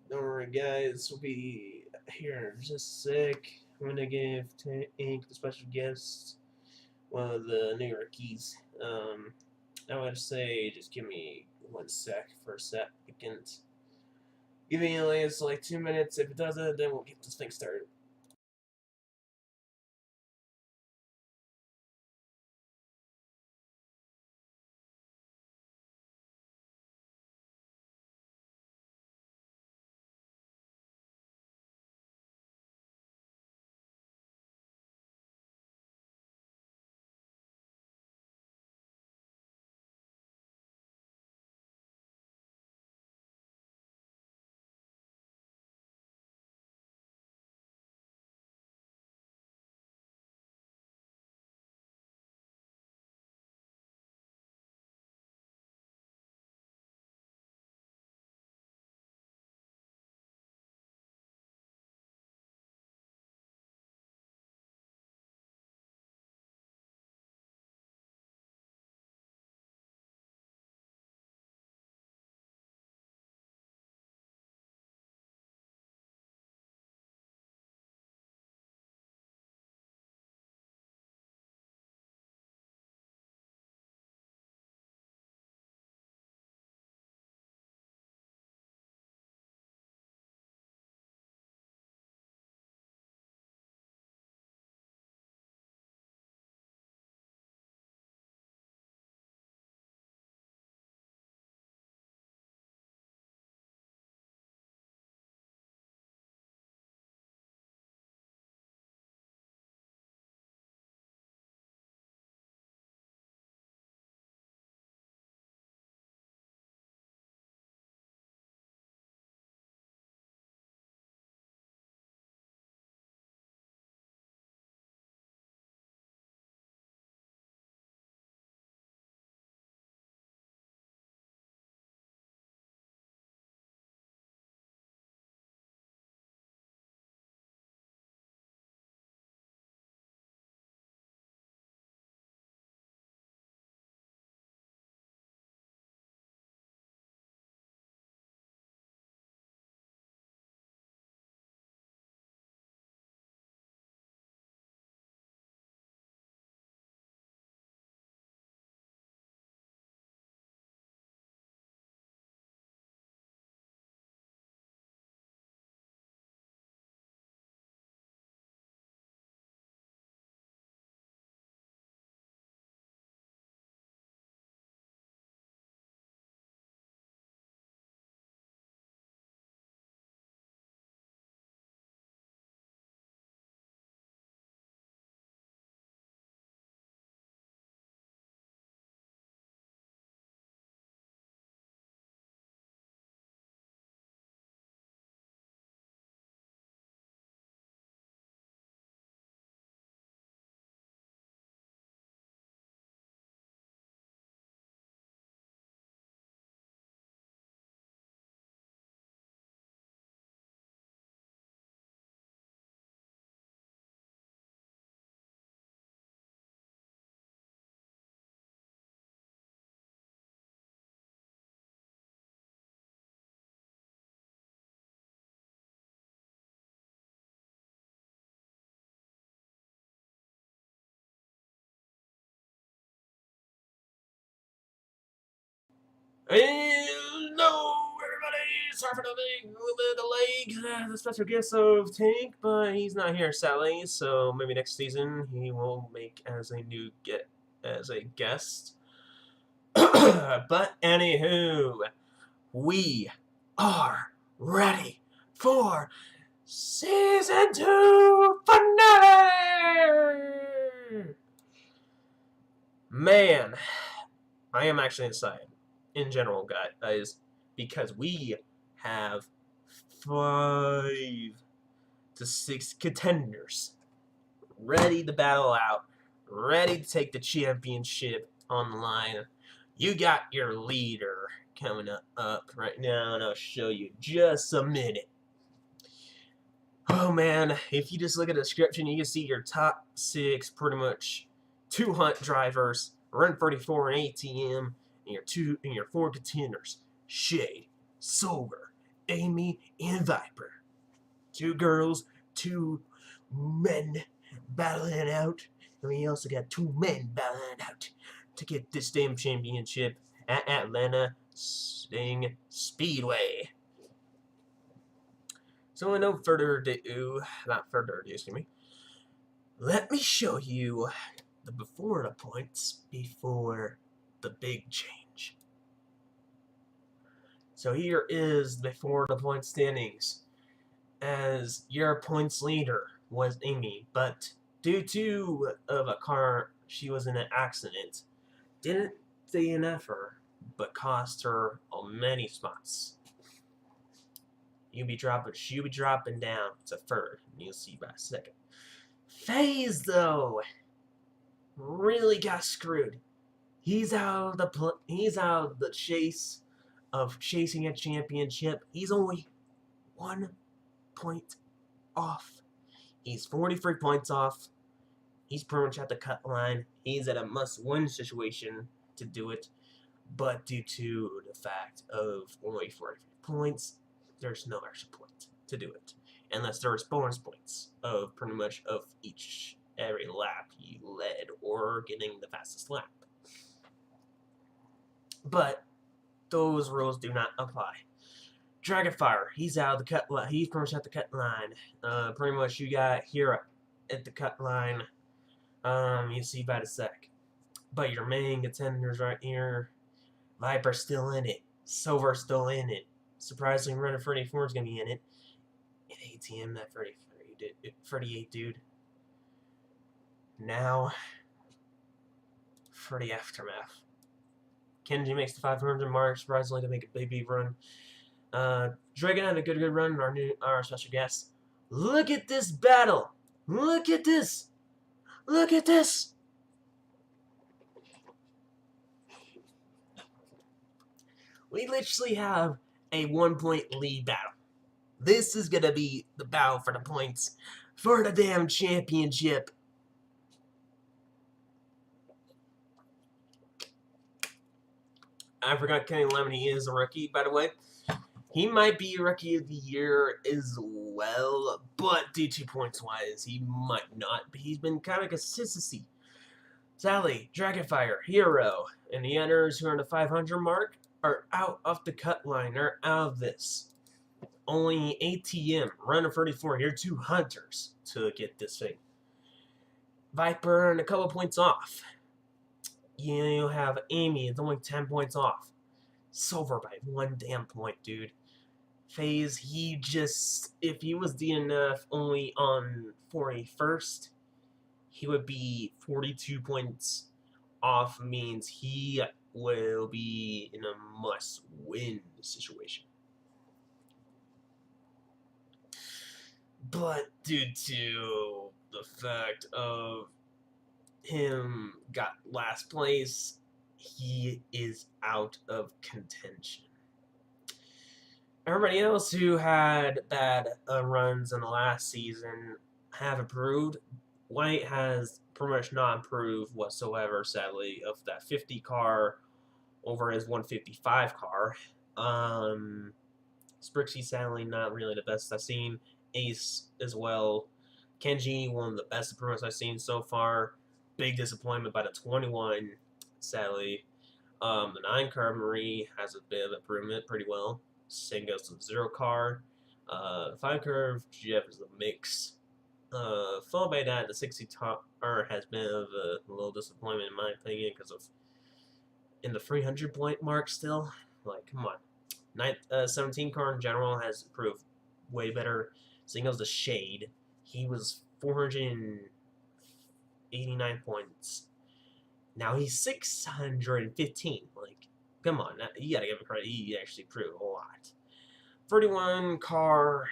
Don't worry, guys. We'll be here in just a sec. I'm gonna give Tank the special guest one of the new rookies. I would say just give me 1 sec for a second. Give me at least like 2 minutes. If it doesn't, then we'll get this thing started. Hello, everybody! Sorry for the little bit of delay. The special guest of Tank, but he's not here, sadly. So maybe next season he will make as a new guest. But anywho, we are ready for Season 2 finale. Man, I am actually excited in general, guys, because we have 5 to 6 contenders ready to battle out, ready to take the championship on the line. You got your leader coming up right now, and I'll show you just a minute. Oh man, if you just look at the description, you can see your top 6 pretty much 2 hunt drivers, run 34 and ATM, and your 4 contenders, Shade, Solver, Amy and Viper. 2 girls, 2 men battling it out. And we also got 2 men battling it out to get this damn championship at Atlanta Speedway. So with no further ado, excuse me, let me show you the before the points before the big change. So here is before the point standings. As your points leader was Amy, but due to a car, she was in an accident, didn't DNF her, but cost her many spots. She'll be dropping down to third, and you'll see by a second. FaZe, though, really got screwed. He's out of the chase of chasing a championship. He's only 1 point off. He's 43 points off. He's pretty much at the cut line. He's at a must-win situation to do it. But due to the fact of only 43 points, there's no extra point to do it. Unless there's bonus points of pretty much of every lap you led or getting the fastest lap. But those rules do not apply. Dragonfire, he's out of the cut line. He's pretty much at the cut line. Pretty much you got here at the cut line. You see by the sec. But your main contenders right here. Viper's still in it. Silver's still in it. Surprisingly, Runner 34 is gonna be in it. And ATM, that 38 dude. Now for the aftermath. Kenji makes the 500 mark, surprisingly to make a big run. Dragon had a good run, our special guest. Look at this battle! Look at this! Look at this! We literally have a 1-point lead battle. This is gonna be the battle for the points for the damn championship. I forgot Kenny Lemony is a rookie, by the way. He might be Rookie of the Year as well, but due to points-wise, he might not. But he's been kind of consistency. Sally, Dragonfire, Hero, and the others who are in the 500 mark are out of the cut line. They're out of this. Only ATM, Runner 34, here 2 Hunters to get this thing. Viper and a couple points off. You have Amy, it's only 10 points off. Silver by 1 damn point, dude. FaZe, he just, if he was DNF only on 41st, he would be 42 points off, means he will be in a must-win situation. But due to the fact of him got last place, he is out of contention. Everybody else who had bad runs in the last season have improved. White has pretty much not improved whatsoever, sadly, of that 50 car over his 155 car. Sprixie, sadly, not really the best I've seen. Ace as well. Kenji, one of the best improvements I've seen so far. Big disappointment by the 21, sadly. The 9 car Marie has a bit of improvement, pretty well. Same goes to the 0 car. 5 curve Jeff is a mix. Followed by that, the 60 car has been of a little disappointment in my opinion because of in the 300 point mark still. Like, come on. 17 car in general has improved way better. Same goes to Shade. He was 489 points. Now he's 615. Like, come on, you gotta give him credit. He actually improved a lot. 31 car,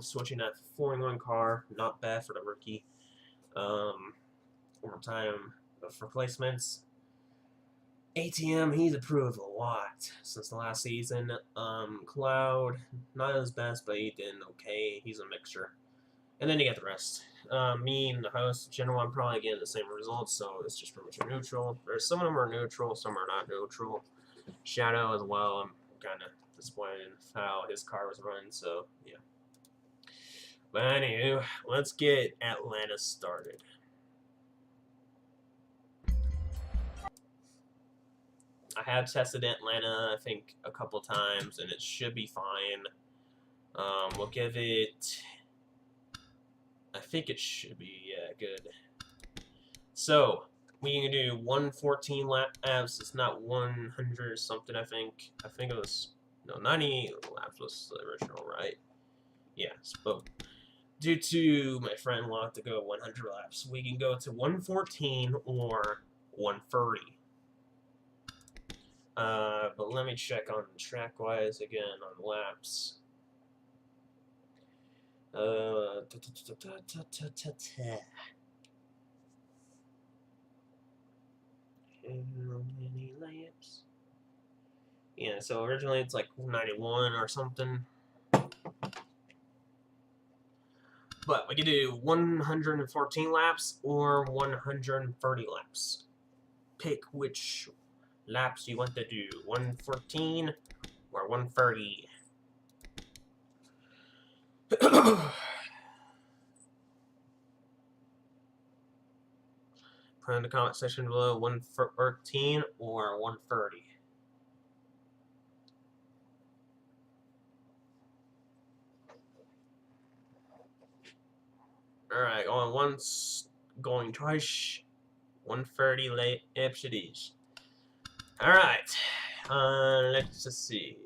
switching that 41 car, not bad for the rookie. One more time of replacements. ATM, he's improved a lot since the last season. Cloud, not his best, but he did okay. He's a mixture. And then you get the rest. Me and the host, in general, I'm probably getting the same results, so it's just pretty much neutral. Some of them are neutral, some are not neutral. Shadow as well, I'm kind of disappointed in how his car was running, so yeah. But anywho, let's get Atlanta started. I have tested Atlanta, I think, a couple times, and it should be fine. We'll give it... I think it should be, yeah, good. So, we can do 114 laps. It's not 100 something, I think. I think it was... No, 90 laps was the original, right? Yes, but due to my friend wanting to go 100 laps, we can go to 114 or 130. But let me check on track-wise again on laps. How many laps? Yeah, so originally it's like 91 or something. But we could do 114 laps or 130 laps. Pick which laps you want to do, 114 or 130. Put in the comment section below 114 or 130. Alright, going once, going twice, 130 laps it is. Alright, let's just see.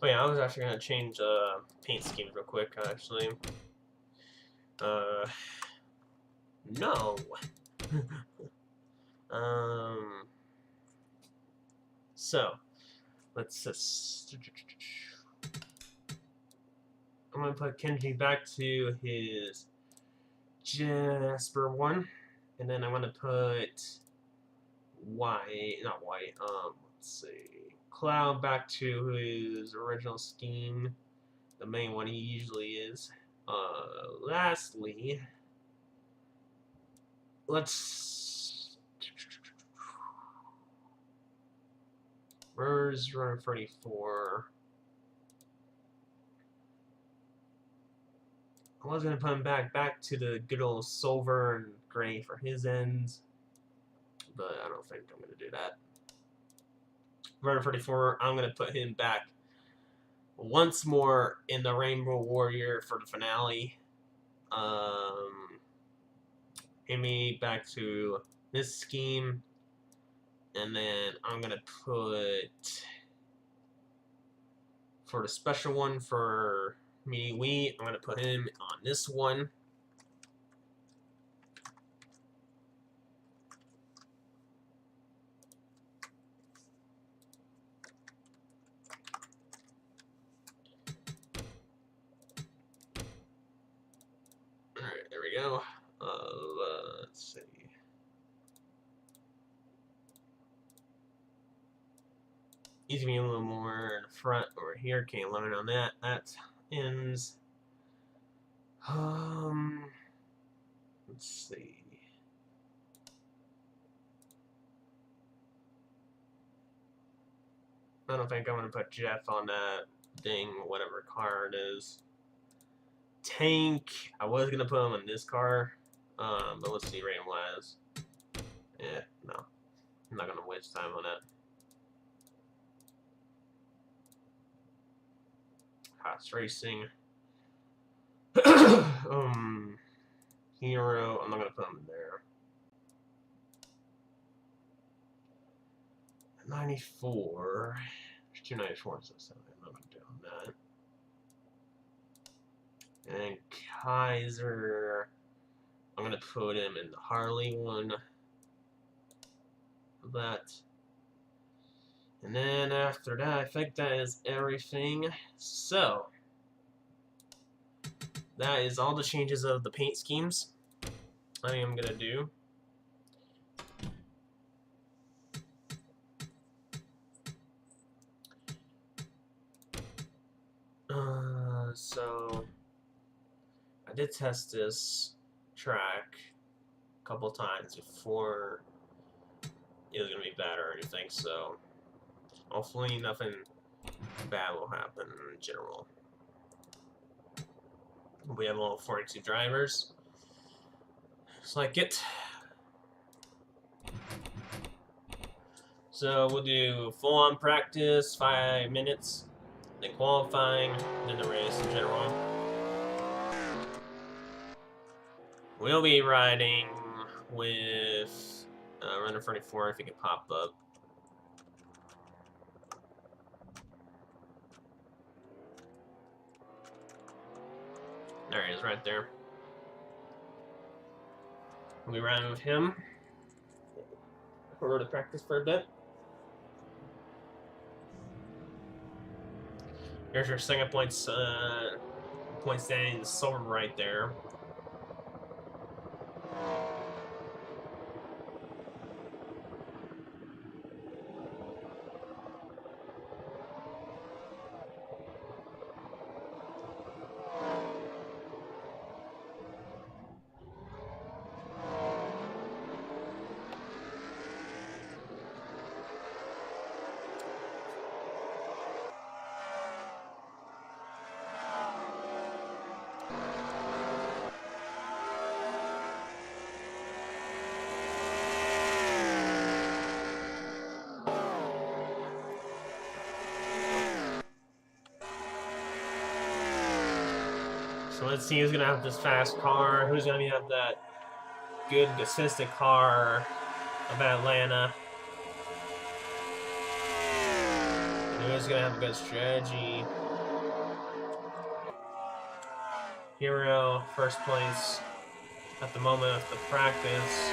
Oh yeah, I was actually gonna change paint scheme real quick, actually. No. So let's just. I'm gonna put Kenji back to his Jasper one, and then I'm gonna put not white. Let's see, Cloud back to his original scheme, the main one he usually is. Lastly, let's. Where's runner 34? I was gonna put him back to the good old silver and gray for his ends, but I don't think I'm gonna do that. Runner 34, I'm gonna put him back once more in the Rainbow Warrior for the finale. Amy back to this scheme, and then I'm gonna put for the special one for me, I'm gonna put him on this one. Alright, there we go. Let's see. Needs to be a little more in the front over here. Can't limit on that. That ends. Let's see. I don't think I'm gonna put Jeff on that thing, whatever car it is. Tank. I was gonna put him in this car, but let's see rating wise. Yeah, no, I'm not gonna waste time on that. Hots Racing. Hero. I'm not gonna put him in there. 94. There's 294, so I'm not gonna do that. And Kaiser, I'm gonna put him in the Harley one. That. And then after that, I think that is everything. So that is all the changes of the paint schemes I am gonna do. So I I did test this track a couple times before it was gonna be bad or anything, so hopefully nothing bad will happen in general. We have all 42 drivers. Looks like it. So we'll do full-on practice, 5 minutes, then qualifying, then the race in general. We'll be riding with runner 34 if he can pop up. There he is, right there. We'll be riding with him. We'll go to practice for a bit. Here's your second points standing, silver right there. So let's see who's going to have this fast car, who's going to have that good, consistent car of Atlanta, and who's going to have a good strategy. Hero, first place at the moment of the practice.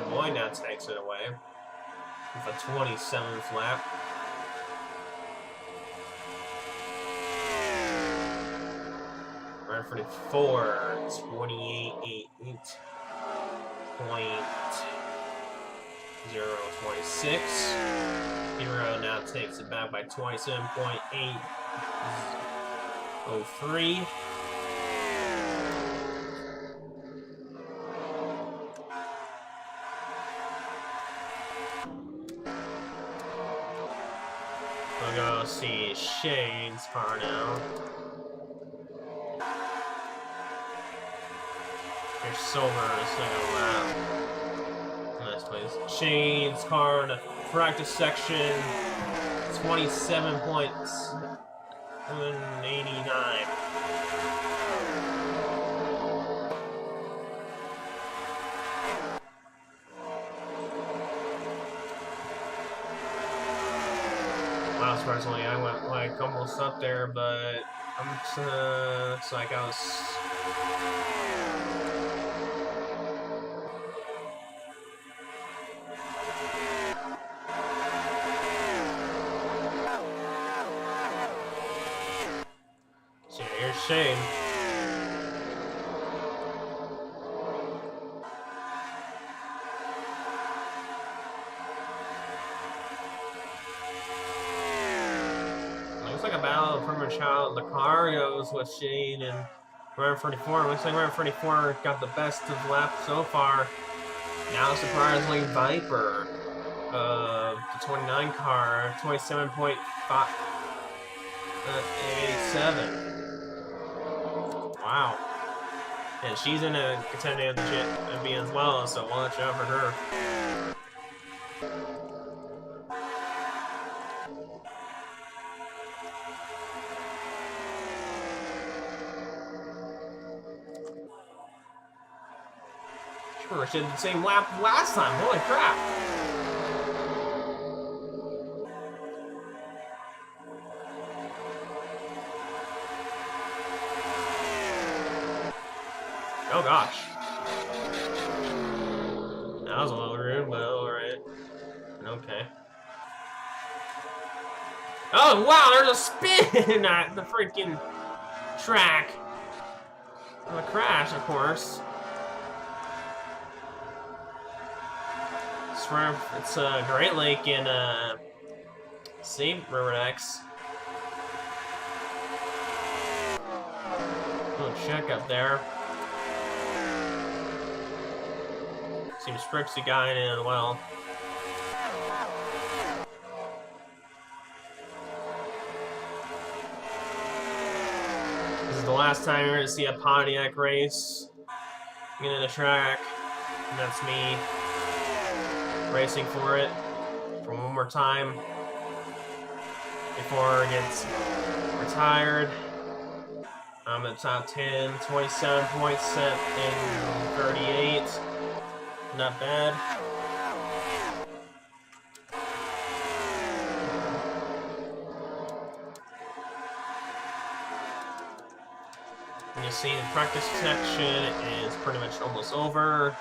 Boy now takes it away with a 27th lap. Run 44, 28.026. Hero now takes it back by 27.803. We'll go see Shane's car now. Here's Silver in a second lap. Nice place. Shane's car in the practice section. 27.789. Wow, personally, I went like almost up there, but it's like I was. So here's Shane. Looks like a battle from a child. The car goes with Shane and runner 44. Looks like runner 44 got the best of the lap so far. Now, surprisingly, Viper, the 29 car, 27.587. Wow. And she's in a contending the champion as well, so watch out for her. Sure, she did the same lap last time. Holy crap. Oh gosh. That was a little rude, but alright. Okay. Oh wow, there's a spin at the freaking track. And a crash, of course. It's Great Lake in St. Rivernex. Little check up there. Seems Sprixy guy in as well. This is the last time you're going to see a Pontiac race into the track. And that's me racing for it for one more time before it gets retired. I'm in the top 10, 27 points set in 38. Not bad. And you see the practice section is pretty much almost over.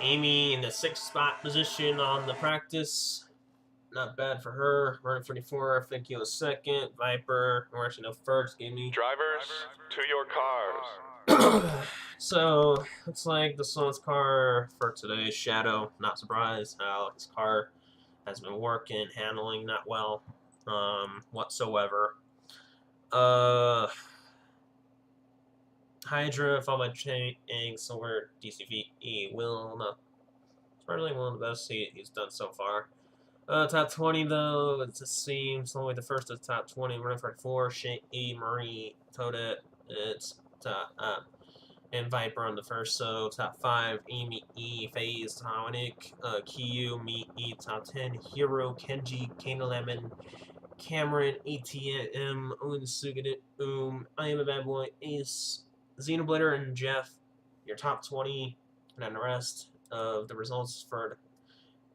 Amy in the 6th spot position on the practice. Not bad for her. Running 44, I think he was 2nd. Viper, or actually no, first. Gave me. Drivers, to your cars. So, looks like the slowest car for today, Shadow. Not surprised how his car has been working, handling not well whatsoever. Hydra, followed by Chain, Silver, DCV, Will, not. It's probably one of the best he's done so far. Top 20 though, it seems only the first of the top 20. Running for 4, Shane E, Marie, Toadette, it's top and Viper on the first, so top 5, Amy E, FaZe, Tonic, Kiyu, Me E, top 10, Hero, Kenji, Kana Lemon, Cameron, ATM, Unsugade, I Am a Bad Boy, Ace, Xenoblader, and Jeff, your top 20, and then the rest of the results for the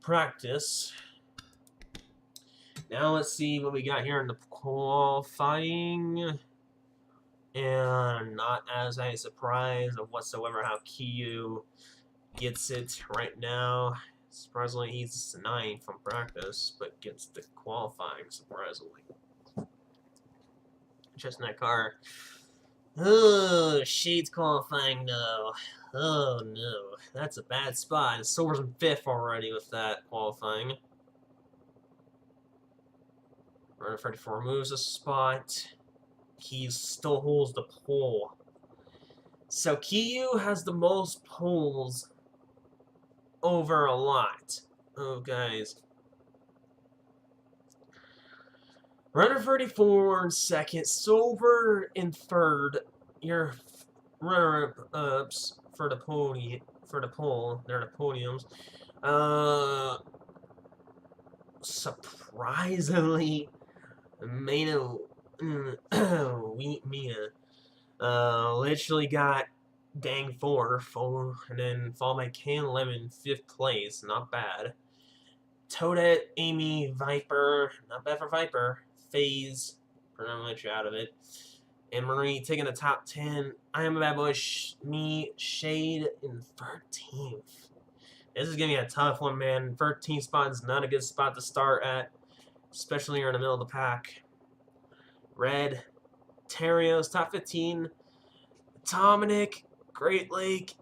practice. Now let's see what we got here in the qualifying. And not as a surprise of whatsoever how Kiyu gets it right now. Surprisingly, he's 9 from practice, but gets the qualifying, surprisingly. Just in that car. Oh, Shade's qualifying though. Oh no, that's a bad spot. Silver's in 5th already with that qualifying. Runner 34 moves a spot. He still holds the pole. So Kiyu has the most poles over a lot. Oh, guys. Runner 34 in 2nd. Silver in 3rd. Your runner-ups for the podium. For the pole. They're the podiums. Surprisingly, Mina literally got dang 4, and then followed by Can Lemon 5th place, not bad. Toadette, Amy, Viper, not bad for Viper. FaZe, pretty much out of it. And Marie taking the top 10. I Am a Bad Boy, me, Shade in 13th. This is gonna be a tough one, man. 13th spot is not a good spot to start at, especially you're in the middle of the pack. Red, Terrios, top 15, Dominic, Great Lake,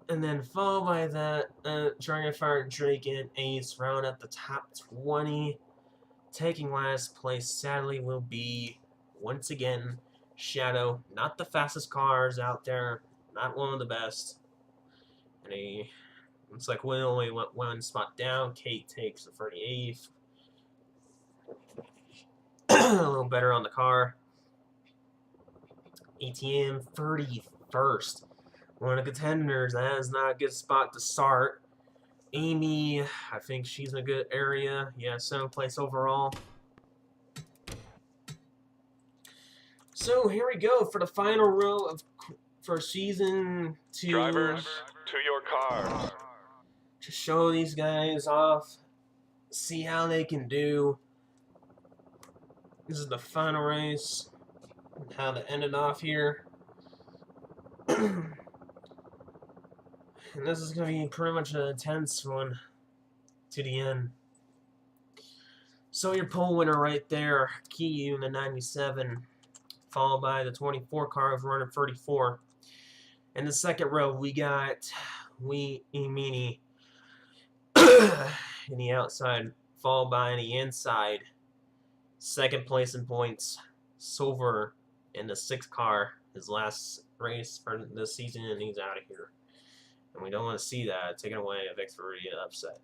and then followed by that, Dragonfire, Drake, and Ace, round up the top 20. Taking last place, sadly, will be, once again, Shadow. Not the fastest cars out there, not one of the best. And he looks like we only went 1 spot down. Kate takes the 38th. A little better on the car. ATM 31st. One of the contenders. That is not a good spot to start. Amy, I think she's in a good area. Yeah, 7th place overall. So here we go for the final row for season 2. Drivers, to your cars. To show these guys off, see how they can do. This is the final race, how to end it off here. And this is going to be pretty much an intense one to the end. So your pole winner right there, Kiyu in the 97, followed by the 24 car of runner 34. In the second row, we got Emini in the outside, followed by in the inside. Second place in points, Silver in the 6th car. His last race for this season, and he's out of here. And we don't want to see that. Taking away a victory upset.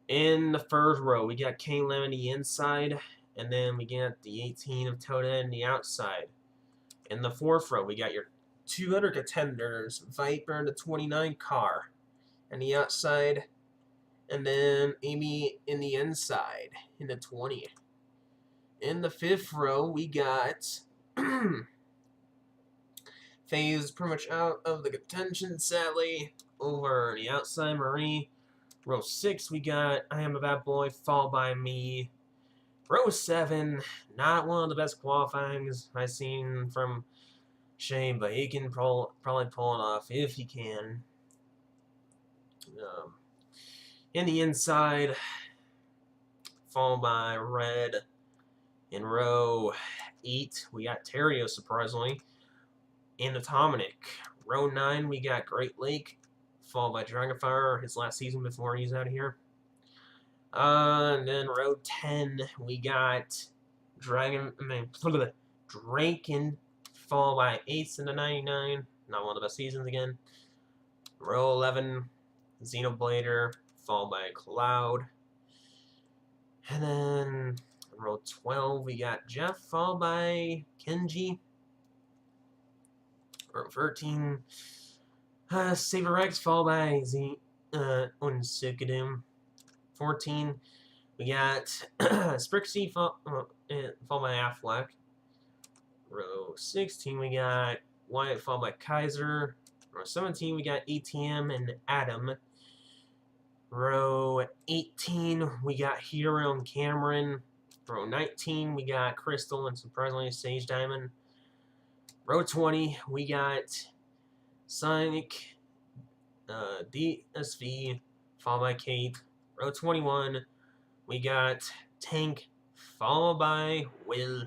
In the 3rd row, we got Kane Lim in the inside, and then we got the 18 of Toda in the outside. In the 4th row, we got your 200 contenders, Viper in the 29 car, and the outside, and then Amy in the inside in the 20. In the 5th row, we got FaZe pretty much out of the contention, sadly. Over the outside, Marie. Row 6, we got I Am a Bad Boy, followed by me. Row 7, not one of the best qualifyings I've seen from Shane, but he can probably pull it off if he can. In the inside, followed by Red. In row 8, we got Terrio, surprisingly. In the Dominic. Row 9, we got Great Lake, followed by Dragonfire, his last season before he's out of here. And then row 10, we got Draken, followed by Ace in the 99. Not one of the best seasons again. Row 11, Xenoblader, followed by Cloud. And then row 12, we got Jeff, followed by Kenji. Row 13, Saber X, followed by Unsukadum. 14, we got Sprixie, followed by Affleck. Row 16, we got Wyatt, followed by Kaiser. Row 17, we got ATM and Adam. Row 18, we got Hero and Cameron. Row 19, we got Crystal and surprisingly Sage Diamond. Row 20, we got Sonic, DSV, followed by Kate. Row 21, we got Tank, followed by Will.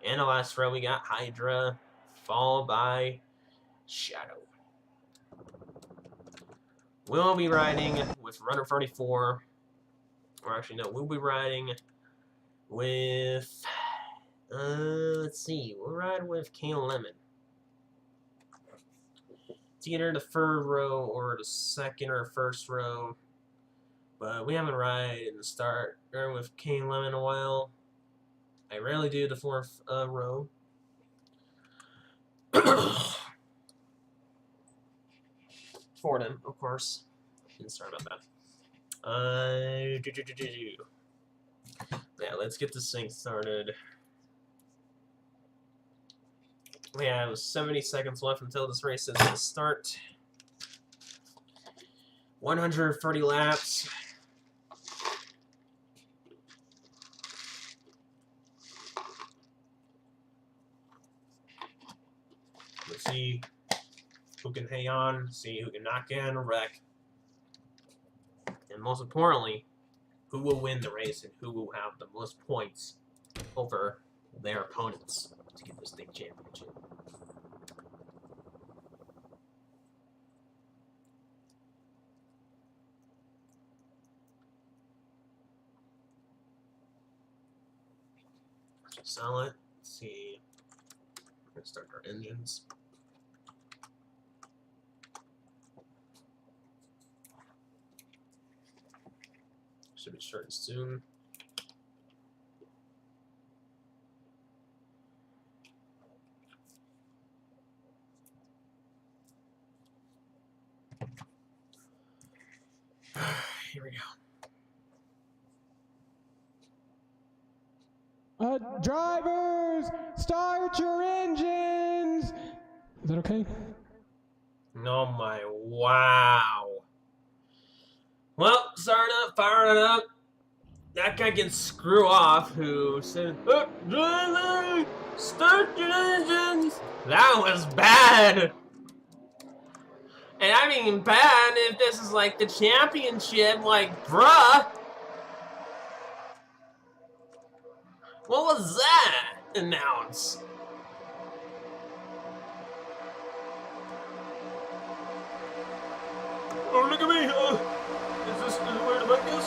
And the last row, we got Hydra, followed by Shadow. We'll be riding with Runner 34. Or actually, no, we'll be riding with, let's see, we'll ride with Kane Lemon. It's either the 3rd row or the 2nd or 1st row. But we haven't ridden in the start with Kane Lemon in a while. I rarely do the 4th row. For them, of course. Sorry about that. Yeah, let's get this thing started. We have 70 seconds left until this race is going to start. 130 laps. Let's see who can hang on, see who can knock in a wreck. And most importantly, who will win the race and who will have the most points over their opponents to get the state championship. Solid. Let's see. Let's start our engines. Should be starting soon. Here we go. Drivers, start your engines! Is that okay? Oh my, wow. Well, start up, fire it up. That guy can screw off who said, oh, driver, start your engines. That was bad. And I mean bad if this is like the championship, like, bruh. What was that announce? Oh, look at me.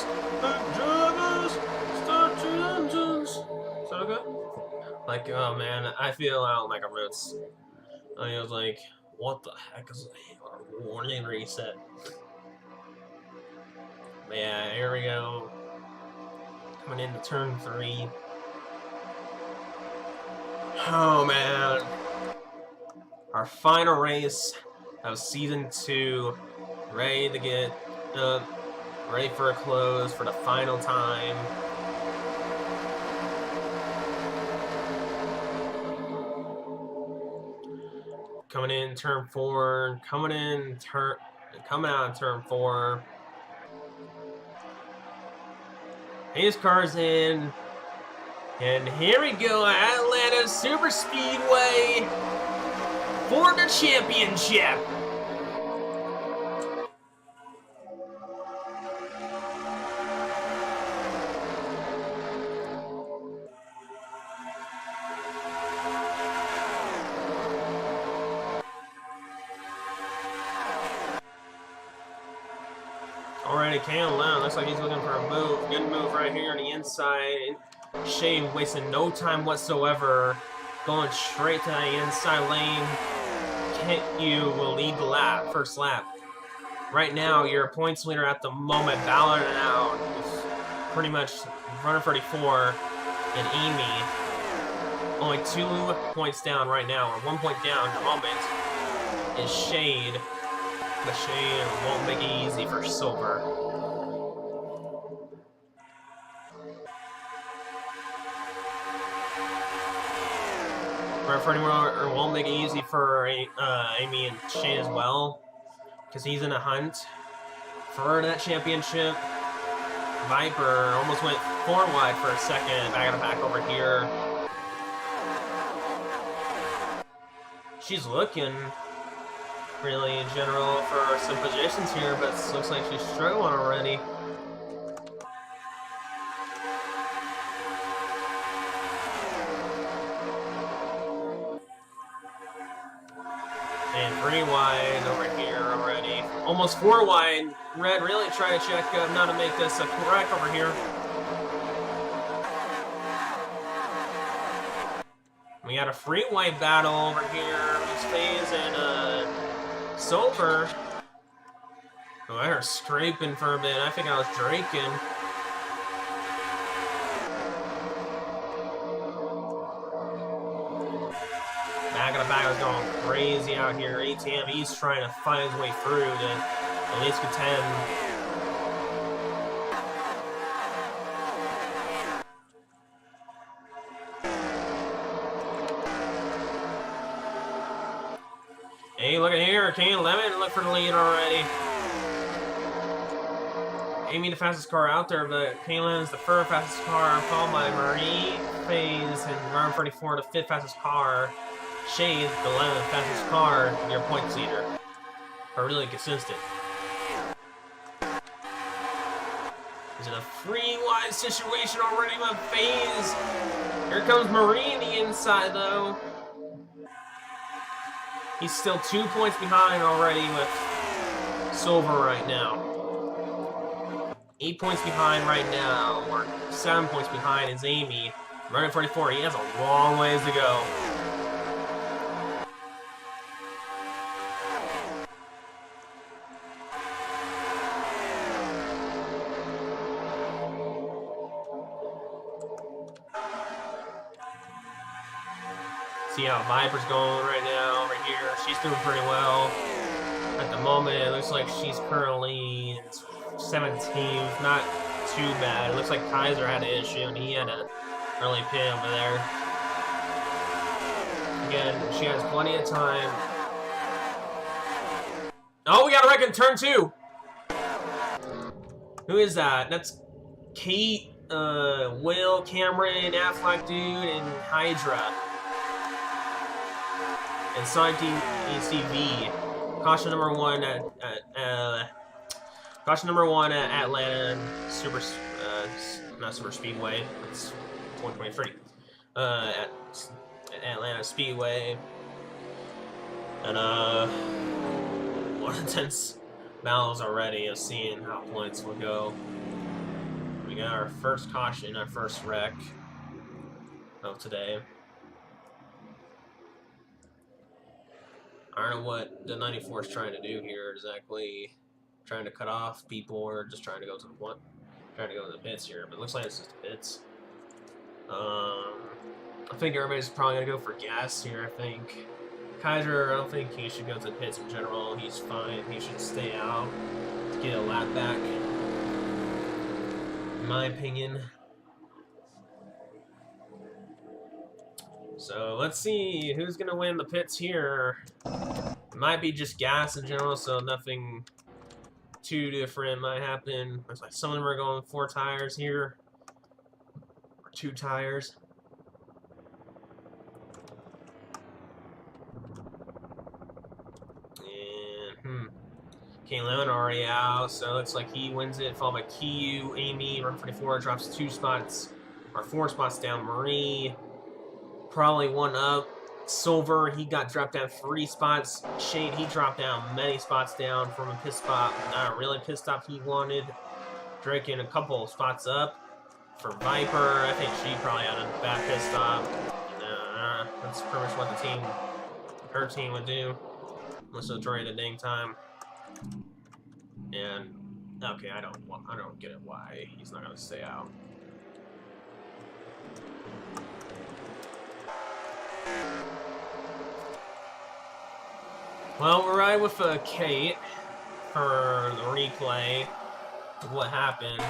drivers, start your engines. Is that okay? Like, oh man, I don't like a roots. I was like, what the heck is a warning reset? But yeah, here we go. Coming into turn 3. Oh man. Our final race of season 2. Ready to get ready for a close for the final time. Coming in turn 4, coming out in turn 4. His car's in, and here we go, Atlanta Super Speedway for the championship. Alrighty, Cam Lown looks like he's looking for a move. Good move right here on the inside. Shane wasting no time whatsoever. Going straight to the inside lane. Kent Yu will lead the lap, first lap. Right now, your points leader at the moment, battling it out. Pretty much runner 34 and Amy. Only 2 points down right now, or 1 point down at the moment, is Shade. But Shade won't make it easy for Silver. Runner 34 won't make it easy for Amy and Shane as well, because he's in a hunt for that championship. Viper almost went 4 wide for a second. I gotta back over here. She's looking really in general for some positions here, but it looks like she's struggling already. And 3 wide over here already. Almost 4 wide. Red really trying to check not to make this a correct over here. We got a freeway battle over here. Space and Silver. Oh, I heard scraping for a bit. I think I was drinking. Back of the back was going crazy out here. ATM, he's trying to find his way through to at least contend. Hey, look at here. Kane Lemon look for the lead already. Amy the fastest car out there, but Kane Lemon's the 3rd fastest car, followed by Marie, FaZe, and Run 34, the 5th fastest car. Shade, the 11th fastest car, your points leader. Are really consistent. Is it a free wide situation already with FaZe? Here comes Marie in the inside though. He's still 2 points behind already with Silver right now. 8 points behind right now, or 7 points behind is Amy. Running 44, he has a long ways to go. See how Viper's going right now over here. She's doing pretty well. At the moment, it looks like she's currently 17th. Not too bad. It looks like Kaiser had an issue and he had an early pin over there. Again, she has plenty of time. Oh, we got a wreck in turn 2. Who is that? That's Kate, Will, Cameron, Affleck Dude, and Hydra. And Sonic ECV. Caution number 1 at Atlanta not Super Speedway. It's 2023. At Atlanta Speedway. And one intense battles already of seeing how points will go. we got our first caution, our first wreck of today. I don't know what the 94 is trying to do here exactly. Trying to cut off people or just trying to go to the one, trying to go to the pits here, but it looks like it's just the pits. I think everybody's probably gonna go for gas here. I think Kaiser, I don't think he should go to the pits in general. He's fine. He should stay out to get a lap back, in my opinion. So let's see who's gonna win the pits here. It might be just gas in general, so nothing too different might happen. Looks like some of them are going 4 tires here, or 2 tires. And Kane Lemon already out, so it looks like he wins it. Followed by Kiyu, Amy, Run 44 drops 2 spots, or 4 spots down. Marie, probably 1 up. Silver, he got dropped down 3 spots. Shade, he dropped down many spots down from a pit stop. Not a really pit stop he wanted. Drake in a couple spots up. For Viper, I think she probably had a bad pit stop. That's pretty much what the team, her team would do. Unless it was during the dang time. And okay, I don't get it why he's not gonna stay out. Well, we're right with Kate for the replay of what happened.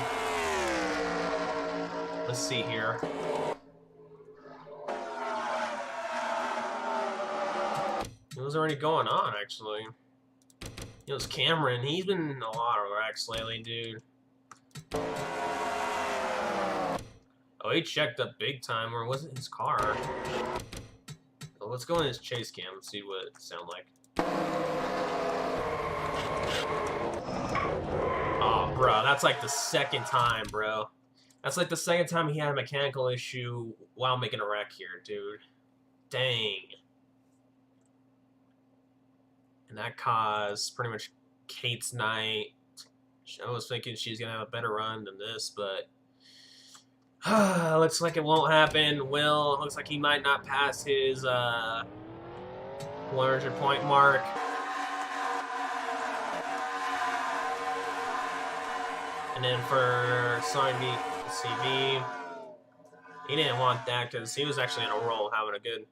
Let's see here. It was already going on, actually. It was Cameron. He's been in a lot of wrecks lately, dude. Oh, he checked up big time, or was it his car? So let's go in his chase cam and see what it sounds like. Oh, bro, that's like the 2nd time, bro. That's like the 2nd time he had a mechanical issue while making a wreck here, dude. Dang. And that caused pretty much Kate's night. I was thinking she's going to have a better run than this, but looks like it won't happen. Will, looks like he might not pass his 100-point mark. And then for Sonic CV, he didn't want that because he was actually in a roll, having a good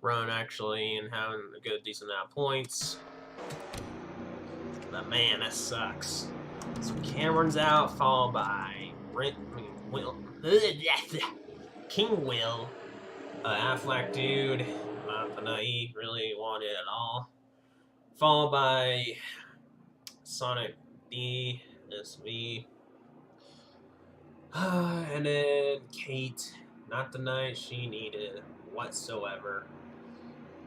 run actually, and having a good decent amount of points. But man, that sucks. So Cameron's out, followed by King Will, Affleck dude. Not he really wanted it at all. Followed by Sonic D, SV. And then Kate, not the night she needed whatsoever.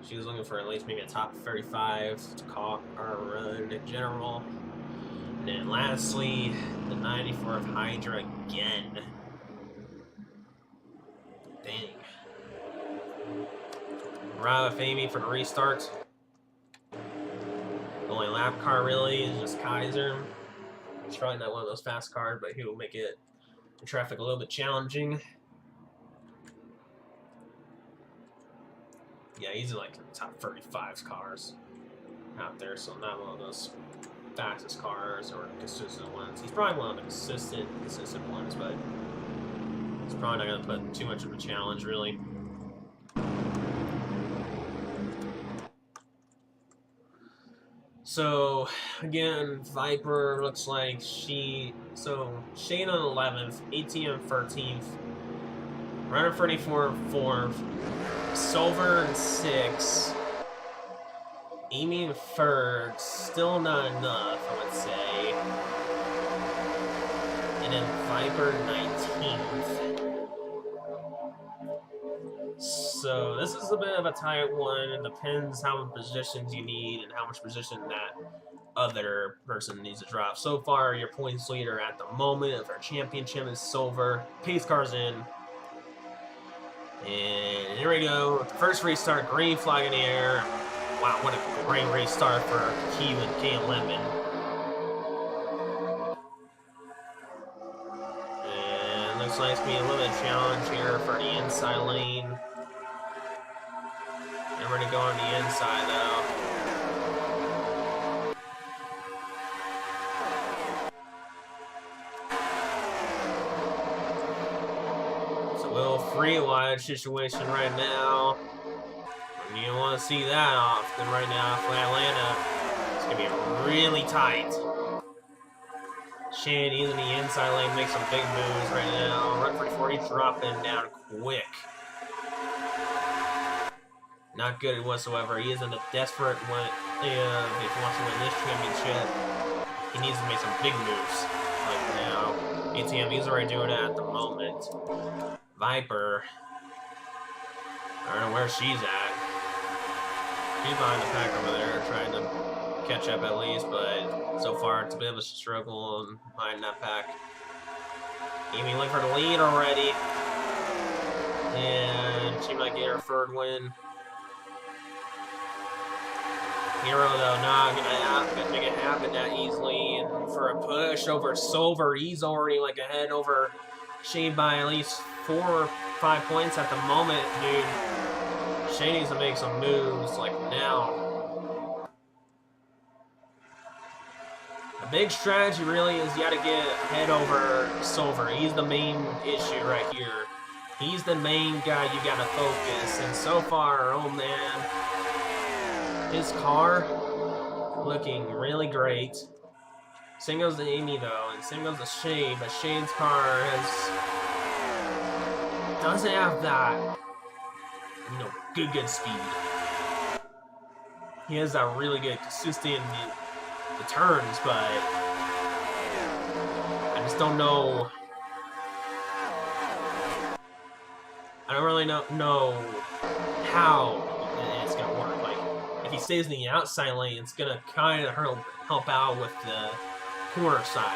She was looking for at least maybe a top 35 to call our run in general. And then lastly, the 94 of Hydra again. Dang. Right with Amy for the restart. The only lap car really is just Kaiser. He's probably not one of those fast cars, but he will make it the traffic a little bit challenging. Yeah, he's in like the top 35 cars out there, so not one of those fastest cars or consistent ones. He's probably one of the consistent ones, but he's probably not going to put too much of a challenge, really. So, again, Viper looks like Shane on 11th, ATM 13th, Runner 34 4th, Silver in 6th, Amy in 3rd, still not enough, I would say, and then Viper 19th. So this is a bit of a tight one. It depends how many positions you need and how much position that other person needs to drop. So far, your points leader at the moment of our championship is Silver. Pace car's in. And here we go. First restart, green flag in the air. Wow, what a great restart for Key and K Lemon. looks like it's going to be a little bit of challenge here for the inside lane. And we're going to go on the inside, though. It's a little free wide situation right now. And you don't want to see that often right now for Atlanta. It's going to be really tight. Shane, he's in the inside lane, makes some big moves right now. Run 44, he's dropping down quick. Not good whatsoever. He is in a desperate one. If he wants to win this championship, he needs to make some big moves. Like now, ATM, he's already doing it at the moment. Viper, I don't know where she's at. She's behind the pack over there, trying to catch up at least, but so far it's a bit of a struggle behind that pack. Amy looking for the lead already, and she might get her third win. Hero though not gonna make it happen that easily, and for a push over Silver, he's already like ahead over Shade by at least 4 or 5 points at the moment, dude. Shade needs to make some moves like now. The big strategy really is you gotta get head over Silver. He's the main issue right here. He's the main guy you gotta focus. And so far, oh man, his car looking really great. Same goes to Amy though, and same goes to Shade, but Shade's car doesn't have that, you know, good speed. He has that really good consistent the turns, but I just don't know. I don't really know how it's gonna work. Like, if he stays in the outside lane, it's gonna kind of help out with the corner side.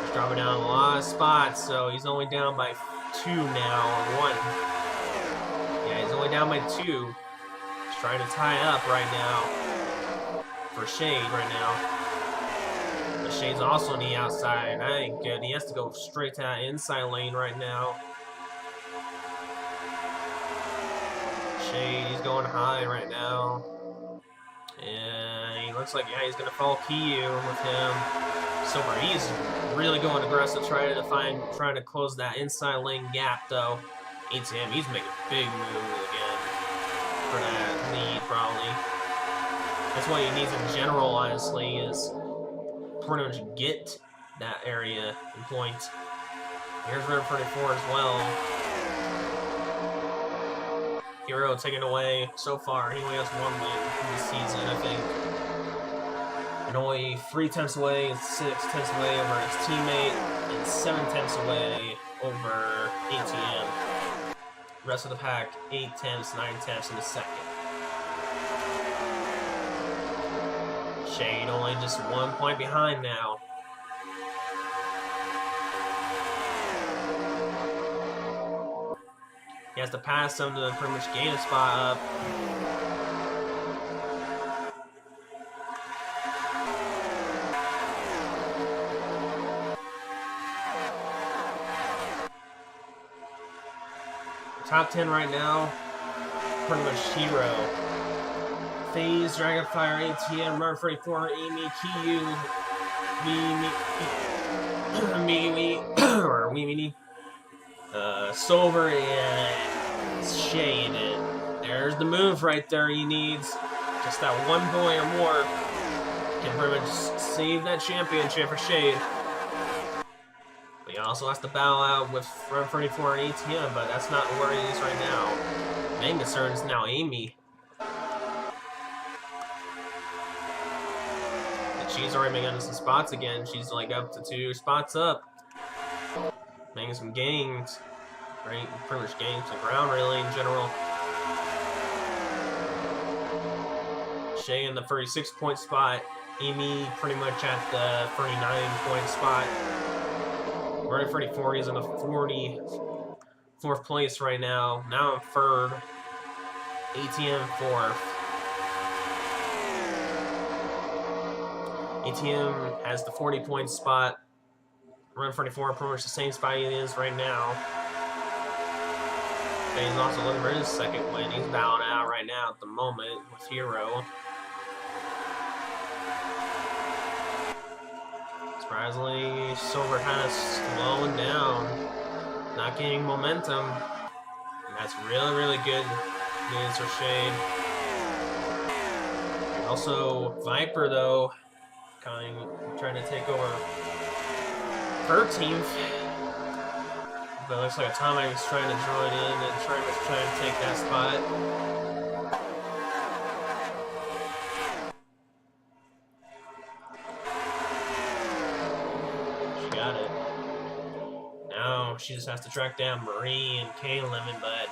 He's dropping down a lot of spots, so he's only down by 2 now, or 1. Yeah, he's only down by 2. He's trying to tie up right now for Shade right now. But Shade's also on the outside. That ain't good. He has to go straight to that inside lane right now. Shade, he's going high right now. And he looks like, yeah, he's going to follow Kiyu with him. Silver, he's really going aggressive, trying to close that inside lane gap, though. ATM, he's making a big move again for that lead, probably. That's what he needs in general, honestly, is pretty much get that area in points. Here's River 34 as well. Hero taken away so far. He only has 1 win this season, I think. And only 3 tenths away and 6 tenths away over his teammate, and 7 tenths away over ATM. Rest of the pack, 8 tenths, 9 tenths in the second. Shade only just 1 point behind now. He has to pass him to pretty much gain a spot up. Top 10 right now, pretty much Hero. FaZe, Dragonfire, ATM, River 44, Amy, Kiyu, Mimi, Silver, and Shade. And there's the move right there he needs. Just that 1 point or more can pretty much save that championship for Shade. But he also has to battle out with River 44 and ATM, but that's not where he is right now. Main concern is now Amy. She's already making some spots again. She's like up to 2 spots up. Making some gains. Right? Pretty much gains some ground really in general. Shay in the 36-point spot. Amy pretty much at the 39-point spot. River 34 is in the 44th place right now. Now in 3rd. ATM 4th. ATM has the 40-point spot. Run 44, pretty much the same spot he is right now. And he's also looking for his second win. He's bowing out right now at the moment with Hero. Surprisingly, Silver kind of slowing down, not gaining momentum. And that's really, really good news for Shade. Also, Viper, though, trying to take over 13th. But it looks like Atomic's trying to join in and trying to take that spot. She got it. Now she just has to track down Marie and K-Lemon, but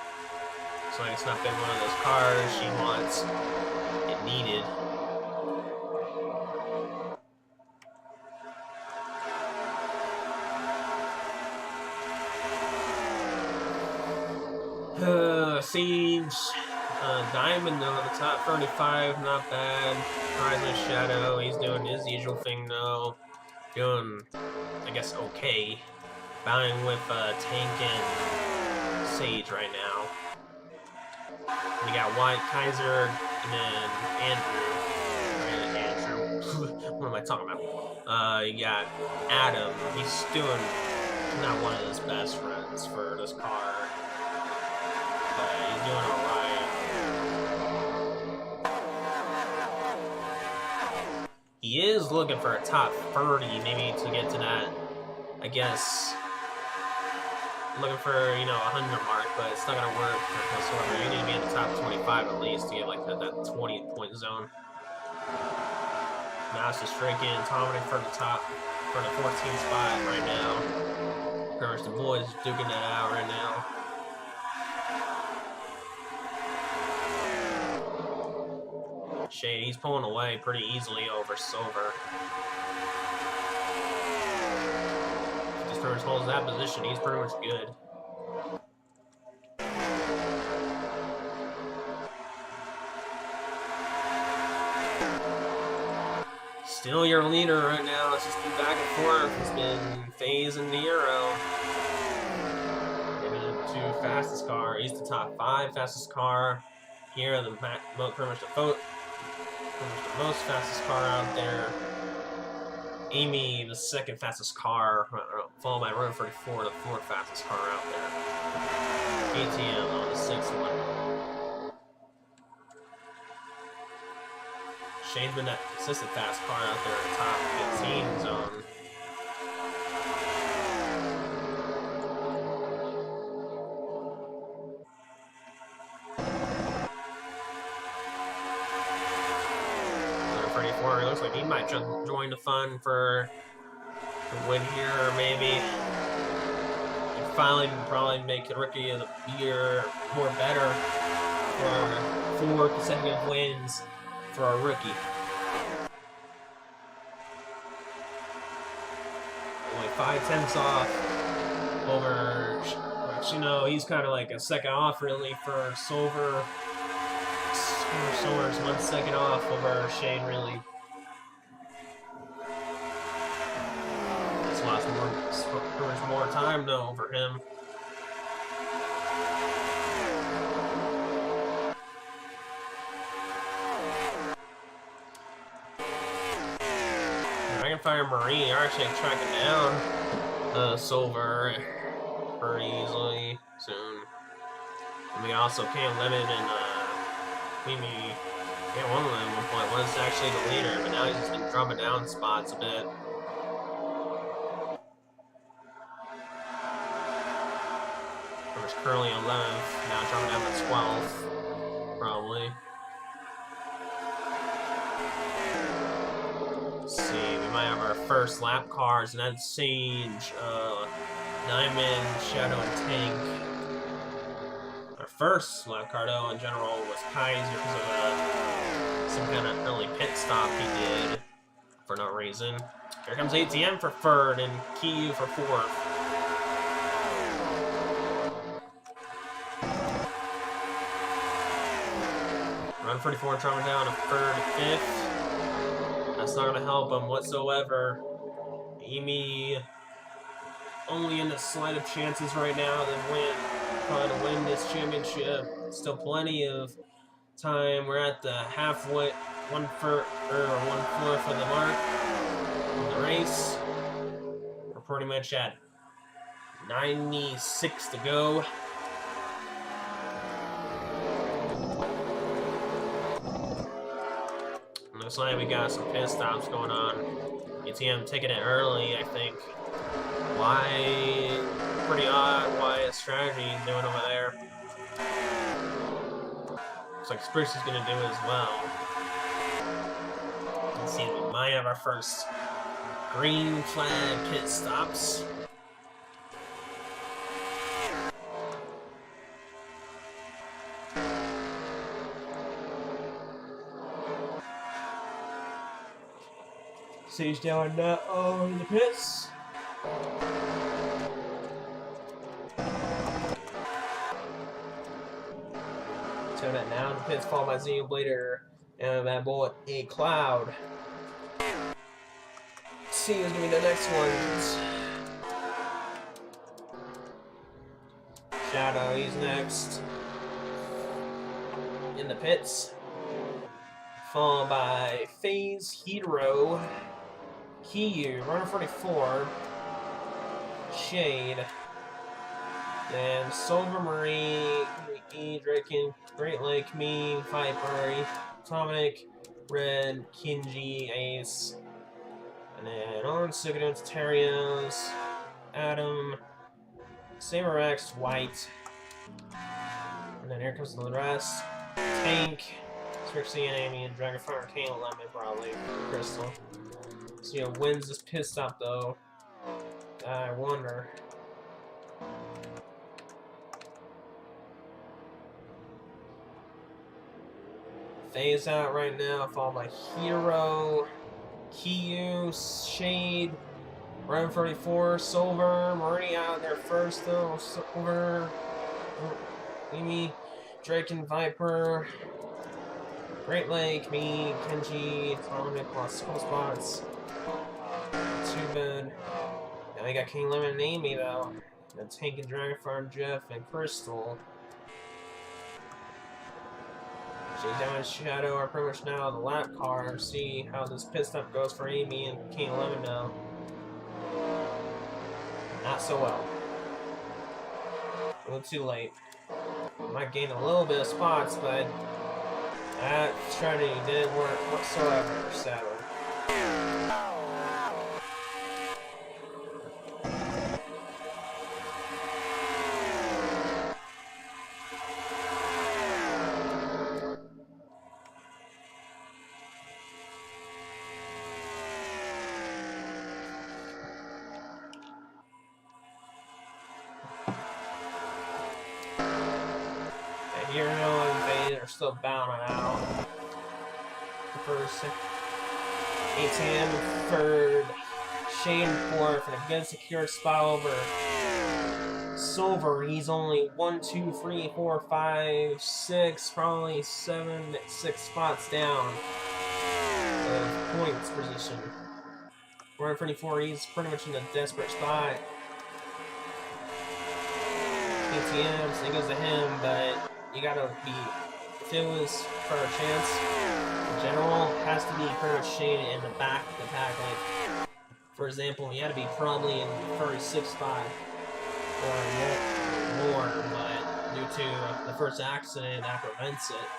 looks like it's not been one of those cars she wants. It needed. Siege, Diamond though in the top 35, not bad. Horizon Shadow, he's doing his usual thing though. Doing, I guess, okay. Bowing with Tank and Sage right now. And you got White, Kaiser, and then Andrew. What am I talking about? You got Adam. He's doing not one of his best friends for this car. He's doing alright. He is looking for a top 30, maybe to get to that, I guess. Looking for, you know, 100 mark, but it's not gonna work whatsoever. You need to be in the top 25 at least to get like that 20-point zone. Now it's just freaking Dominic for the top, for the 14th spot right now. Pretty much the boys duking that out right now. Shade, he's pulling away pretty easily over Silver. If he just pretty much holds that position, he's pretty much good. Still your leader right now. It's just been back and forth. It's been FaZe and Nero. Maybe the two fastest car. He's the top 5 fastest car. Here, pretty much the most fastest car out there. Amy, the 2nd fastest car, followed by Road 44, the 4th fastest car out there. ATM on the 6th one. Shane's been that consistent fast car out there in the top 15 zone. It looks like he might join the fun for the win here, or maybe finally probably make the Rookie of the Year more better for 4 consecutive wins for our rookie. Only 5/10 off over, you know, he's kind of like a second off really for Silver. Silver's 1 second off over Shane really. Just lost more time though for him. Dragonfire Marine are actually tracking down Silver pretty easily soon. And we also can't limit and maybe one of them at one point was actually the leader, but now he's just been dropping down spots a bit. He was currently 11th, now dropping down to 12th, probably. Let's see, we might have our first lap cars, and that's Sage, Diamond, Shadow, and Tank. Our first lap car, though, in general, was Kaiser because of some kind of early pit stop he did for no reason. Here comes ATM for 3rd and Kiyu for 4th. Run 44 dropping down to 3rd and 5th. That's not gonna help him whatsoever. Amy only in the slight of chances right now to win this championship. Still plenty of time. We're at the halfway, 1/4 of the mark of the race. We're pretty much at 96 to go. Looks like we got some pit stops going on. You see him taking it early, I think. Why? Pretty odd. Why a strategy he's doing over there. Looks like Spruce is going to do it as well. Let's see, we might have our first green flag pit stops. Sage down in the pits. Turn it now in the pits, followed by Xenoblader and that bullet A Cloud. Let's see who's gonna be the next ones. Shadow, he's next. In the pits. Followed by FaZe, Hero, Kiyu, Runner 44, Shade, then Silver Marie, Draken, Great Lake, me, Viper, Dominic, Red, Kinji, Ace, and then on Sugadon, Terrios, Adam, Samurex, White, and then here comes the rest, Tank, Trixie and Amy and Dragonfire and Kane Lemon probably Crystal. So yeah, wins this pit stop though. I wonder. FaZe out right now, followed by Hero, Kiyu, Shade, Run 34, Silver, Marie out there first though, Silver, Amy, Drake and Viper, Great Lake, me, Kenji, Dominic lost couple spots. Too bad. Now we got King Lemon and Amy though. And Tank and Dragonfire and Jeff and Crystal. Shakedown and Shadow are pretty much now the lap car. See how this pit stop goes for Amy and King Lemon now. Not so well. A little too late. Might gain a little bit of spots, but that strategy didn't work whatsoever, sadly. Hero and Fade are still bowing out. First, ATM third, Shade fourth, and a good secure spot over Silver. He's only 1, 2, 3, 4, 5, 6, probably 7, 6 spots down of points position. 134, he's pretty much in a desperate spot. ATM, so it goes to him, but you gotta be, if it was for a chance, in general, has to be pretty much Shade in the back of the pack. Like, for example, he had to be probably in the 36th spot or more, but due to the first accident, that prevents it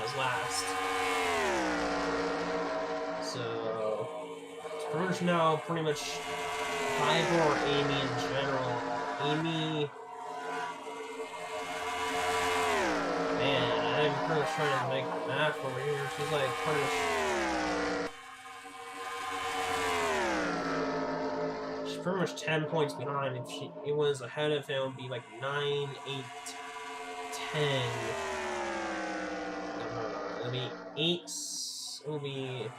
as last. So, it's pretty much now pretty much Viper or Amy in general. Amy, man, I'm pretty much trying to make the map over here. She's like pretty much, she's pretty much 10 points behind. If it was ahead of him, it would be like 9, 8, 10. No, it'll be 8. It'll be,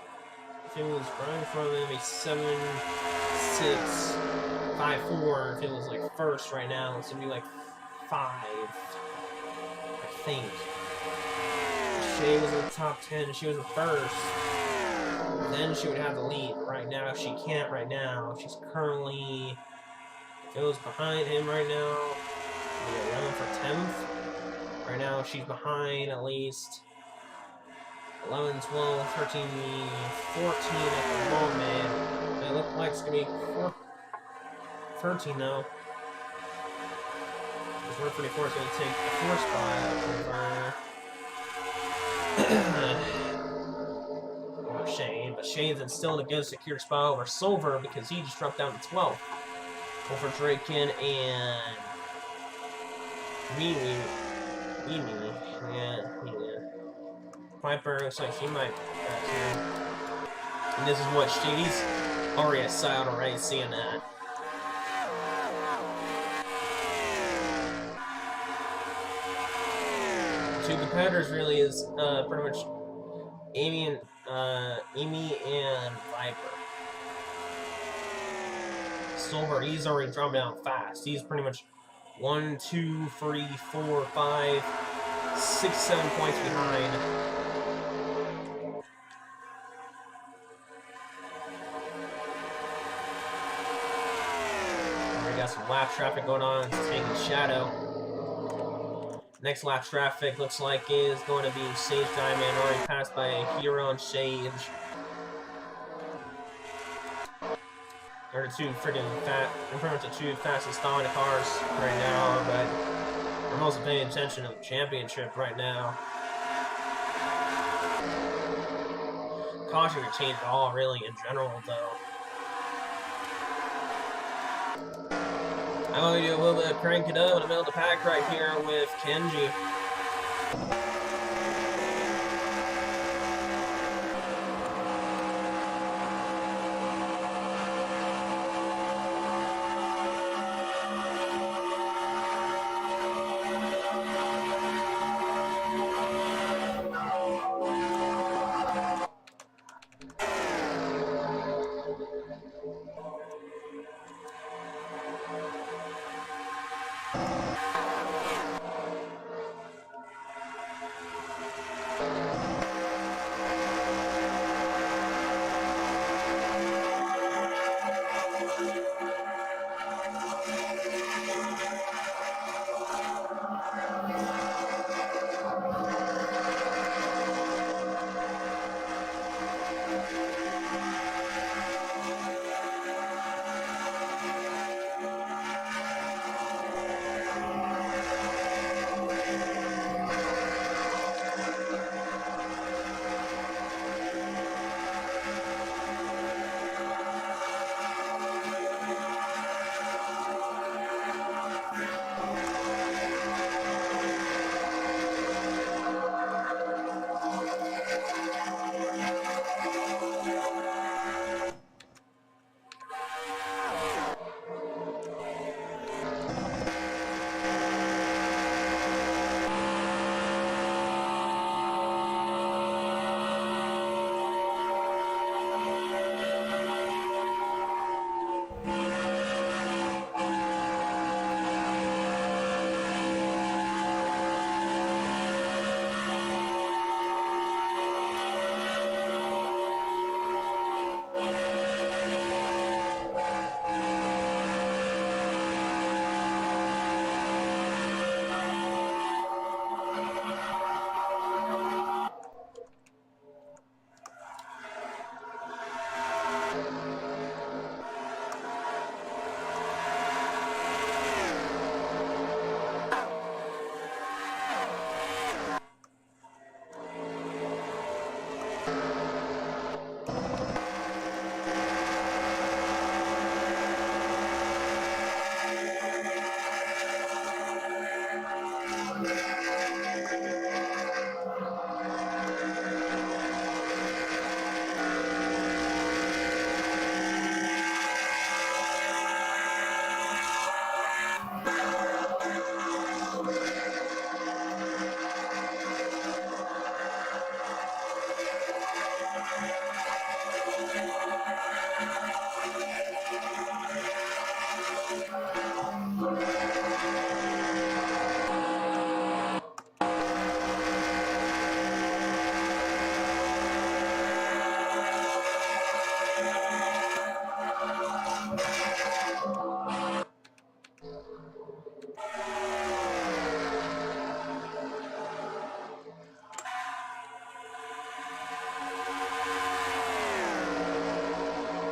if it was right in front of him, it'd be 7, 6, 5, 4. If it was like first right now, it's gonna be like 5. I think. Shay was in the top 10, she was the first. then she would have the lead. Right now, she can't right now. She's currently goes behind him right now. Maybe 11 for 10th. Right now, she's behind at least 11, 12, 13, 14 at the moment. It looks like it's going to be 13 though. Because 144 is going to take the 4th spot over Shane. But Shane's still in a good secure spot over Silver because he just dropped down to 12th. Over Draken and Mimi. Yeah. Piper looks like she might be back here. And this is what she's already aside already seeing that. Two competitors really is pretty much Amy and Viper. Silver, he's already dropping down fast. He's pretty much 1, 2, 3, 4, 5, 6, 7 points behind. Already got some lap traffic going on. It's taking shadow. Next lap traffic looks like is going to be Sage Diamond, already passed by Hero and Sage. They're the two freaking they're pretty much the two fastest dominant cars right now, but I'm also paying attention to the championship right now. Caution to change at all, really, in general, though. I'm going to do a little bit of crank it up in the middle of the pack right here with Kenji.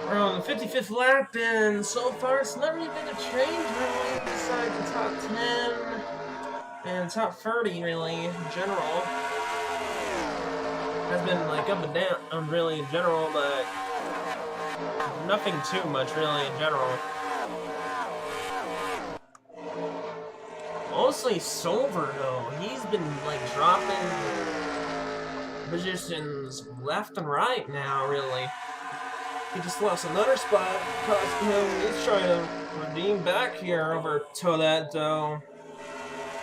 We're on the 55th lap, and so far it's not really been a change, really, besides the top 10 and top 30, really, in general. Has been, like, up and down, really, in general, but nothing too much, really, in general. Mostly Silver, though. He's been, like, dropping positions left and right now, really. He just lost another spot, costing him. He's trying to redeem back here over Toadette, though.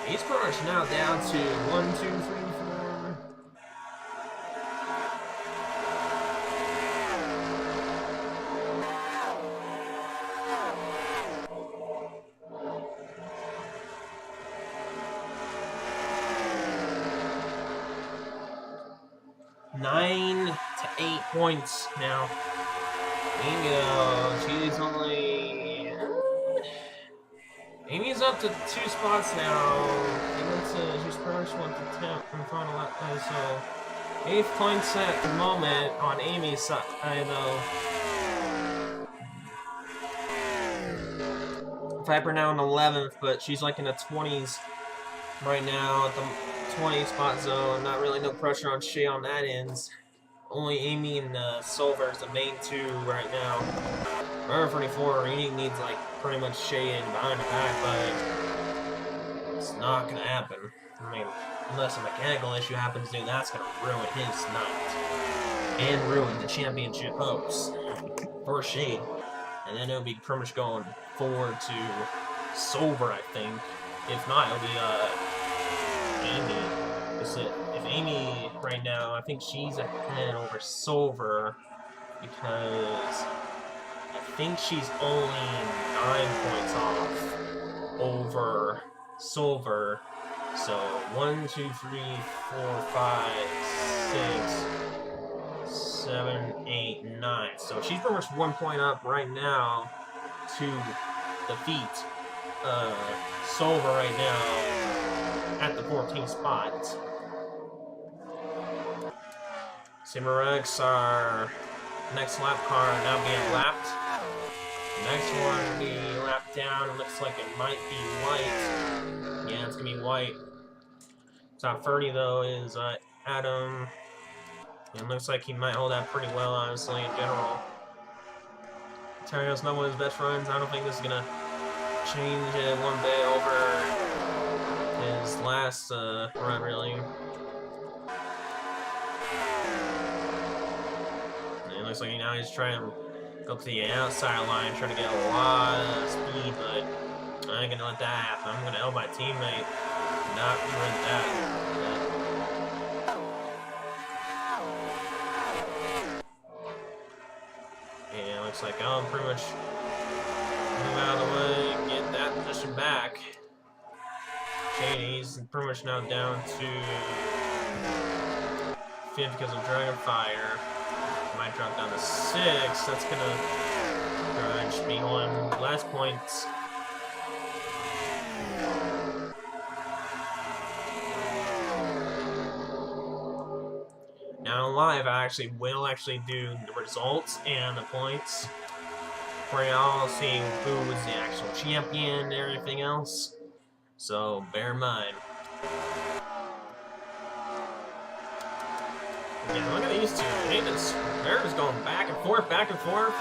He's pretty much now down to 1, 2, 3, 4. Nine to 8 points now. She's only... Amy's up to 2 spots now. She's pretty much went to 10 in the final lap, so 8 points at the moment on Amy's side, though. Viper now in 11th, but she's like in the 20s right now at the 20 spot zone. Not really no pressure on Shay on that end. Only Amy and Silver is the main 2 right now. Remember 44, he needs like pretty much Shay in behind the back, but it's not gonna happen. I mean, unless a mechanical issue happens, dude, that's gonna ruin his night. And ruin the championship hopes for Shay. And then it'll be pretty much going forward to Silver, I think. If not, it'll be Amy. If Amy right now, I think she's ahead over Silver because I think she's only 9 points off over Silver. So 1, 2, 3, 4, 5, 6, 7, 8, 9. So she's pretty much 1 point up right now to defeat Silver right now at the 14th spot. Simurex, our next lap car, now being lapped. The next one will be lapped down. It looks like it might be white. Yeah, it's going to be white. Top 30, though, is Adam. It looks like he might hold that pretty well, honestly, in general. Terio's not one of his best runs. I don't think this is going to change it one bit over his last run, really. Looks like now he's trying to go to the outside line, trying to get a lot of speed, but I ain't gonna let that happen. I'm gonna help my teammate not prevent that. Yeah, looks like I'll pretty much move out of the way and get that position back. Shady's pretty much now down to 5th because of Dragonfire. Might drop down to 6. That's gonna grudge me on last points. Now live, I will do the results and the points for y'all, seeing who was the actual champion and everything else. So bear in mind. Yeah, look at these two. They're just going back and forth, back and forth.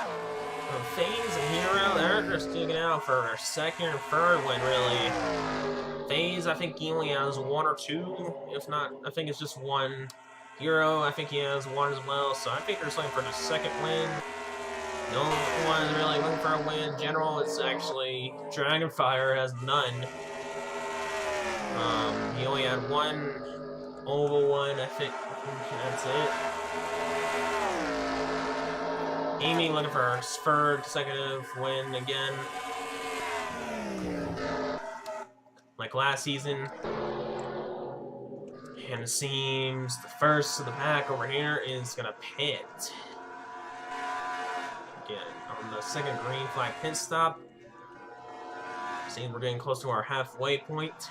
FaZe and Hero, they're just digging out for a second and third win, really. FaZe, I think he only has 1 or 2. If not, I think it's just 1. Hero, I think he has 1 as well. So I think they're just looking for the second win. The only one really looking for a win in general is actually Dragonfire has none. He only had 1 oval one, I think. That's it. Amy looking for her third consecutive win again. Like last season. And it seems the first to the pack over here is gonna pit. Again, on the second green flag pit stop. Seems we're getting close to our halfway point.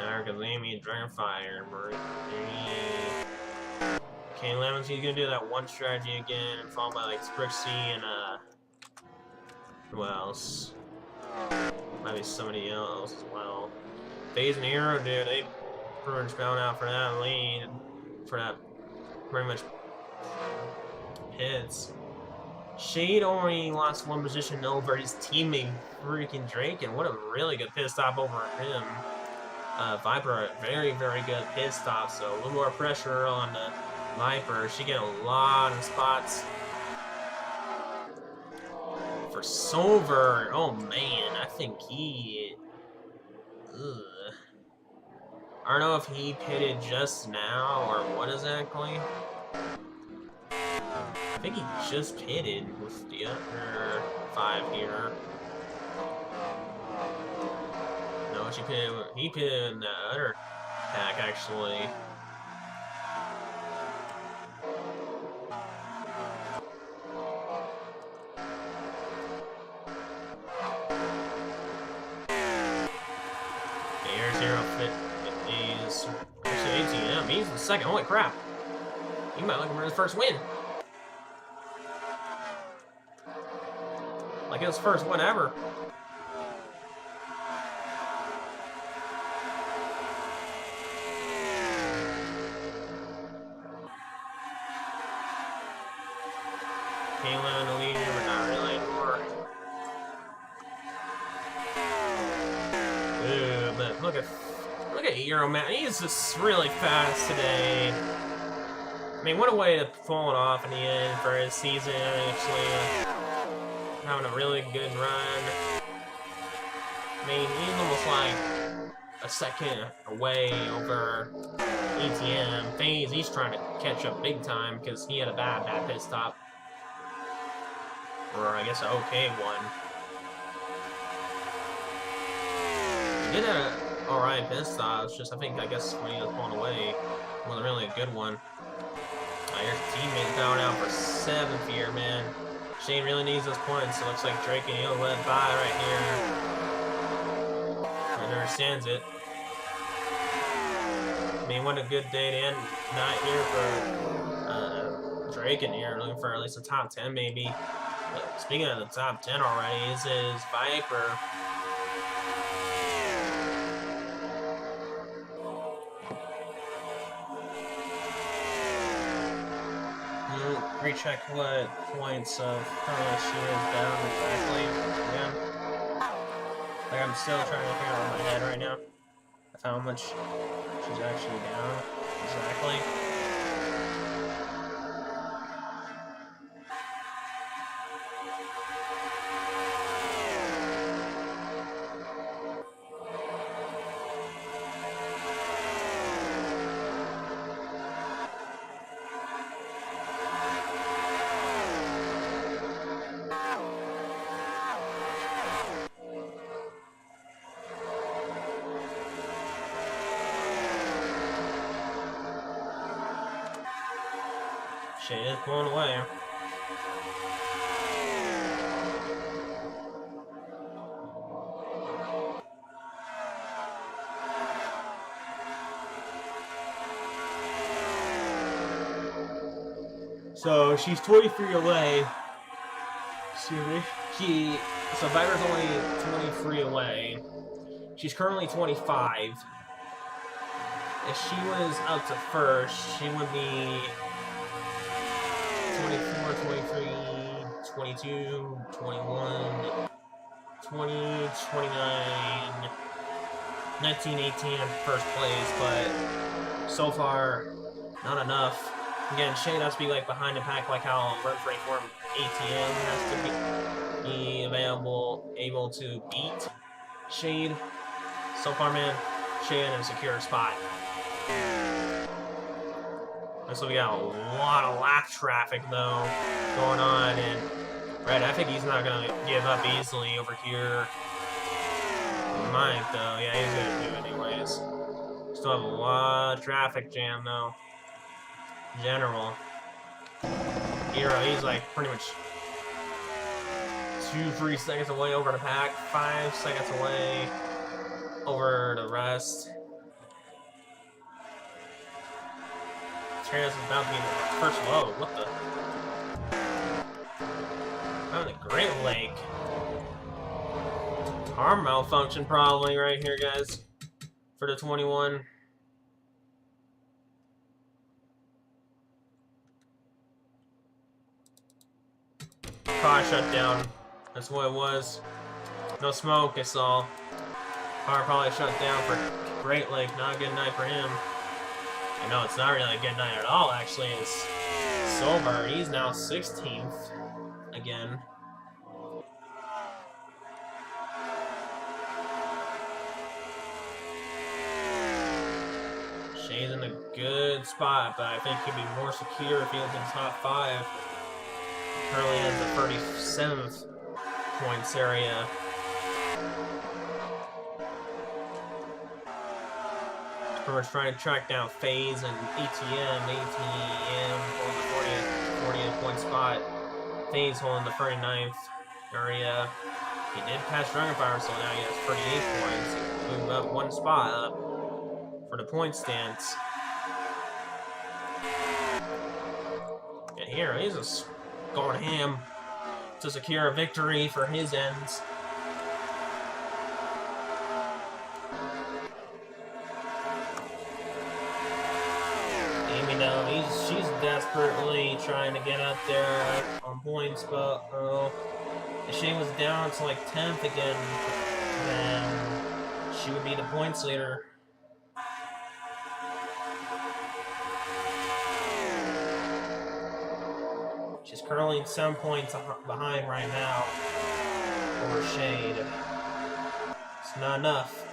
Kazami, Dragonfire, Marie. Okay, Lemons, he's gonna do that one strategy again, followed by like Sprixie and who else? Might be somebody else as well. Phase and Hero, dude, they pretty much bound out for that lead, for that pretty much hits. Shade only lost one position over his teammate freaking Drake, and what a really good pit stop over him. Viper, a very, very good pit stop, so a little more pressure on the Viper. She get a lot of spots. For Silver, oh man, I think he... Ugh. I don't know if he pitted just now or what exactly. I think he just pitted with the other 5 here. No, he pitted in the other pack actually. He's the second. Holy crap. He might look for his first win. Like his first win ever. Kayla in the lead here, but not really anymore. Ooh, but look at Euro, man. He's just really fast today. I mean, what a way to pull it off in the end for his season, actually. Having a really good run. I mean, he's almost like a second away over ETM. FaZe, he's trying to catch up big time because he had a bad pit stop. Or I guess an okay one. He did have an alright pit stop. It's just, I guess when he was pulling away, it wasn't really a good one. Here's teammate down out for 7th here, man. Shane really needs those points. It looks like Drake and he'll let by right here. I understands it. I mean, what a good day to end night here for Drake in here. Looking for at least a top 10 maybe. But speaking of the top 10 already, this is Viper. Recheck what points of how she is down exactly. Yeah. Like I'm still trying to figure out in my head right now of how much she's actually down exactly. She is blown away. So she's 23 away. Excuse me. So Viper's only 23 away. She's currently 25. If she was up to first, she would be 24, 23, 22, 21, 20, 29, 19, 18 in first place, but so far, not enough. Again, Shane has to be like behind the pack, like how Run for Reform ATM has to be able to beat Shade. So far, man, Shade in a secure spot. So we got a lot of lap traffic though going on, and Red, I think he's not gonna give up easily over here. He might though, yeah, he's gonna do it anyways. Still have a lot of traffic jam though. In general. Hero, he's like pretty much 2-3 seconds away over the pack, 5 seconds away over the rest. Trans is about to be in the first load. What the? Oh, the Great Lake. Arm malfunction probably right here, guys. For the 21. Car shut down. That's what it was. No smoke, I saw. Car probably shut down for Great Lake. Not a good night for him. I know it's not really a good night at all, actually. It's Silver. He's now 16th again. Shane's in a good spot, but I think he'd be more secure if he was in top 5. Currently has the 37th points area. Pretty much trying to track down FaZe and ATM. ATM holding the 40th point spot. FaZe holding the 39th area. He did pass Dragonfire, so now he has 38 points. He moved up one spot up for the point stance. And here, he's just going ham to secure a victory for his ends. Amy, though, she's desperately trying to get up there on points, but if she was down to like 10th again, then she would be the points leader. She's currently 7 points behind right now over Shade. It's not enough.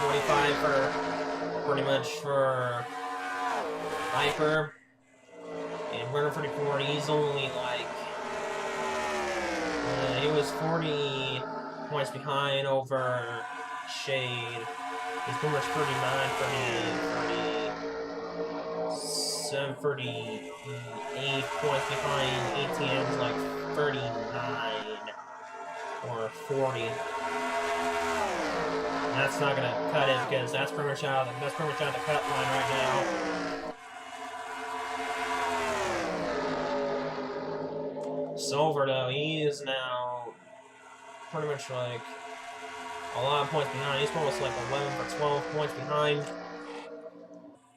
25 for pretty much for Viper. And Runner 44, he's only like he was 40 points behind over Shade. He's pretty much 39 for him. 38 points behind. ATM's like 39 or 40. And that's not gonna cut it because that's pretty much out of the cut line right now. Silver though, he is now pretty much like a lot of points behind. He's almost like 11 or 12 points behind.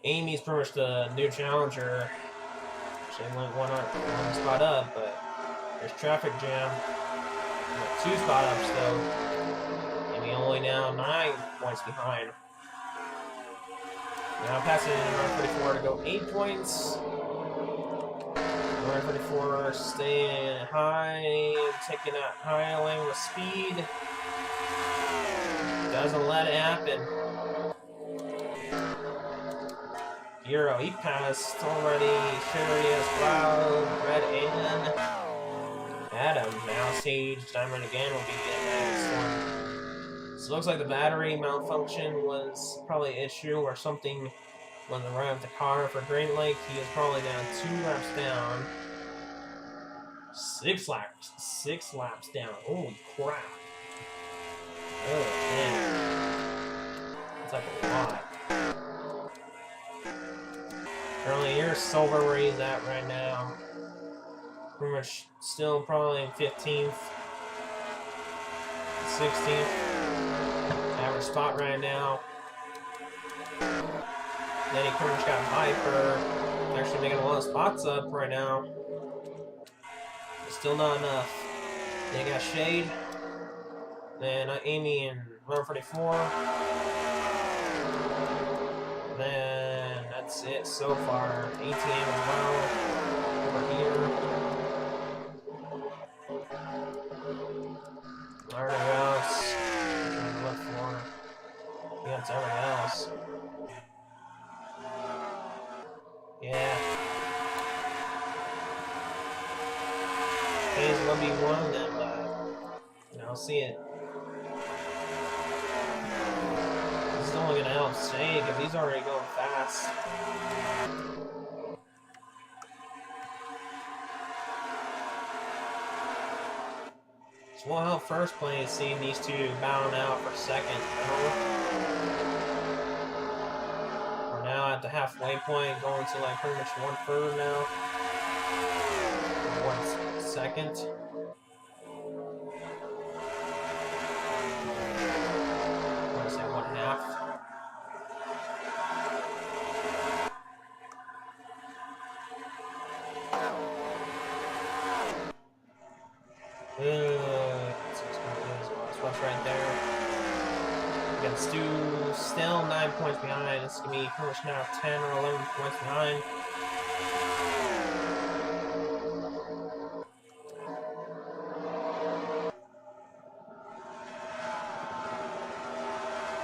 Amy's pretty much the new challenger. She went one spot up, but there's traffic jam. 2 spot ups though. Amy only now 9 points behind. Now passing in around 34 to go 8 points. Around 34 staying high, taking that high lane with speed. Doesn't let it happen. Euro, he passed already. Sherry as well. Red and Adam. Now Sage Diamond again will be the next one. So it looks like the battery malfunction was probably an issue or something when they ran the car for Great Lake. He is probably down 2 laps down. 6 laps down. Holy crap. Oh man. That's like a lot. Currently, here's Silver where he's at right now. Pretty much still probably 15th, 16th. Average spot right now. Then he pretty much got Viper. Actually making a lot of spots up right now. But still not enough. Then you got Shade. Then Amy and 144. Then that's it so far. ATM as well over here. Everything else. Look for. Yeah, it's everything else. Yeah. Hayes will be one of them, but I'll see it. This is only gonna help Shade because he's already going fast. So we'll help first place seeing these two bound out for second. For now, about at the halfway point, going to like pretty much 1/3 now. 1 second. I want to say 1/2. What's right there? Again, Stu still 9 points behind. It's gonna be pretty much now 10 or 11 points behind.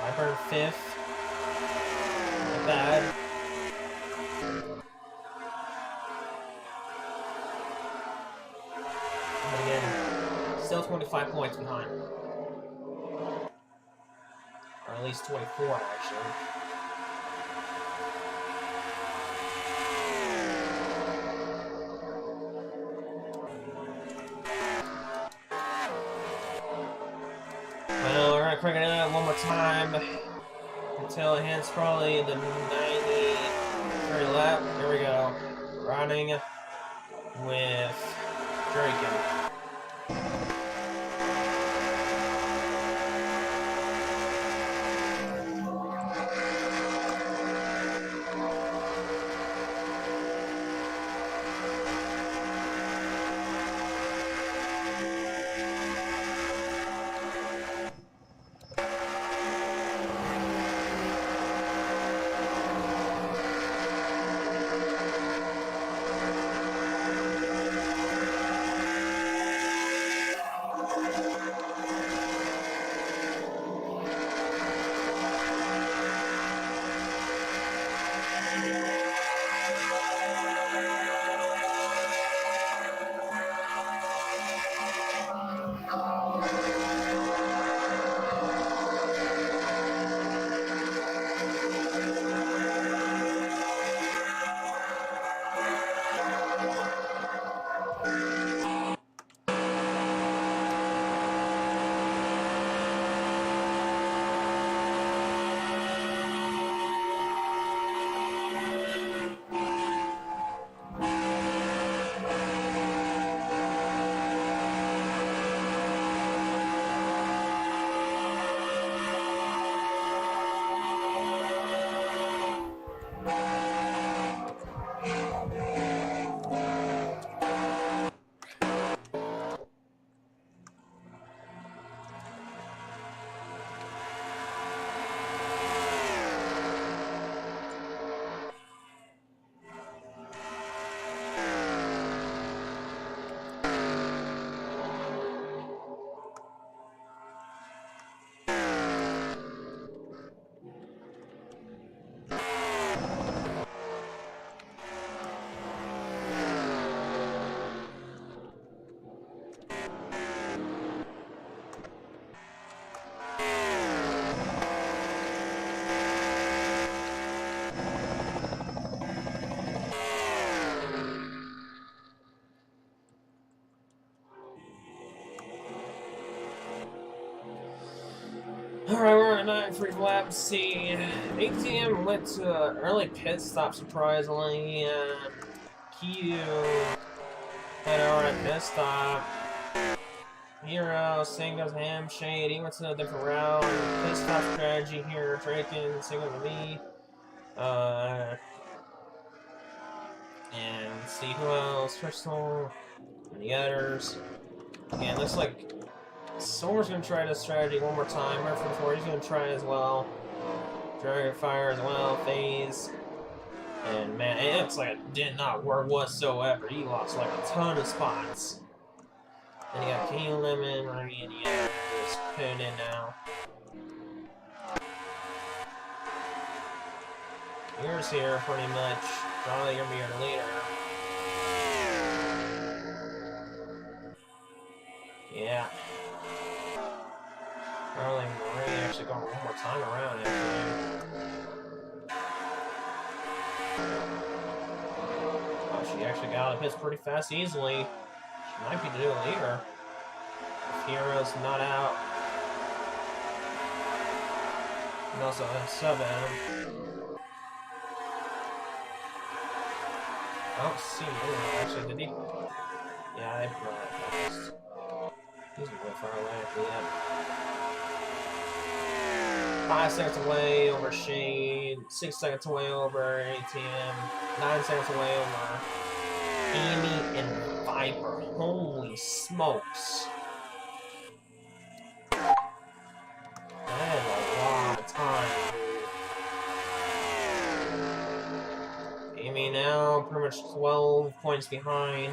Viper 5th. Not bad. But again, still 25 points behind. Or at least 24, actually. Well, we're gonna crank it out one more time until it hits probably the 93 lap. Here we go. Running with Draken. Alright, we're at 9 lap C. ATM went to an early pit stop, surprisingly. Q had an alright pit stop. Hero, same goes ham, Shade, he went to a different route. Pit stop strategy here, Draken, same goes to me. And let's see who else, Crystal, and the others. Again, looks like Solar's gonna try this strategy one more time. Reference 4, he's gonna try as well. Dragon Fire as well, Phase. And man, it looks like it did not work whatsoever. He lost like a ton of spots. Then you got King Lemon, Remy, and the others just putting in now. Here's here pretty much. Probably gonna be your leader. Yeah. Probably Marie actually going one more time around actually. Oh, she actually got out of hits pretty fast easily. She might be the new leader. If Hero's not out. And also a sub at him. I don't see him, actually, did he? Yeah, I passed. He's way far away. Yeah. 5 seconds away over Shade. 6 seconds away over ATM. 9 seconds away over Amy and Viper. Holy smokes. That is a lot of time, dude. Amy now pretty much 12 points behind.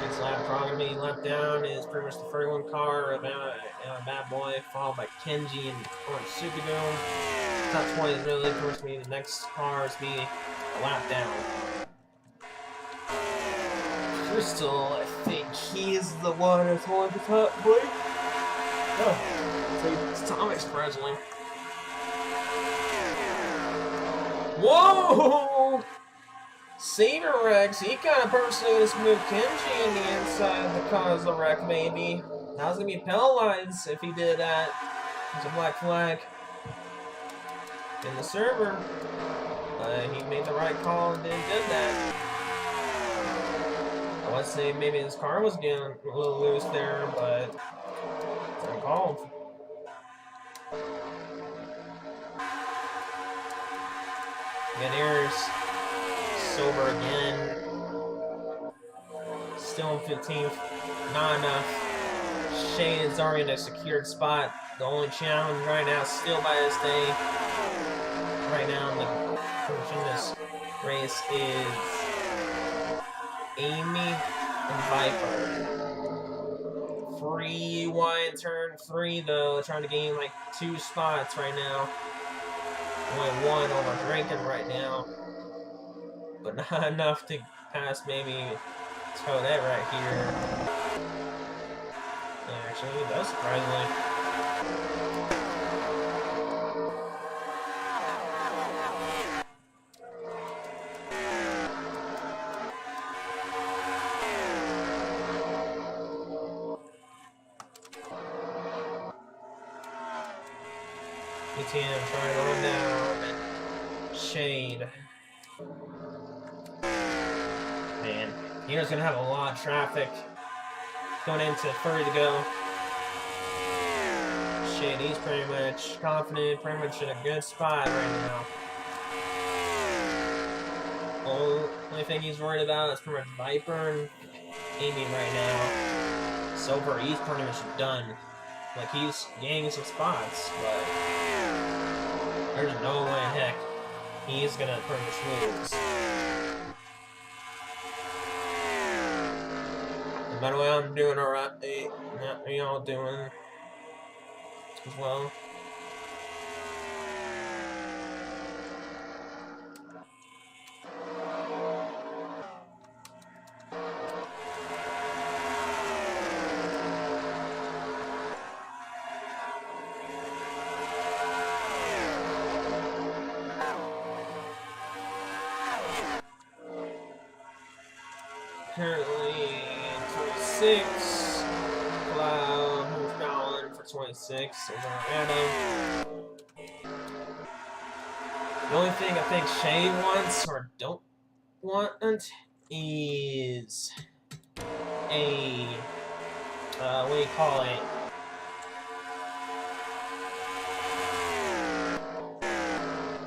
Next lap probably being left down is pretty much the 31 car of Bad Boy, followed by Kenji and Orange Superdome. Top 20 is really pretty much to be the next cars be a lap down. Crystal, I think he's the one that's holding the top plate. Oh, it's Thomas Presley. Whoa! Saber Rex, he kind of personally just moved Kenji on the inside to cause the wreck, maybe. That was gonna be penalized if he did that. There's a black flag in the server, but he made the right call and did that. I would say maybe his car was getting a little loose there, but it's uncalled. Again, here's Silver again. Still in 15th. Not enough. Shane is already in a secured spot. The only challenge right now, still by this day, right now in this race is Amy and Viper. Free wide turn 3 though, trying to gain like 2 spots right now. Only 1 over Drinking right now, but not enough to pass maybe Toadette right here. Actually, that's surprisingly. ATM trying to run down Shade. Man, here's gonna have a lot of traffic going into further to go. Shade, he's pretty much confident, pretty much in a good spot right now. Only thing he's worried about is pretty much Viper and Amy right now. Silver, he's pretty much done. Like, he's gaining some spots, but there's no way in heck he's gonna pretty much lose. No matter what I'm doing, alright, y'all doing as well. Currently 26. Cloud, who's going for 26? So we're at him. The only thing I think Shane wants or don't want is a what do you call it?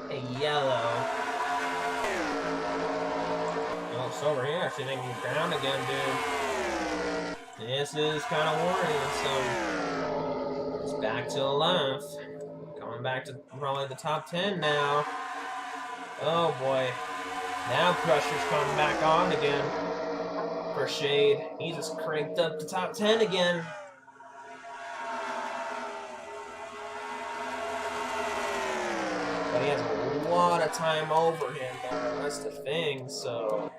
A yellow. Over here, actually thinking down again, dude. This is kind of worrying, so it's back to the left. Coming back to probably the top 10 now. Oh boy. Now pressure's coming back on again for Shade. He just cranked up the top 10 again. But he has a lot of time over him, though. That's the thing, so.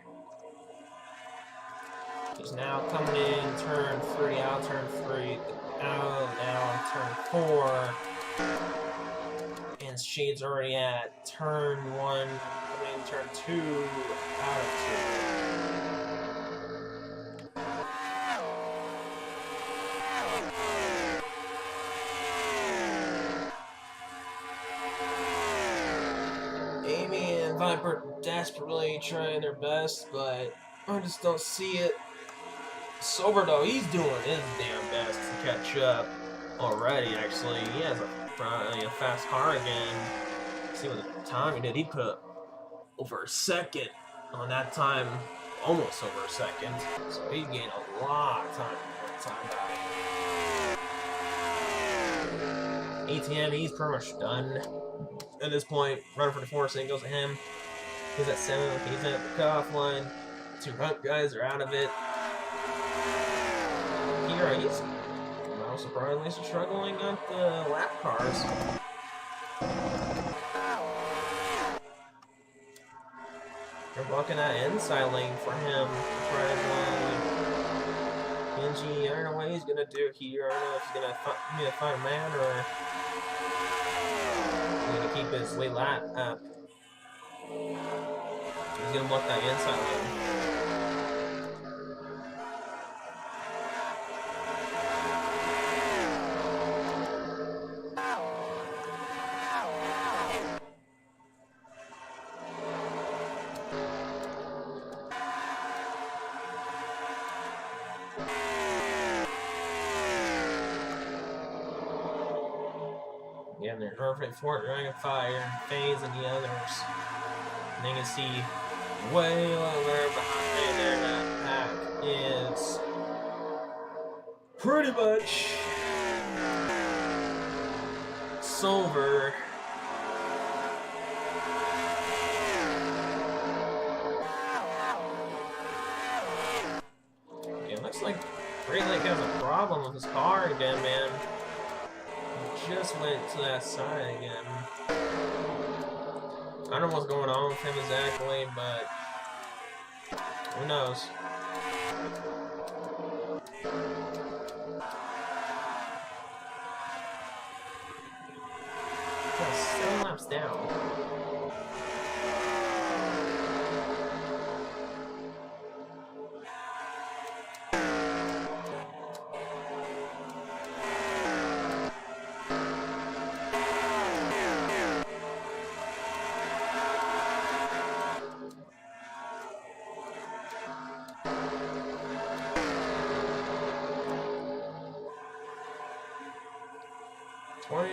He's now coming in, turn 3, out turn 3, out, now turn 4. And Shade's already at turn 1, coming in turn 2, out of 2. desperately trying their best, but I just don't see it. Silver, though, he's doing his damn best to catch up already, actually. He has a fast car again. Let's see what the time he did. He put over a second on that time, almost over a second. So he gained a lot of time back. ATM, he's pretty much done at this point. Running for the forcing goes to him. He's at 7th. He's at the cutoff line. 2 front guys are out of it. Here, he's not surprisingly struggling at the lap cars. They're blocking that inside lane for him. Benji, I don't know what he's gonna do here. I don't know if he's gonna find a man or he's gonna keep his late lap up. He's gonna block that inside lane. Yeah, they're perfect for it, Dragonfire, Phase, and the others. And you can see way over behind there that pack is pretty much Silver. Yeah, it looks like Great Lake has a problem with his car again, man. Just went to that side again. I don't know what's going on with him exactly, but who knows? That's 7 laps down.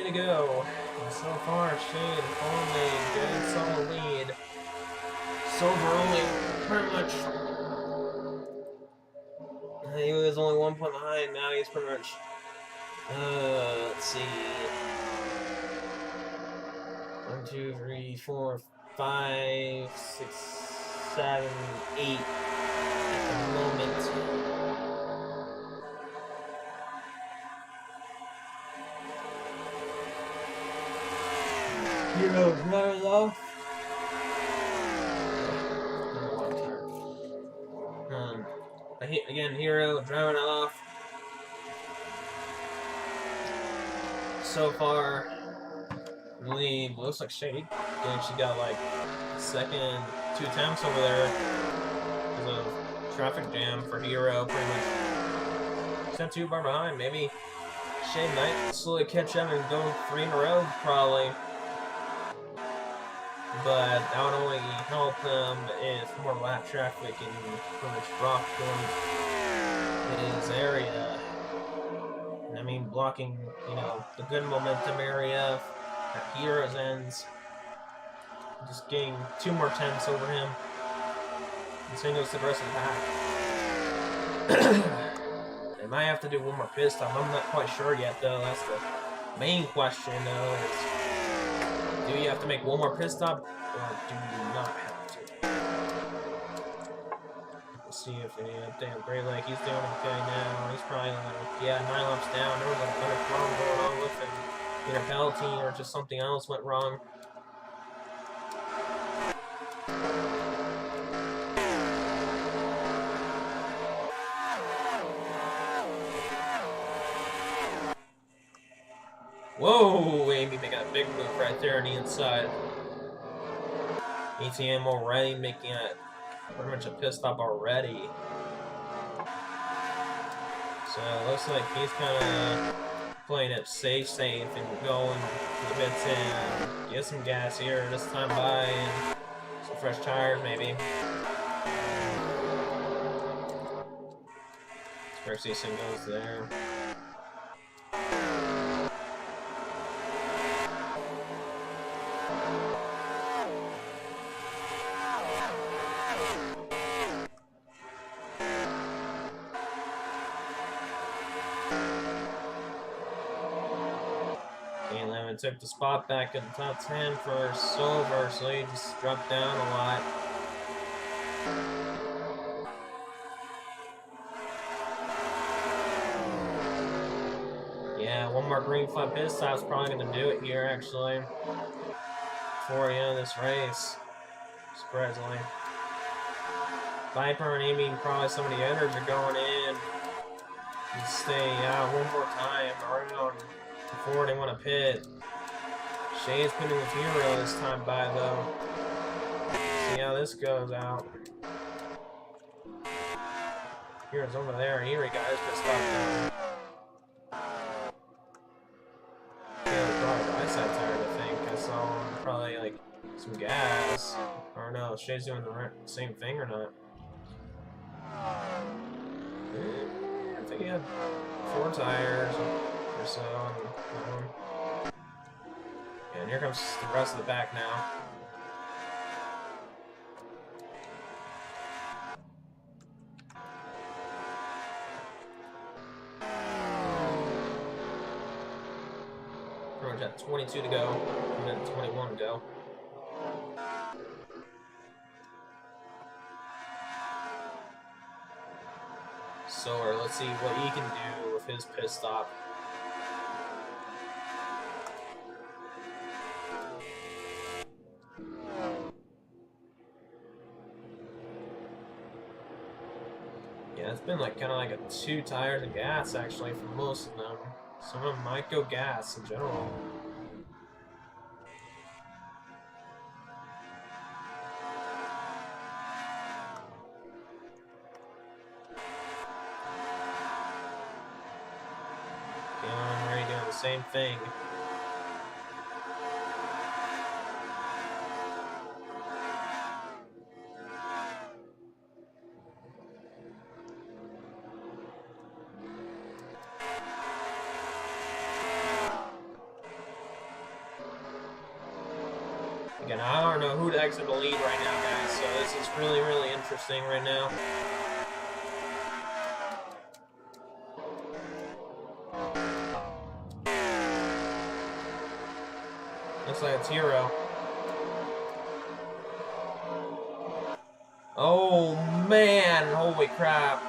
To go. And so far, Shane only good solid lead. Silver only pretty much. He was only 1 point behind. Now he's pretty much. Let's see. 1, 2, 3, 4, 5, 6, 7, 8 at the moment. Hero driving off. Again, Hero driving off. So far, lead looks like Shade. She got like second 2 attempts over there because of traffic jam for Hero. Pretty much sent 2 bar behind. Maybe Shade might slowly catch up and go 3 in a row, probably. But that would only help them if more lap traffic and pretty much block in his area. And I mean, blocking, you know, the good momentum area at Hero's ends. Just getting 2 more attempts over him. And same goes to the rest of the pack. They might have to do 1 more pit stop. I'm not quite sure yet, though. That's the main question, though. Do you have to make 1 more pit stop, or do you not have to? Let's see if any update on Great Lake. He's doing okay now. He's probably like, yeah, 9 laps down. There was a better problem going on with him. Either penalty or just something else went wrong. Whoa, Amy making a big move right there on the inside. ATM already making a pretty much a pit stop already. So it looks like he's kind of playing it safe and going to the pits and get some gas here this time by. And so fresh tires, maybe. Spare season goes there. Lemon took the spot back in the top 10 for Silver, so he just dropped down a lot. Yeah, one more green flag pit stop's probably going to do it here, actually, before the end of this race, surprisingly. Viper and Amy, probably some of the others are going in and stay out one more time around before they want to pit. Shay's putting with Hero this time by, though. See how this goes out. Hero's over there. Here he got his pit stop down. Yeah, probably right side tire, I think. I saw probably like some gas. Or no, Shay's doing the same thing or not. I think he had 4 tires or so. And here comes the rest of the back now. Pretty much at 22 to go, and then 21 to go. So let's see what he can do with his pit stop. Yeah, it's been like kind of like a 2 tires of gas actually for most of them. Some of them might go gas in general. I'm already doing the same thing. Again, I don't know who to exit the lead right now, guys, so this is really, really interesting right now. Looks like it's Hero. Oh, man! Holy crap.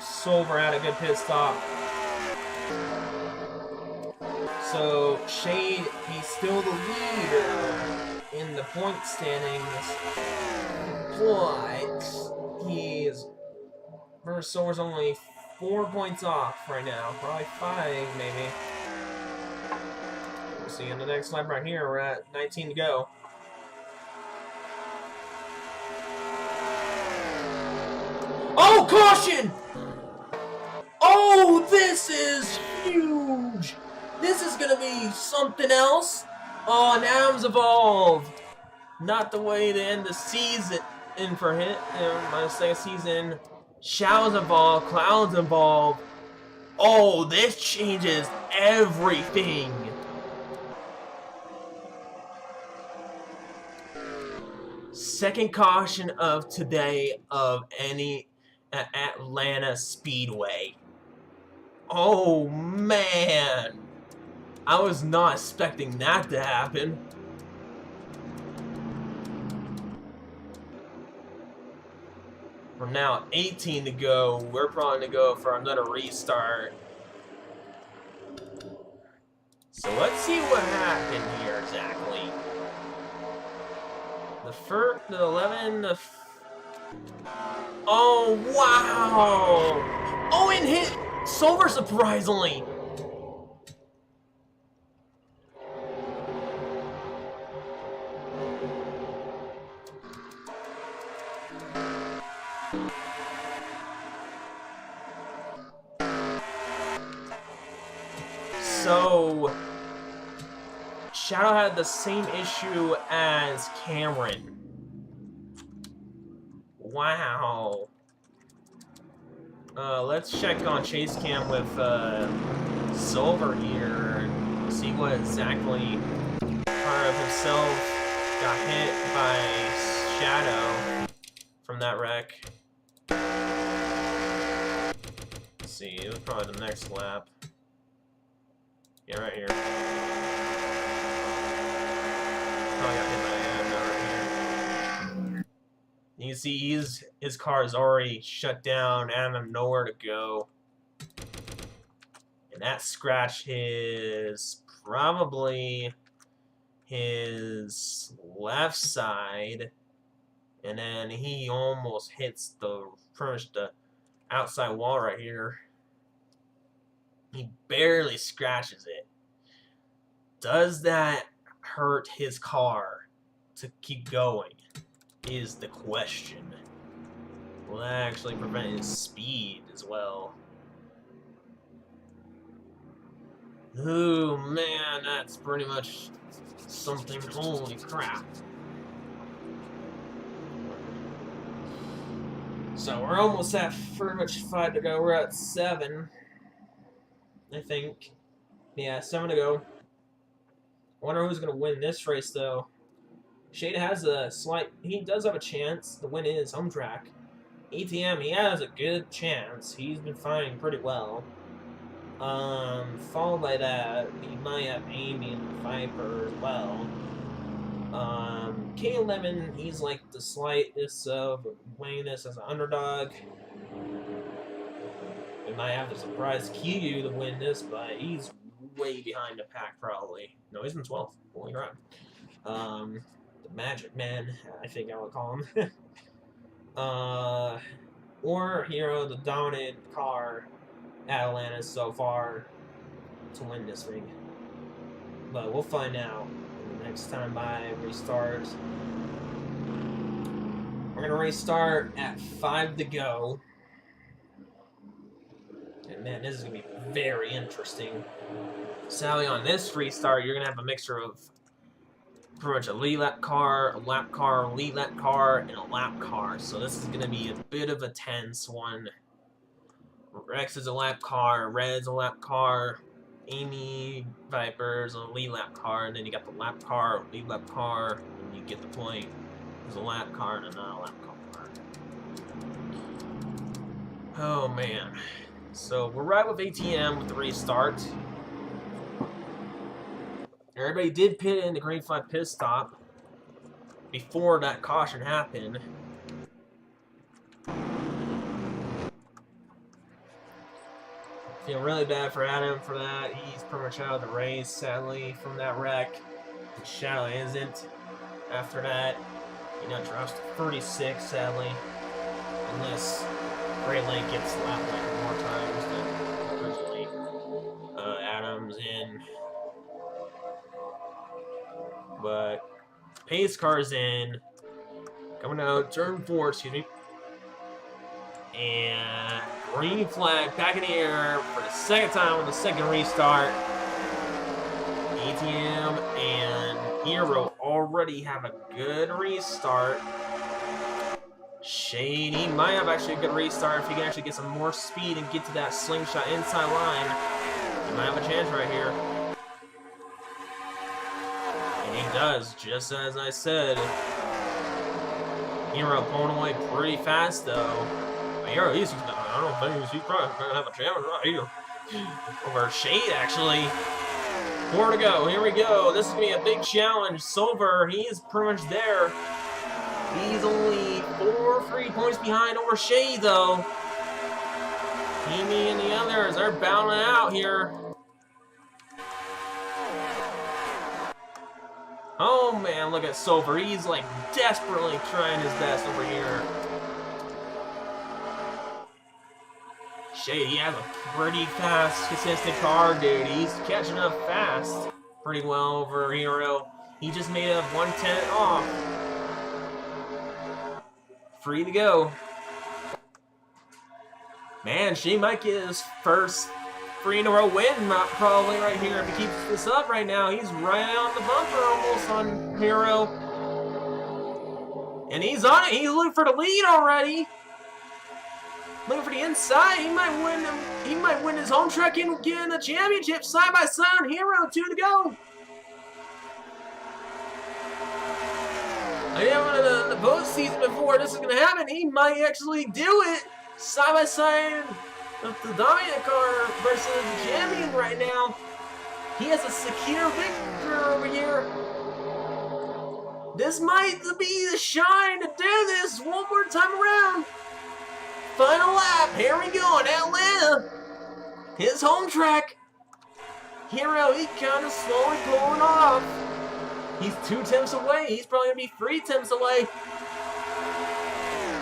Silver had a good pit stop. So, Shade, he's still the leader in the point standings, but he's versus Silver's only 4 points off right now, probably 5 maybe. We'll see in the next lap right here. We're at 19 to go. Oh, caution! Oh, this is huge! This is gonna be something else. Oh, Nam's evolved. Not the way to end the season in for him. My second season. Shadows evolve, clouds evolve. Oh, this changes everything. Second caution of today of any Atlanta Speedway. Oh man. I was not expecting that to happen. We're now at 18 to go. We're probably going to go for another restart. So let's see what happened here exactly. The first, the 11, the... Oh, wow! Oh, and hit Silver surprisingly. So, Shadow had the same issue as Cameron. Wow. Let's check on Chase Cam with Silver here and see what exactly part of himself got hit by Shadow from that wreck. Let's see, it was probably the next lap. Yeah, right here. Probably got hit by Adam right here. You can see his car is already shut down, Adam nowhere to go. And that scratch is probably his left side. And then he almost hits pretty much the outside wall right here. He barely scratches it. Does that hurt his car to keep going? Is the question. Will that actually prevent his speed as well? Oh man, that's pretty much something. Holy crap. So we're almost at pretty much 5 to go. We're at 7, I think. Yeah, 7 to go. I wonder who's going to win this race, though. Shade has a he does have a chance to win his home track. ATM, he has a good chance. He's been fighting pretty well. Followed by that, we might have Amy and Viper as well. K11, he's like the slightest of winning this as an underdog. We might have to surprise QU to win this, but he's way behind the pack probably. No, he's in 12th. Holy crap. The Magic Man, I think I would call him. Or Hero, the dominant car at Atlanta so far to win this thing. But we'll find out the next time I restart. We're gonna restart at 5 to go. And man, this is gonna be very interesting. Sally, on this restart, you're gonna have a mixture of pretty much a lead lap car, a lap car, a lead lap car, and a lap car. So this is gonna be a bit of a tense one. Rex is a lap car, Red's a lap car, Amy, Viper's a lead lap car, and then you got the lap car, lead lap car, and you get the point. There's a lap car and not a lap car. Oh man. So we're right with ATM with the restart. Everybody did pit in the green flag pit stop before that caution happened. Feel really bad for Adam for that. He's pretty much out of the race, sadly, from that wreck. And Shadow isn't. After that, you know, drops to 36, sadly. Unless Great Lake gets lapped like more times than originally. Adam's in. But pace car's in. Coming out, turn 4, excuse me. And green flag back in the air for the second time on the second restart. ATM and Hero already have a good restart. Shade, he might have actually a good restart if he can actually get some more speed and get to that slingshot inside line. He might have a chance right here. And he does, just as I said. Hero pulling away pretty fast though. Hero, I don't think he's probably going to have a challenge right here. Over Shade, actually. 4 to go. Here we go. This is going to be a big challenge. Silver, he is pretty much there. He's only 4 free points behind over Shade, though. Amy and the others are battling out here. Oh, man, look at Silver. He's, like, desperately trying his best over here. Shade, he has a pretty fast, consistent car, dude. He's catching up fast pretty well over Hero. He just made up 1/10 off. Free to go. Man, Shade might get his first 3-in-a-row win, probably right here. If he keeps this up right now, he's right on the bumper almost on Hero. And he's on it. He's looking for the lead already. Looking for the inside. He might win. He might win his home track and get in the championship side by side. Hero, 2 to go. I never the postseason before this is gonna happen. He might actually do it side by side of the dominant car versus the champion right now. He has a secure victory over here. This might be the shine to do this one more time around. Final lap. Here we go in Atlanta. His home track. Hero, he kind of slowly pulling off. He's 2 tenths away. He's probably going to be 3 tenths away.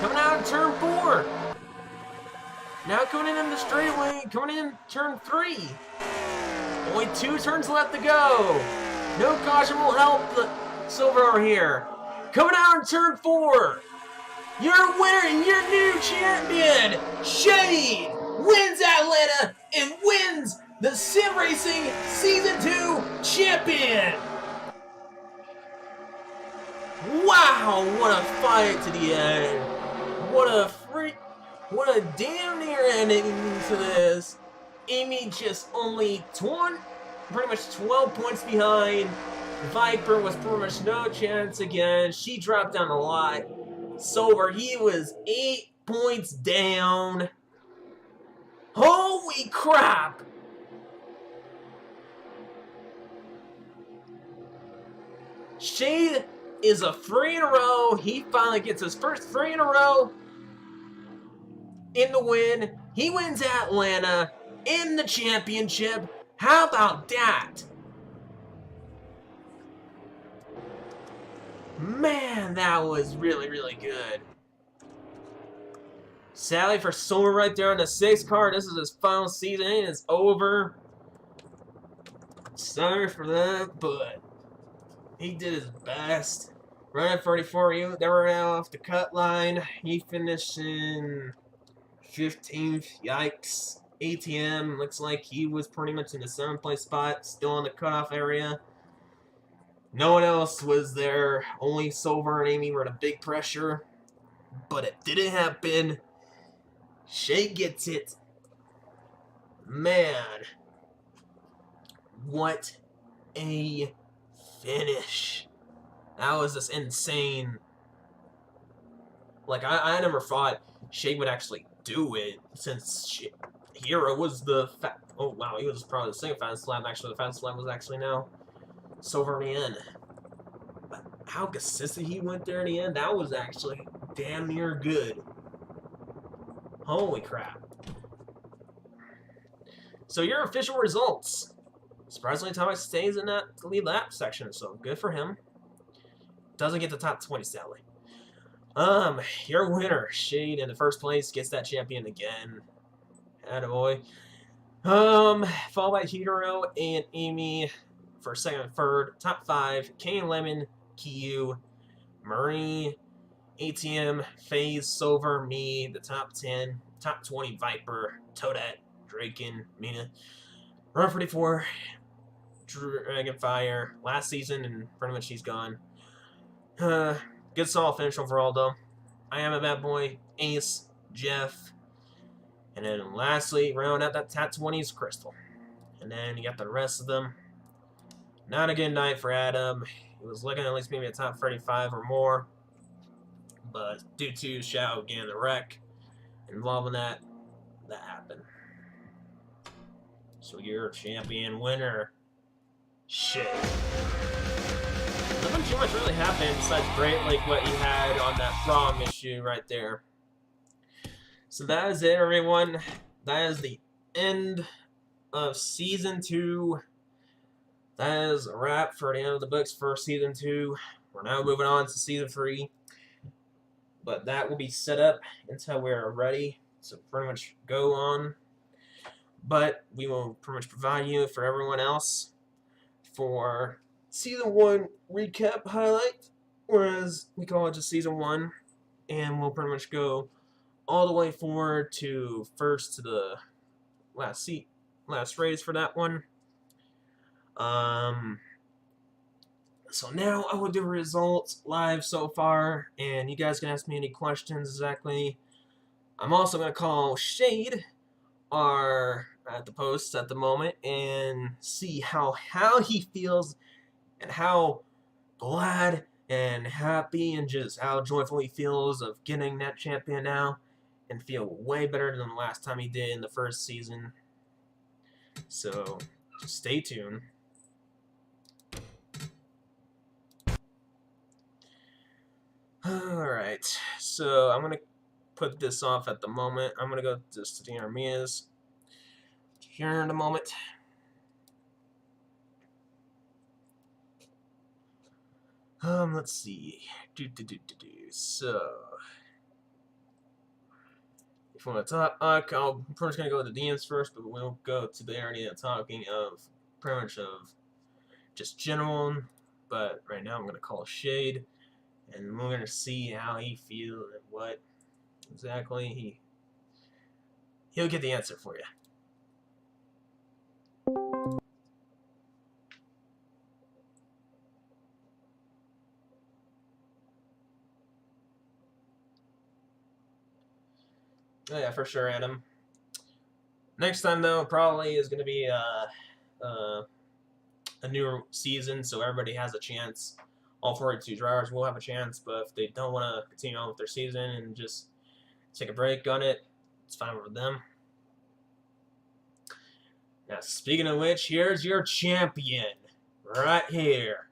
Coming out of turn 4. Now coming in the straightaway. Coming in turn 3. Only 2 turns left to go. No caution will help the Silver over here. Coming out in turn 4. Your winner and your new champion, Shade, wins Atlanta and wins the Sim Racing Season 2 champion. Wow, what a fight to the end. What a damn near ending to this. Amy just only pretty much 12 points behind. Viper was pretty much no chance again. She dropped down a lot. Silver, he was 8 points down. Holy crap! Shade is a 3 in a row. He finally gets his first 3 in a row in the win. He wins Atlanta in the championship. How about that? Man, that was really, really good. Sadly for Silver right there on the 6th car, this is his final season. It's over. Sorry for that, but he did his best. Right at 34, they were out off the cut line. He finished in 15th. Yikes. ATM looks like he was pretty much in the 7th place spot, still in the cutoff area. No one else was there. Only Silver and Amy were the big pressure. But it didn't happen. Shay gets it. Man. What a finish. That was just insane. Like, I never thought Shay would actually do it, since Hero was the oh wow, he was probably the second fastest lap. Actually, the fastest lap was actually now Silver in the end. But how consistent he went there in the end, that was actually damn near good. Holy crap. So your official results. Surprisingly, Thomas stays in that lead lap section, so good for him. Doesn't get the top 20, sadly. Your winner, Shade, in the first place, gets that champion again. Attaboy. Followed by Hero and Amy for second and third. Top 5, Kane Lemon, Kiyu, Marie, ATM, FaZe, Silver, me, the top 10. Top 20, Viper, Toadette, Draken, Mina. Run 44, Dragonfire, last season, and pretty much he's gone. Good solid finish overall, though. I am a bad boy, Ace, Jeff, and then lastly, round out that top 20 is Crystal. And then you got the rest of them. Not a good night for Adam. He was looking at least maybe a top 35 or more. But due to Shao again, the wreck involving that happened. So your champion winner, Shay. Nothing too much really happened besides great like what he had on that prom issue right there. So that is it, everyone. That is the end of Season 2. That is a wrap for the end of the books for Season 2. We're now moving on to Season 3. But that will be set up until we're ready to pretty much go on. But we will pretty much provide you for everyone else for Season 1 recap highlight, whereas we call it just Season 1, and we'll pretty much go all the way forward to first to the last race for that one. So now I will do results live so far, and you guys can ask me any questions exactly. I'm also going to call Shade, at the post at the moment, and see how he feels and how glad and happy and just how joyful he feels of getting that champion now, and feel way better than the last time he did in the first season. So just stay tuned. Alright, so I'm going to put this off at the moment. I'm going to go just to the intermediates here in a moment. Let's see. So, if you want to talk, I'm first going to go to the DMs first, but we'll go to the area talking of pretty much of just general. But right now I'm going to call Shade, and we're going to see how he feels and what exactly he'll get the answer for you. Oh yeah, for sure, Adam. Next time though, probably is going to be a new season, so everybody has a chance. All 42 drivers will have a chance, but if they don't want to continue on with their season and just take a break on it, it's fine with them. Now, speaking of which, here's your champion, right here.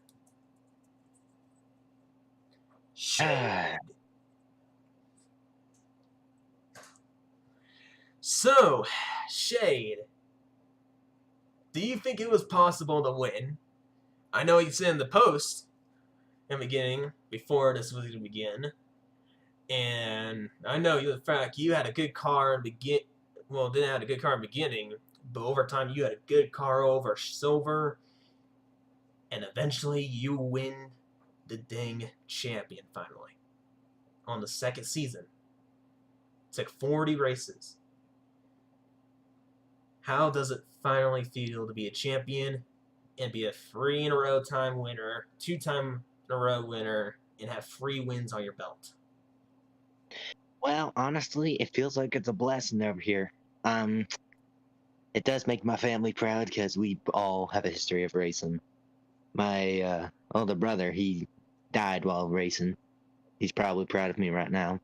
Shade. So, Shade, do you think it was possible to win? I know you said in the post in the beginning, before this was to begin, and I know the fact you had a good car in didn't have a good car in the beginning, but over time you had a good car over Silver, and eventually you win the dang champion finally on the second season. It took 40 races. How does it finally feel to be a champion and be a 3-in-a-row time winner, 2-time-in-a-row winner, and have 3 wins on your belt? Well, honestly, it feels like it's a blessing over here. It does make my family proud because we all have a history of racing. My older brother, he died while racing. He's probably proud of me right now.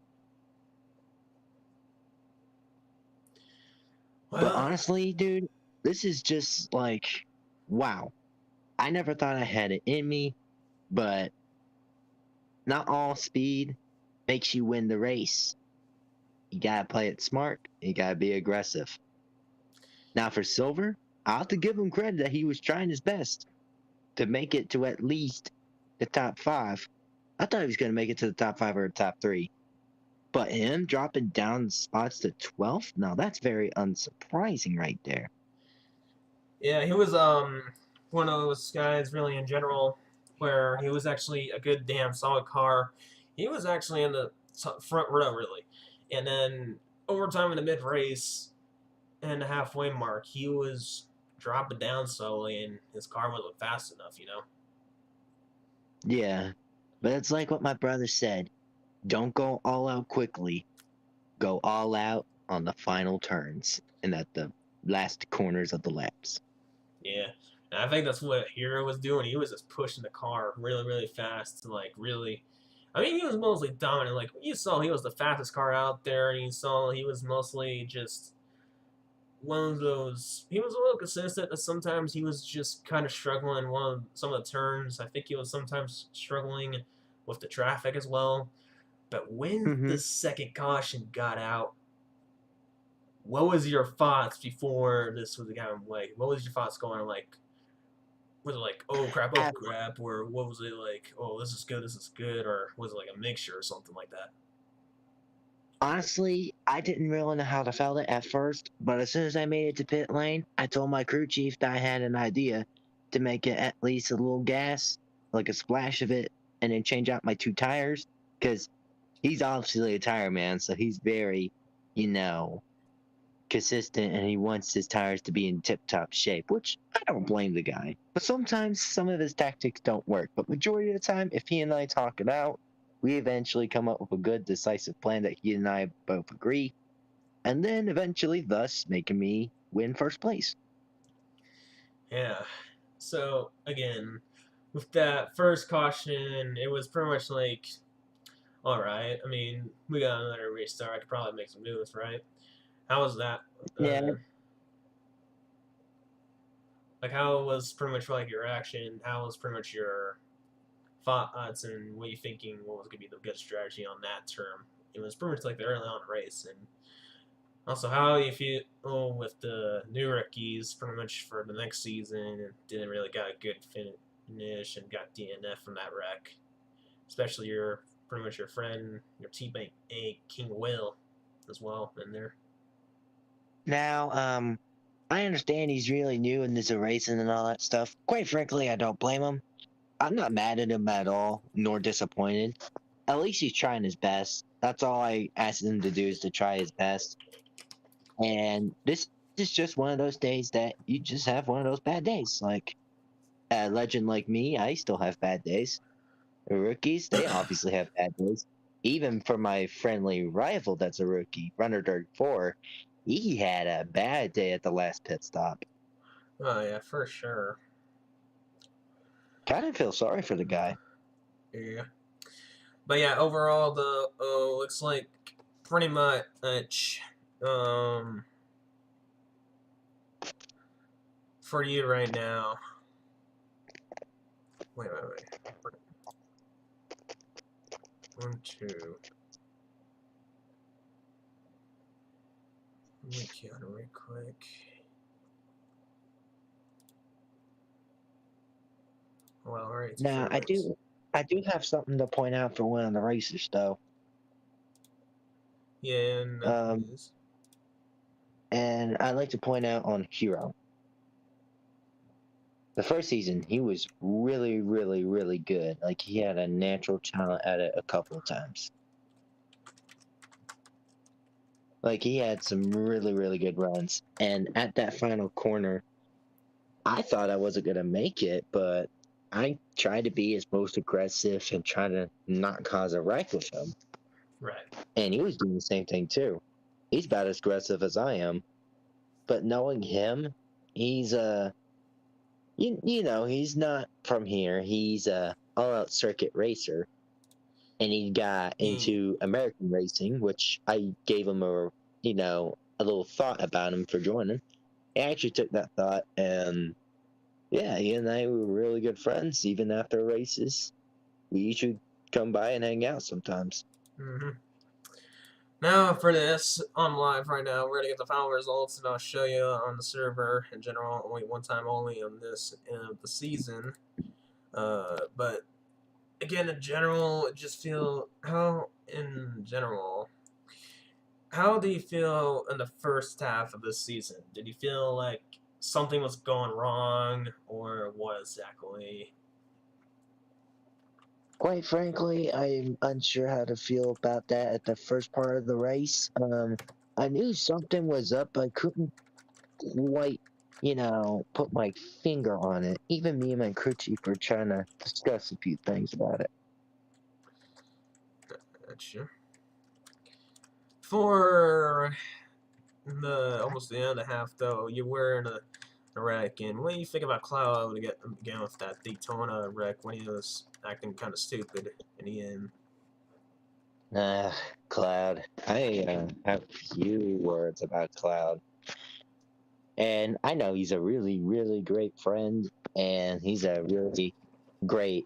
Well, But honestly, dude, this is just like, wow. I never thought I had it in me, but not all speed makes you win the race. You gotta play it smart. You gotta be aggressive. Now for Silver, I'll have to give him credit that he was trying his best to make it to at least the top 5. I thought he was gonna make it to the top 5 or the top 3. But him dropping down spots to 12th? Now that's very unsurprising right there. yeah, he was one of those guys really in general where he was actually a good damn solid car. He was actually in the front row really, and then over time in the mid race and the halfway mark, he was dropping down slowly, and his car wasn't fast enough, you know. Yeah, but it's like what my brother said. Don't go all out quickly. Go all out on the final turns and at the last corners of the laps. Yeah, and I think that's what Hero was doing. He was just pushing the car really, really fast, and like really. I mean, he was mostly dominant. Like you saw, he was the fastest car out there, and you saw he was mostly just one of those. He was a little consistent, but sometimes he was just kind of struggling. Some of the turns, I think he was sometimes struggling with the traffic as well. But when the second caution got out, what was your thoughts before this was kind of like? What was your thoughts going like? Was it like, oh crap, or what was it like? Oh, this is good, or was it like a mixture or something like that? Honestly, I didn't really know how to feel it at first, but as soon as I made it to pit lane, I told my crew chief that I had an idea to make it at least a little gas, like a splash of it, and then change out my 2 tires, because he's obviously a tire man, so he's very, consistent and he wants his tires to be in tip-top shape, which I don't blame the guy. But sometimes some of his tactics don't work. But majority of the time, if he and I talk it out, we eventually come up with a good, decisive plan that he and I both agree, and then eventually, thus, making me win first place. Yeah. So again, with that first caution, it was pretty much like, all right. I mean, we got another restart. I could probably make some moves, right? How was that? Yeah. Like, how was pretty much like your action? How was pretty much your thoughts and what you thinking? What was gonna be the good strategy on that term? It was pretty much like the early on race, and also how you feel with the new rookies, pretty much for the next season, and didn't really got a good finish and got DNF from that wreck. Especially your pretty much your friend, your teammate, King Will, as well in there. Now, I understand he's really new in this racing and all that stuff. Quite frankly, I don't blame him. I'm not mad at him at all, nor disappointed. At least he's trying his best. That's all I asked him to do, is to try his best. And this is just one of those days that you just have one of those bad days. Like a legend like me, I still have bad days. The rookies, they obviously have bad days. Even for my friendly rival that's a rookie, Runner Dirt 4, he had a bad day at the last pit stop. Oh yeah, for sure. Kind of feel sorry for the guy. Yeah. But yeah, overall, the looks like pretty much for you right now. Wait. 1, 2. Let me count it real quick. Well, all right. Now, I do have something to point out for one of the racers, though. Yeah, and And I'd like to point out on Hero. The first season, he was really, really, really good. Like, he had a natural talent at it a couple of times. Like, he had some really, really good runs. And at that final corner, I thought I wasn't going to make it, but I tried to be his most aggressive and try to not cause a wreck with him. right. And he was doing the same thing, too. He's about as aggressive as I am. But knowing him, he's you know, he's not from here. He's a all-out circuit racer, and he got into American racing, which I gave him a little thought about him for joining. He actually took that thought, and yeah, he and I were really good friends. Even after races, we usually come by and hang out sometimes. Mm-hmm. Now for this, on live right now, we're gonna get the final results, and I'll show you on the server in general. Only one time only on this end of the season. But again, in general, just feel how do you feel in the first half of this season? Did you feel like something was going wrong, or what exactly? Quite frankly, I'm unsure how to feel about that at the first part of the race. I knew something was up, but I couldn't quite, put my finger on it. Even me and my crew chief were trying to discuss a few things about it. Gotcha. For almost the end of the half, though, you were in a wreck, and what do you think about Cloud again with that Daytona wreck when he was acting kind of stupid in the end? Cloud. I have few words about Cloud. And I know he's a really, really great friend, and he's a really great,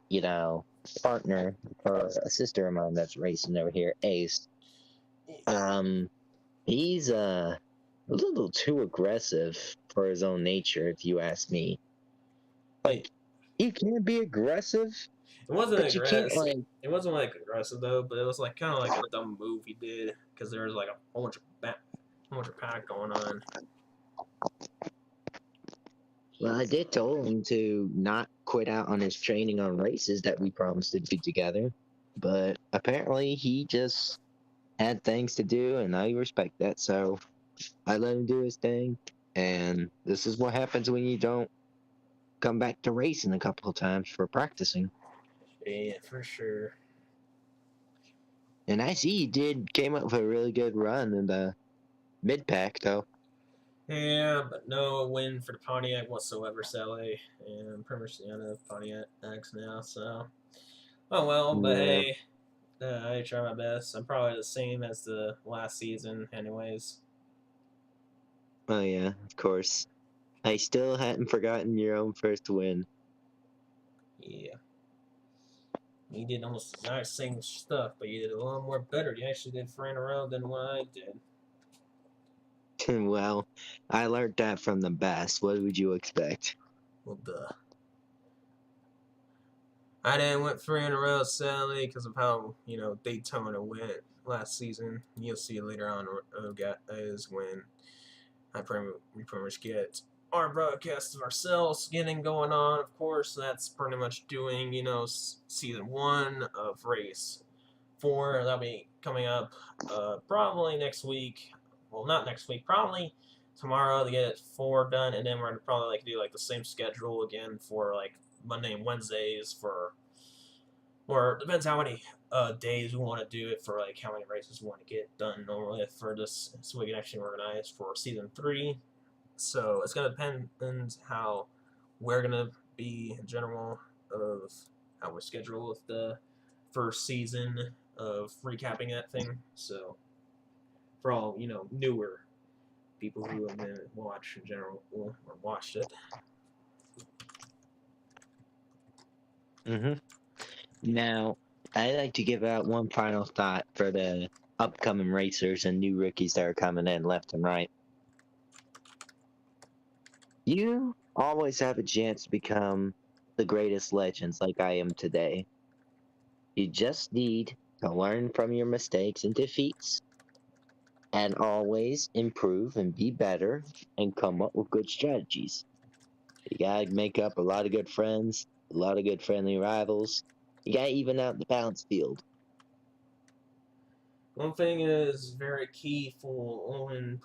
partner for a sister of mine that's racing over here, Ace. He's a little too aggressive for his own nature, if you ask me. Like, you can be aggressive. It wasn't but aggressive. You can't, it wasn't like aggressive though, but it was like kind of like a dumb move he did because there was like a whole bunch of pack going on. Well, I did tell him to not quit out on his training on races that we promised to do together, but apparently he just had things to do, and I respect that. So I let him do his thing, and this is what happens when you don't come back to racing a couple of times for practicing. Yeah, for sure. And I see he came up with a really good run in the mid pack though. Yeah, but no win for the Pontiac whatsoever, Sally. And I'm pretty much the end of Pontiacs now, so. Oh well, but Yeah. hey, I try my best. I'm probably the same as the last season, anyways. Oh yeah, of course. I still hadn't forgotten your own first win. Yeah. You did almost the exact same stuff, but you did a lot more better. You actually did 4 in a row than what I did. Well, I learned that from the best. What would you expect? Well, duh. I didn't win 3 in a row, sadly, because of how, Daytona went last season. You'll see later on is when we pretty much get our broadcast of ourselves getting going on. Of course, that's pretty much doing, season 1 of Race 4. That'll be coming up probably next week. Well, not next week, probably tomorrow to get 4 done, and then we're gonna probably do the same schedule again for Monday and Wednesdays or depends how many days we want to do it for how many races we want to get done normally for this, so we can actually organize for season 3. So it's gonna depend on how we're gonna be in general of how we're scheduled with the first season of recapping that thing. So for all newer people who have been watched in general or watched it. Mm-hmm. Now, I'd like to give out one final thought for the upcoming racers and new rookies that are coming in left and right. You always have a chance to become the greatest legends like I am today. You just need to learn from your mistakes and defeats and always improve and be better and come up with good strategies. You gotta make up a lot of good friends, a lot of good friendly rivals. You gotta even out the balance field. One thing is very key for Owen,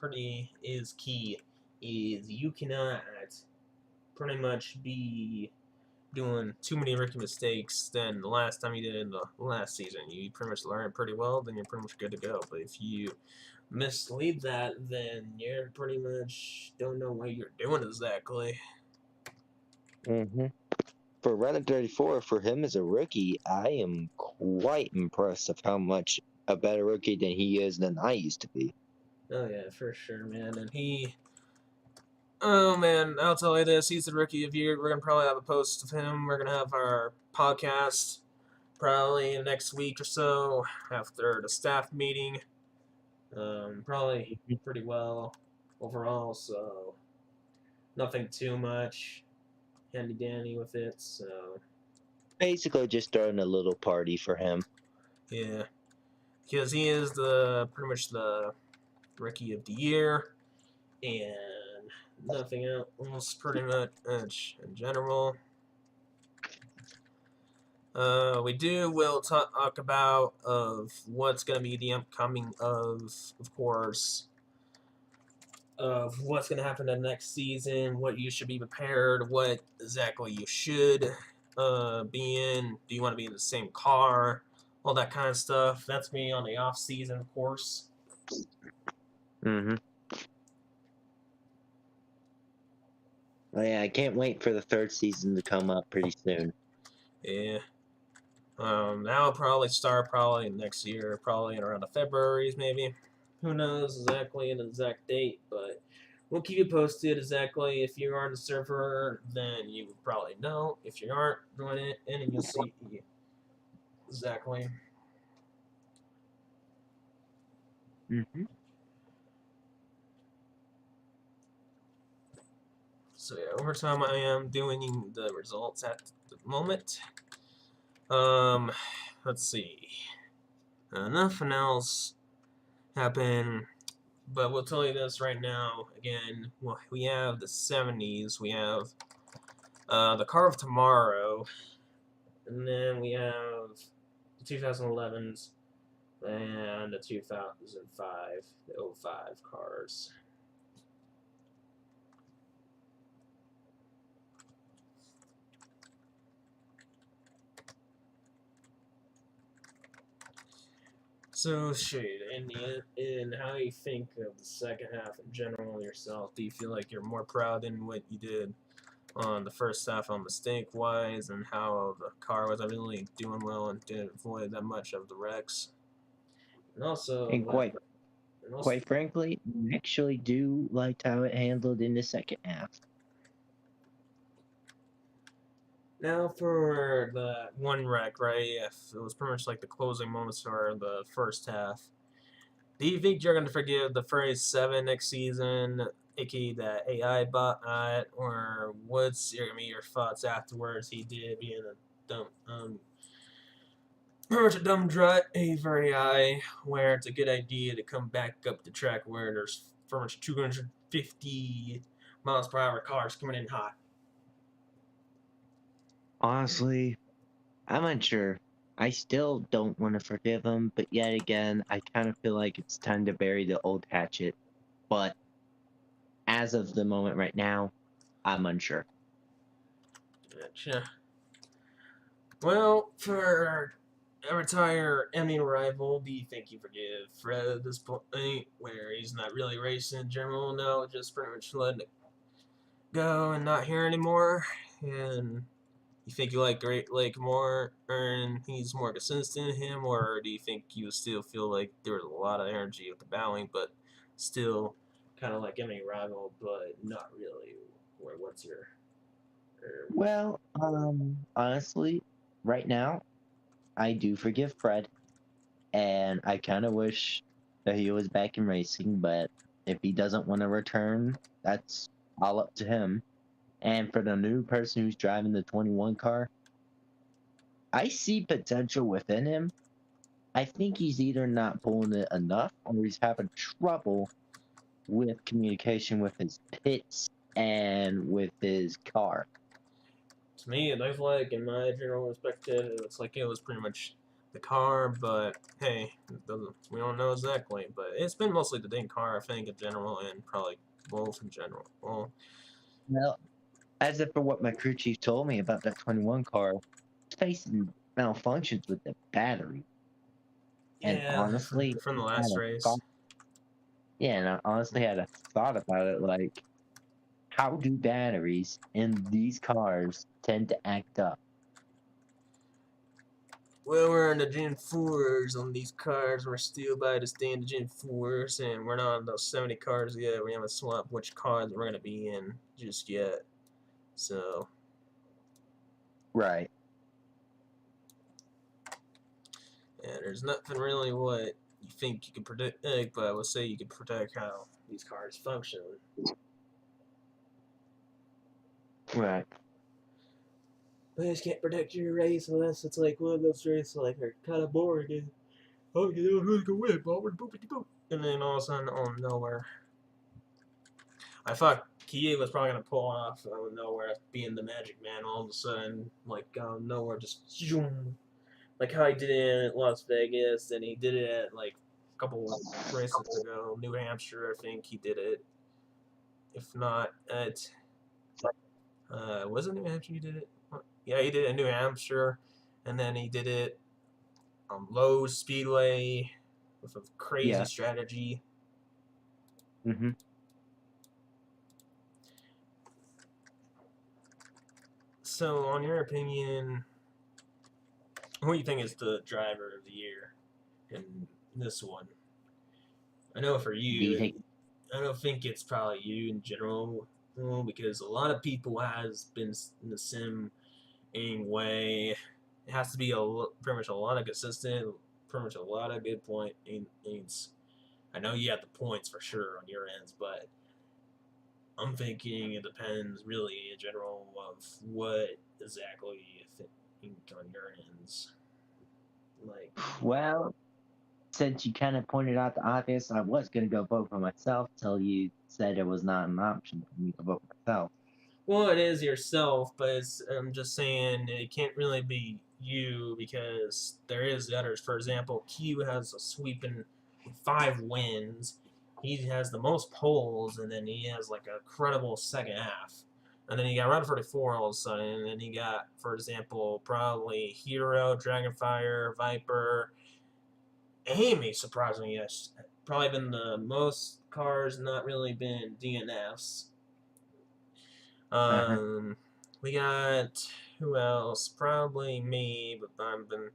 is you cannot pretty much be doing too many rookie mistakes than the last time you did in the last season. You pretty much learn pretty well, then you're pretty much good to go. But if you mislead that, then you're pretty much don't know what you're doing exactly. Mm-hmm. For running 34, for him as a rookie, I am quite impressed of how much a better rookie than he is than I used to be. Oh yeah, for sure, man. And oh man, I'll tell you this: he's the rookie of the year. We're gonna probably have a post of him. We're gonna have our podcast probably next week or so after the staff meeting. Probably pretty well overall, so nothing too much handy dandy with it. So Basically, just throwing a little party for him. yeah, because he is pretty much the rookie of the year, and nothing else pretty much in general. Will talk about of what's gonna be the upcoming of course, of what's gonna happen in the next season, what you should be prepared, what exactly you should be in. Do you want to be in the same car? All that kind of stuff. That's me on the off season, of course. Mm-hmm. Oh, yeah, I can't wait for the third season to come up pretty soon. Yeah. That'll probably start probably next year, probably in around the Februarys maybe. Who knows exactly the exact date, but we'll keep you posted exactly. If you are on the server, then you will probably know. If you aren't, join it in and you'll see exactly. Mm-hmm. So yeah, over time I am doing the results at the moment. Let's see. Nothing else happened. But we'll tell you this right now. Again, well, we have the 70s. We have the Car of Tomorrow. And then we have the 2011s and the 2005, the 05 cars. So, shit, in how you think of the second half in general yourself, do you feel like you're more proud in what you did on the first half on mistake-wise, and how the car was really doing well and didn't avoid that much of the wrecks? And also, And quite frankly, I actually do like how it handled in the second half. now for the one wreck, right? If it was pretty much like the closing moments for the first half. Do you think you're going to forgive the phrase 7 next season, aka that AI bot, or what's going to be your thoughts afterwards? He did being a dumb, pretty much a dumb drut for AI, where it's a good idea to come back up the track where there's pretty much 250 miles per hour cars coming in hot. Honestly, I'm unsure. I still don't want to forgive him, but yet again, I kind of feel like it's time to bury the old hatchet. But as of the moment right now, I'm unsure. Gotcha. Well, for a retire enemy rival, do you think you forgive Fred at this point, where he's not really racing in general now, just pretty much letting it go and not here anymore? And you think you like Great Lake more, and he's more consistent in him, or do you think you still feel like there was a lot of energy with the battling, but still kind of like enemy rival, but not really? Or what's your? Well, honestly, right now, I do forgive Fred, and I kind of wish that he was back in racing, but if he doesn't want to return, that's all up to him. And for the new person who's driving the 21 car, I see potential within him. I think he's either not pulling it enough or he's having trouble with communication with his pits and with his car. To me, it looks like, in my general perspective, it looks like it was pretty much the car, but hey, we don't know exactly. But it's been mostly the dang car, I think, in general, and probably both in general. Well, Well, as if for what my crew chief told me about that 21 car, it's facing malfunctions with the battery. And yeah, honestly, from the I had last a race. thought, yeah, and I honestly had a thought about it, like, how do batteries in these cars tend to act up? Well, we're in the Gen 4s on these cars. We're still by the standard Gen 4s, and we're not on those 70 cars yet. We haven't swapped which cars we're going to be in just yet. So, Right. yeah, there's nothing really what you think you can predict, but I would say you can predict how these cars function. Right. But you just can't predict your race unless it's like one of those races like are kind of boring. And, oh, you know who's gonna win, boop, boop, boop. And then all of a sudden, oh nowhere. I thought Kia was probably gonna pull off out of nowhere, being the Magic Man. All of a sudden, like out of nowhere, just zoom. Like how he did it in Las Vegas, and he did it at like a couple races ago, New Hampshire. I think he did it. If not at, was it New Hampshire? He did it. Yeah, he did it in New Hampshire, and then he did it on Low Speedway with a crazy Yeah. strategy. Mm-hmm. So, on your opinion, who do you think is the driver of the year in this one? I know for Do you, you think? I don't think it's probably you in general, because a lot of people has been in the sim way. It has to be pretty much a lot of consistent, pretty much a lot of good points. I know you have the points for sure on your ends, but I'm thinking it depends really in general of what exactly you think on your ends. Like, Well, since you kind of pointed out the obvious, I was going to go vote for myself till you said it was not an option for me to vote for myself. well, it is yourself, but I'm just saying it can't really be you because there is others. For example, Q has a sweeping 5 wins. He has the most poles, and then he has like a credible second half. And then you got Round 44 all of a sudden, and then you got, for example, probably Hero, Dragonfire, Viper, Amy, surprisingly, yes. Probably been the most cars not really been DNFs. Uh-huh. We got who else? Probably me, but I've been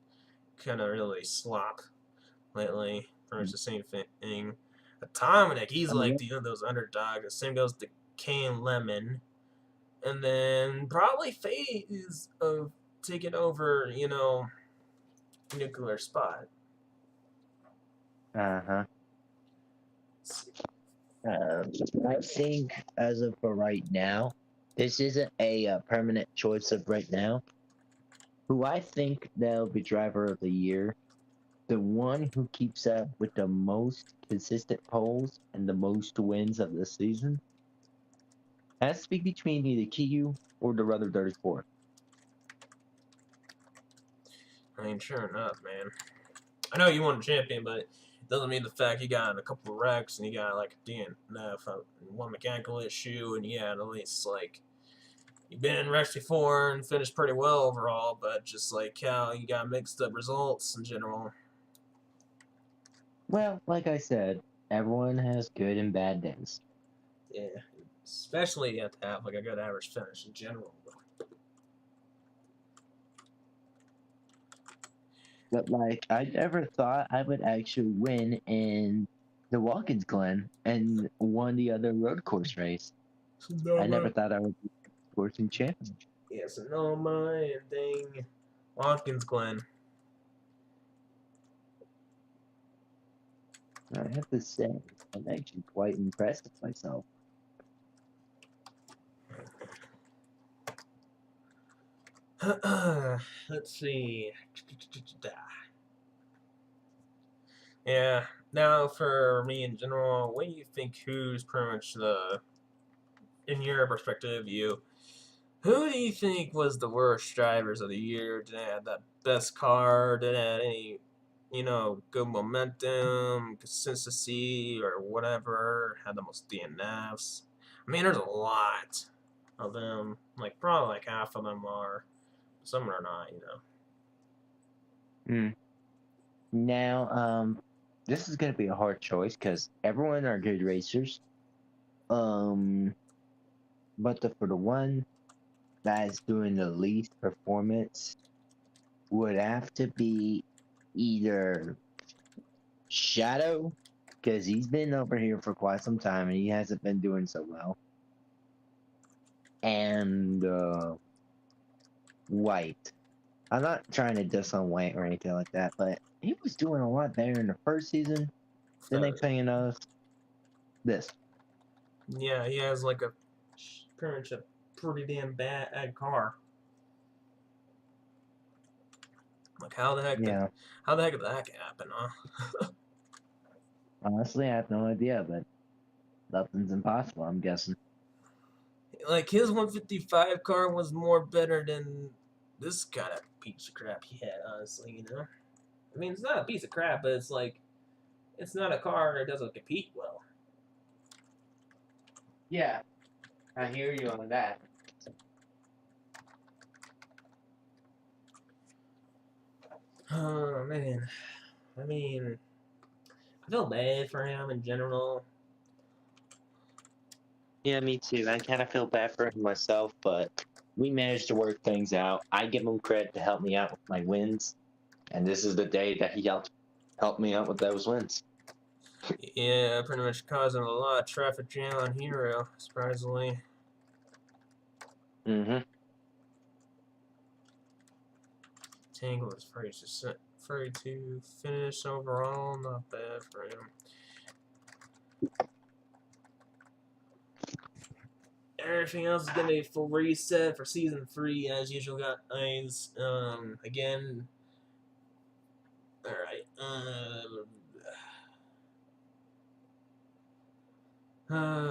kind of really slop lately. Pretty much the same thing. Atomic, he's Oh, like yeah. the those underdogs. The same goes to Kane Lemon, and then probably Phase of taking over, nuclear spot. Uh-huh. I think as of for right now, this isn't a permanent choice of right now. Who I think that'll be driver of the year, the one who keeps up with the most consistent polls and the most wins of the season, has to be between either Kiyu or the Rudder 34. I mean, sure enough, man. I know you won a champion, but it doesn't mean the fact you got a couple of wrecks and you got like a DNF, one mechanical issue, and yeah, at least like you've been in wrecks before and finished pretty well overall, but just like how you got mixed up results in general. Well, like I said, everyone has good and bad days. Yeah, especially you have to have like a good average finish in general. But like, I never thought I would actually win in the Watkins Glen and won the other road course race. I never thought I would be sporting champion. Yeah, Sonoma and dang Watkins Glen. I have to say, I'm actually quite impressed with myself. Let's see. Yeah. Now, for me in general, what do you think? Who's pretty much in your perspective, who do you think was the worst drivers of the year? Did they have the best car? Did they have any, good momentum, consistency, or whatever? Had the most DNFs? I mean, there's a lot of them. Like, probably like half of them are. Some are not. Now, this is gonna be a hard choice because everyone are good racers. Um, but for the one that's doing the least performance would have to be either Shadow, because he's been over here for quite some time and he hasn't been doing so well, and White. I'm not trying to diss on White or anything like that, but he was doing a lot better in the first season. The next thing you know, this. Yeah, he has like pretty much a pretty damn bad car. Like Yeah, how the heck did that happen, huh? honestly, I have no idea, but nothing's impossible, I'm guessing. Like his 155 car was more better than this kind of piece of crap he had, honestly. I mean, it's not a piece of crap, but it's like it's not a car that doesn't compete well. Yeah, I hear you on that. Oh man, I mean, I feel bad for him in general. Yeah, me too. I kind of feel bad for him myself, but we managed to work things out. I give him credit to help me out with my wins, and this is the day that he helped me out with those wins. Yeah, pretty much causing a lot of traffic jam on Hero, surprisingly. Mm-hmm. Tangle is free to finish overall, not bad for him. Everything else is gonna be full reset for season 3 as usual, guys. Again, all right.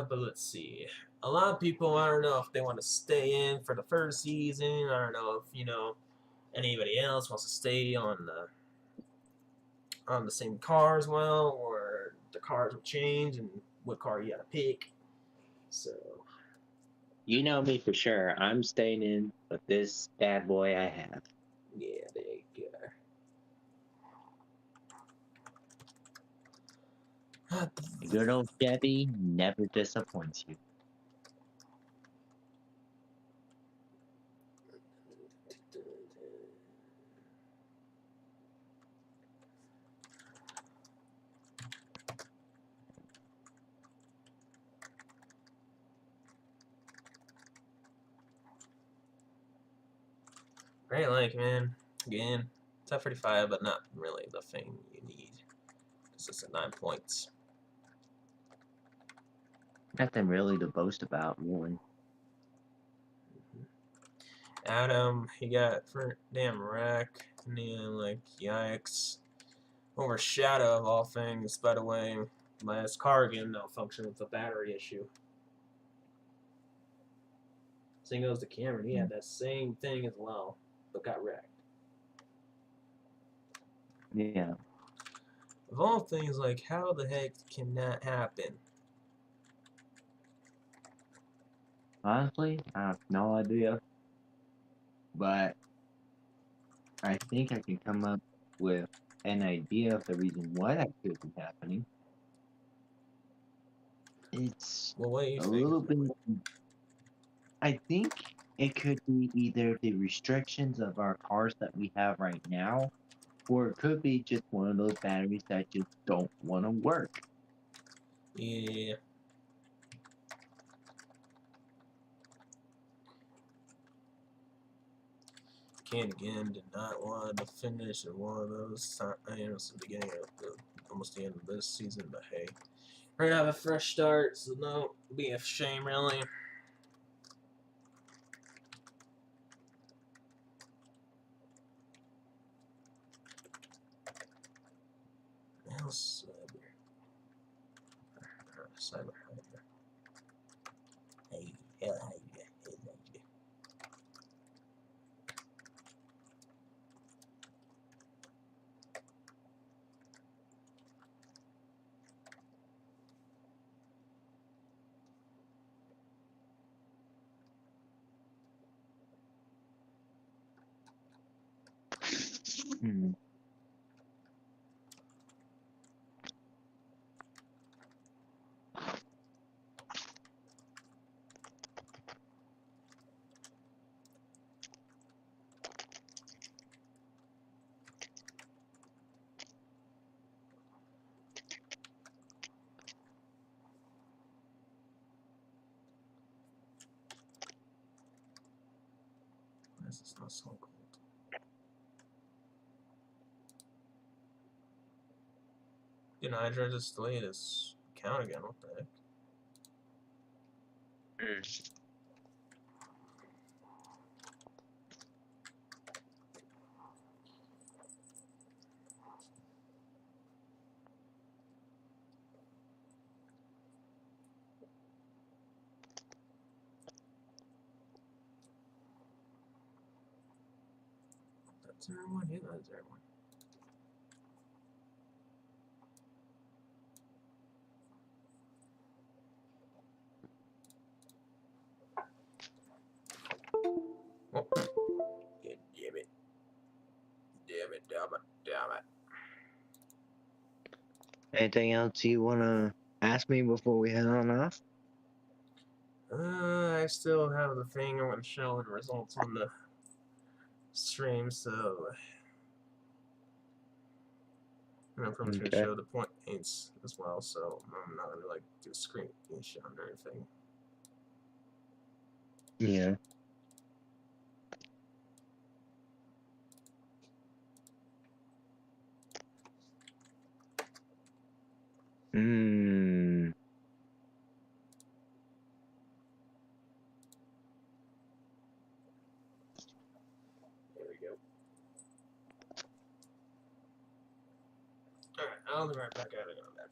But let's see. A lot of people, I don't know if they want to stay in for the first season. I don't know if anybody else wants to stay on the same car as well, or the cars will change and what car you gotta pick. So You know me for sure. I'm staying in with this bad boy I have. yeah, there you go. Good old Chevy never disappoints you. Great Lake, man. Again, top 35, but not really the thing you need. Because it's at 9 points. Nothing really to boast about, really. Adam, he got for damn wreck. And then, like, yikes. Overshadow of all things, by the way. My car again malfunctioned with the battery issue. Same goes to Cameron. He had that same thing as well, but got wrecked. Yeah. Of all things, like, how the heck can that happen? Honestly, I have no idea. But I think I can come up with an idea of the reason why that could be happening. It's Well, what do you a think? little bit. I think it could be either the restrictions of our cars that we have right now, or it could be just one of those batteries that just don't want to work. Yeah. Can again did not want to finish in one of those times at the beginning of almost the end of this season, but hey, we're gonna have a fresh start, so no, be a shame really. Now cyber hider. Hey, hell, how you doing? Hey, how you doing? Hmm. Why is this not so cold? You know, I tried to delete his account again. What the heck? That's everyone. Yeah, that's everyone. Oh, God damn it. Damn it, damn it, damn it. Anything else you want to ask me before we head on off? I still have the thing I'm going to show the results on the stream, so and I'm probably going to Okay. show the points as well, so I'm not going to like do screen shot or anything. Yeah. Hmm. There we go. Alright, I'll be right back at it on that.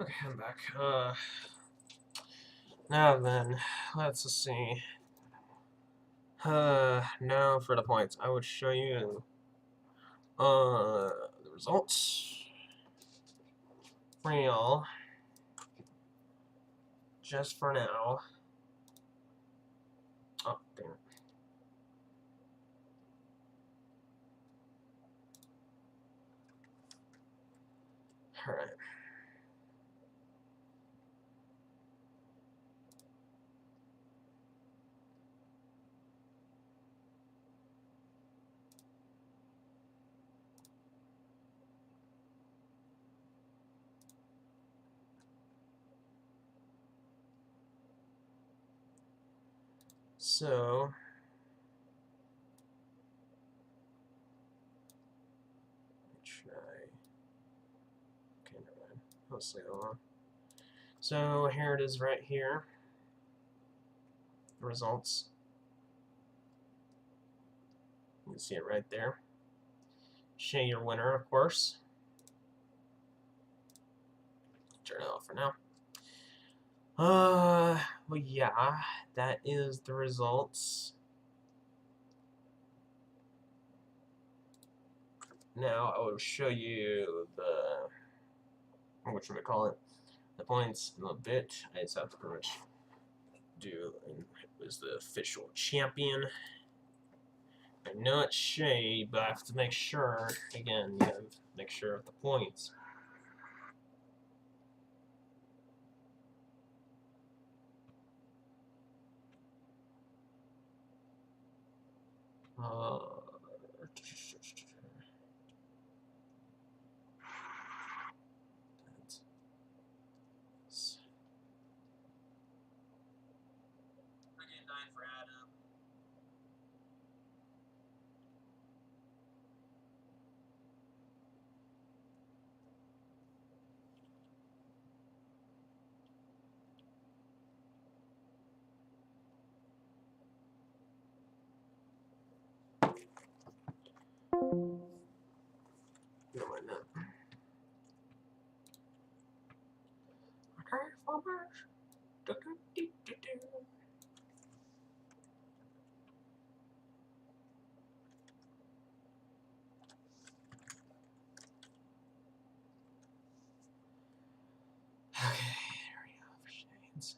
Okay, I'm back. Now then, let's see. Now for the points. I would show you the results for y'all. Just for now. Oh, damn it. Alright. So, try. Okay, never mind. Let's leave it alone. So here it is right here. The results. You can see it right there. Show your winner, of course. Turn it off for now. Well, yeah, that is the results. Now I will show you the, what should we call it, the points in a bit. I just have to pretty much do, and it was the official champion. I know it's Shay, but I have to make sure, again, you have to make sure of the points. For Adam. No, why not? Okay, farmers. Okay, there we go for shades.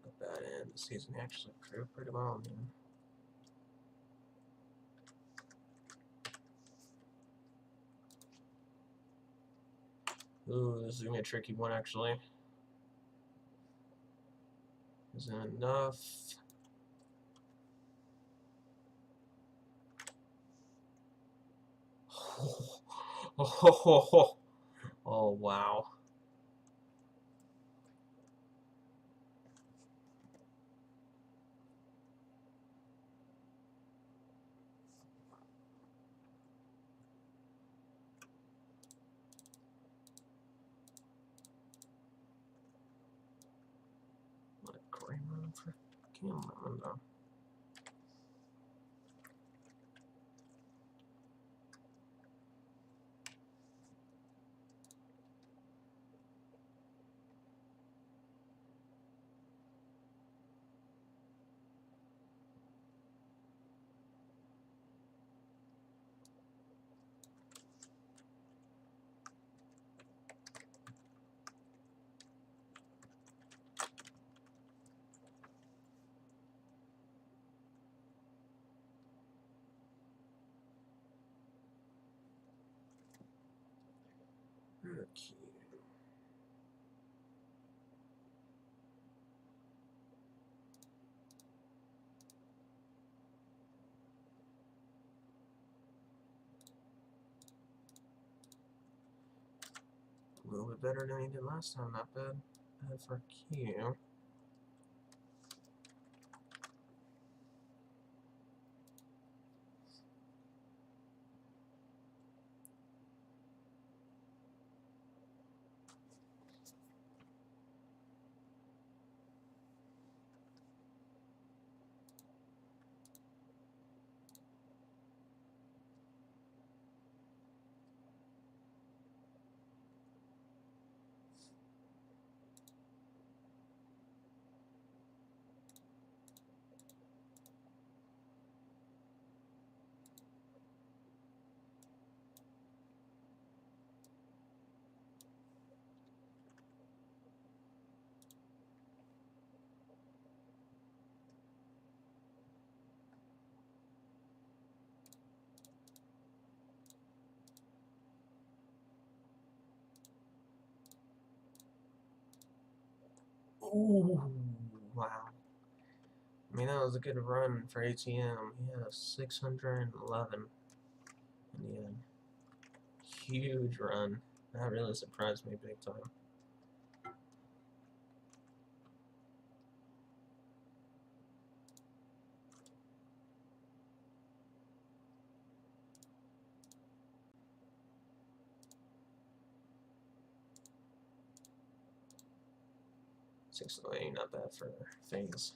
Not bad end. The season actually proved pretty well, man. Ooh, this is gonna be a tricky one actually. Isn't enough. Oh, wow. What a great run for Cameron, though. Okay. A little bit better than he did last time. Not bad. Bad for Q. Ooh, wow. I mean, that was a good run for ATM. He had a 611 in the end. Huge run. That really surprised me big time. Six lane, not bad for phase.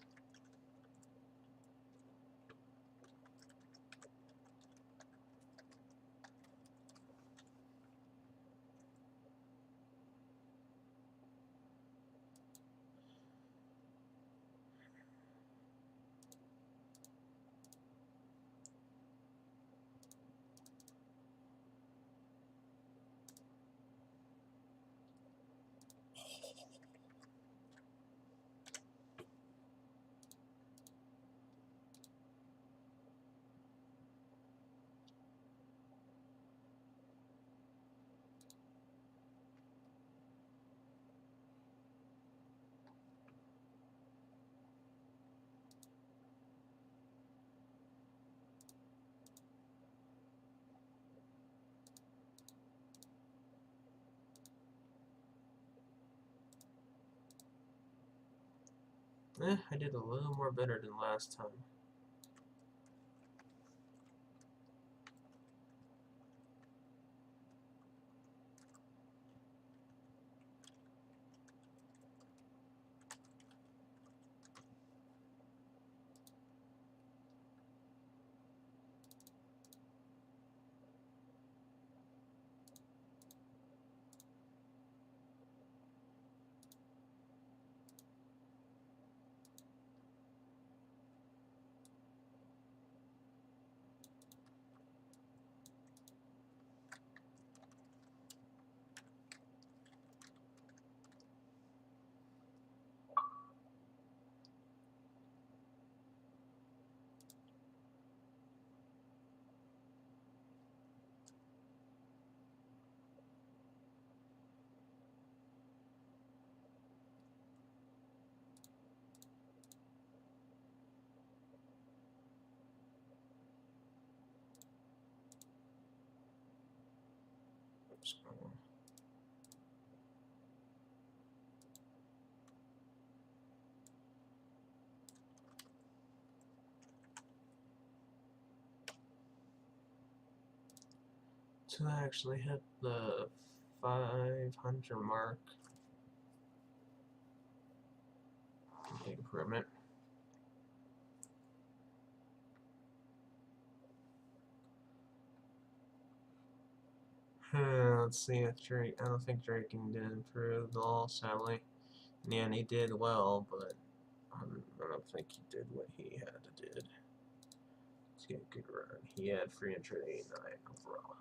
I did a little more better than last time. Oops. So I actually hit the 500 mark. Big improvement. Let's see if Drake. I don't think Drake did improve at all, sadly. Yeah, he did well, but I don't think he did what he had to do. Let's get a good run. He had 389 overall.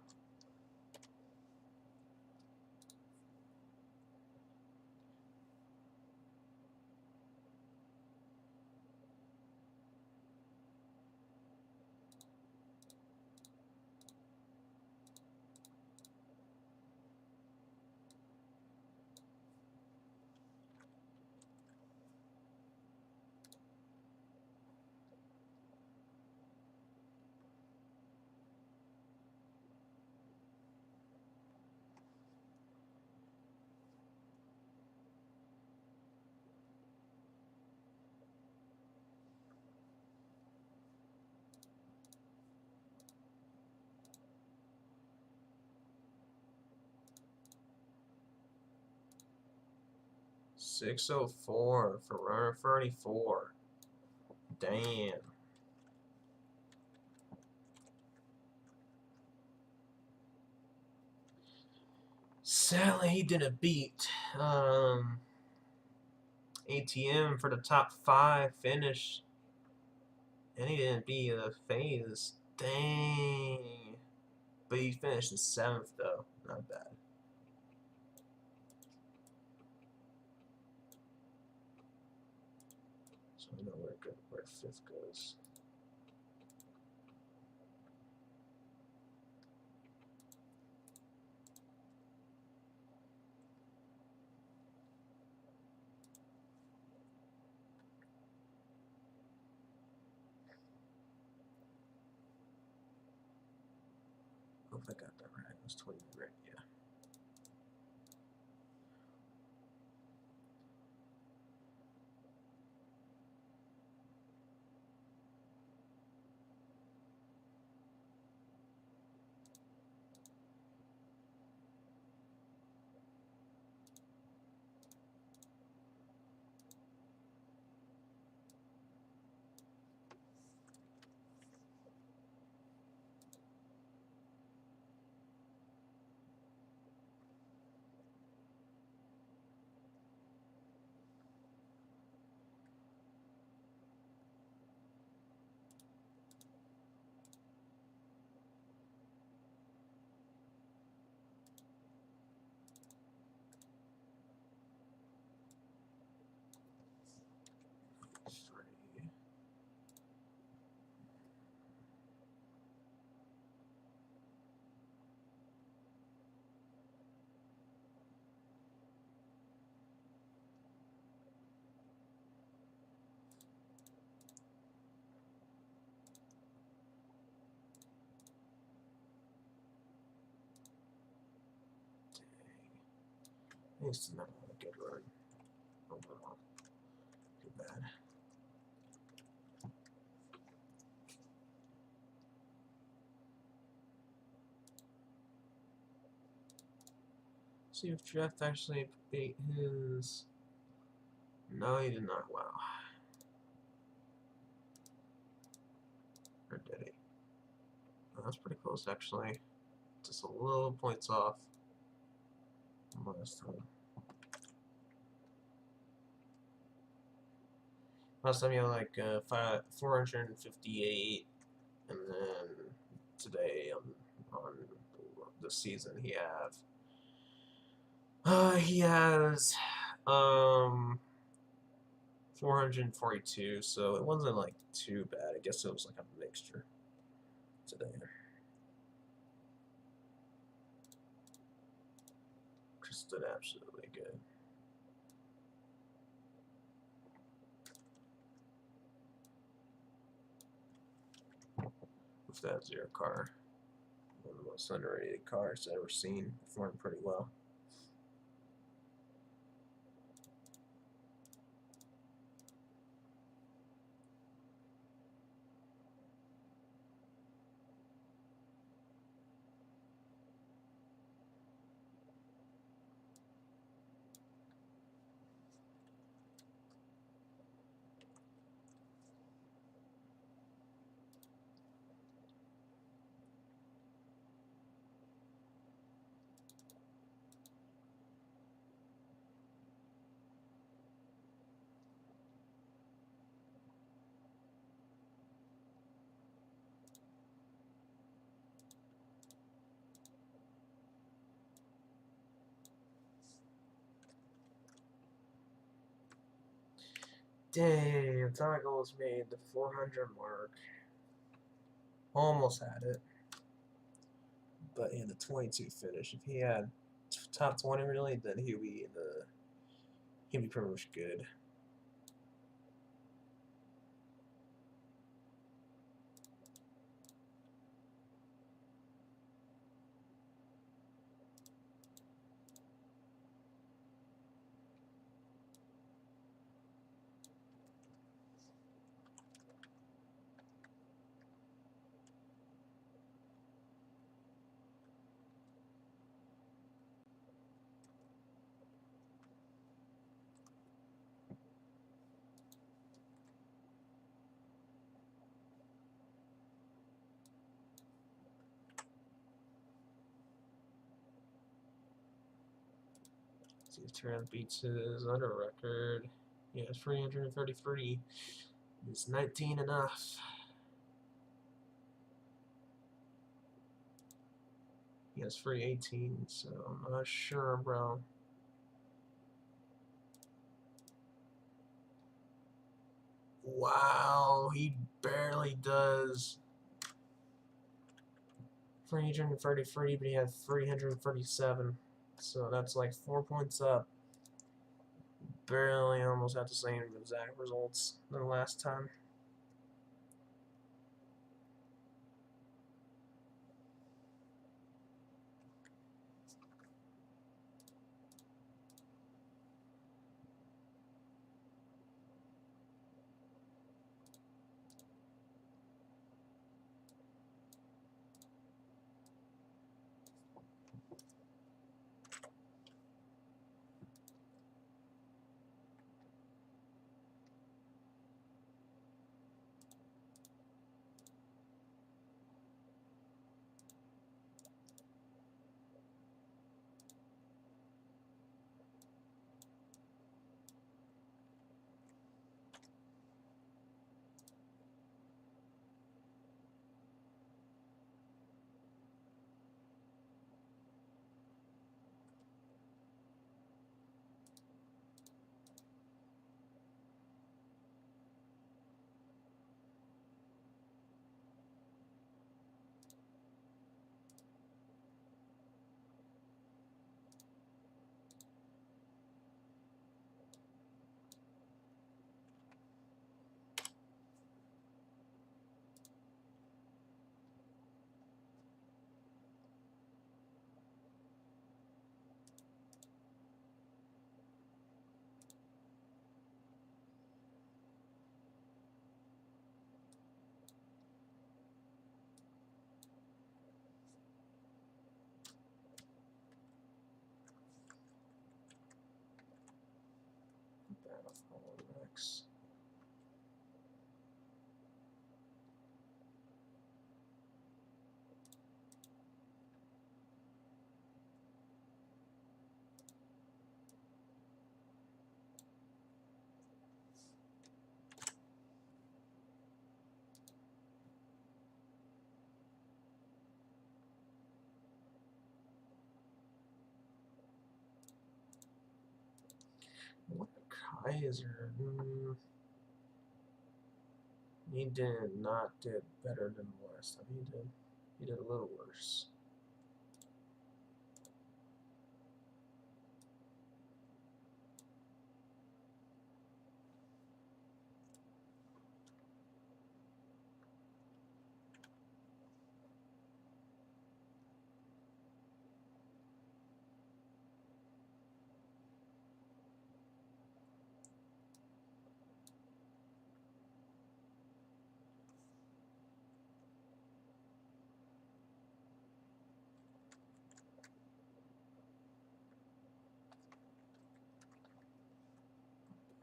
6:04 for runner 34. Damn. Sadly, he didn't beat ATM for the top 5 finish. And he didn't beat the phase. Dang. But he finished in 7th, though. Not bad. So I know where 5th goes. Hope I got that right. It was 20 right, yeah. It's not a good run overall. Too bad. See if Jeff actually beat his. No, he did not. Wow. Or did he? Oh, that's pretty close, actually. Just a little points off from last time. Last time you had like 458, and then today on the season he has 442. So it wasn't like too bad. I guess it was like a mixture today. Just did absolutely good. With that zero car, one of the most underrated cars I've ever seen, performed pretty well. Damn, Taco was made the 400 mark. Almost had it. But in the 22 finish, if he had top 20 really, then he'd be pretty much good. Turner beats his other record. He has 333. Is 19 enough? He has 318, so I'm not sure, bro. Wow, he barely does. 333, but he had 337. So that's like 4 points up. Barely almost had the same exact results than last time. Next. What Kaiser? He did not did better than last time. He did a little worse.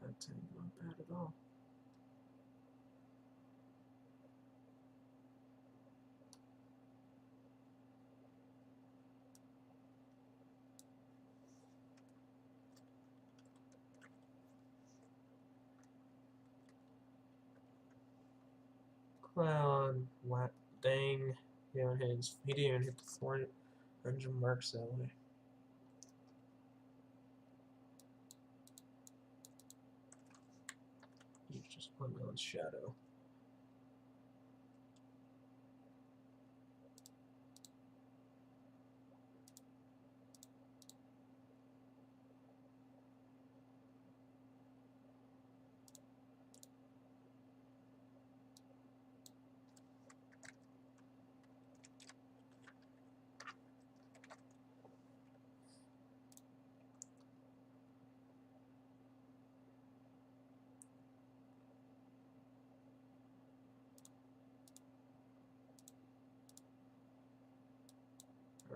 That's not bad at all. Clown, what? Dang, he didn't even hit the 400 marks that way. He's just putting on shadow.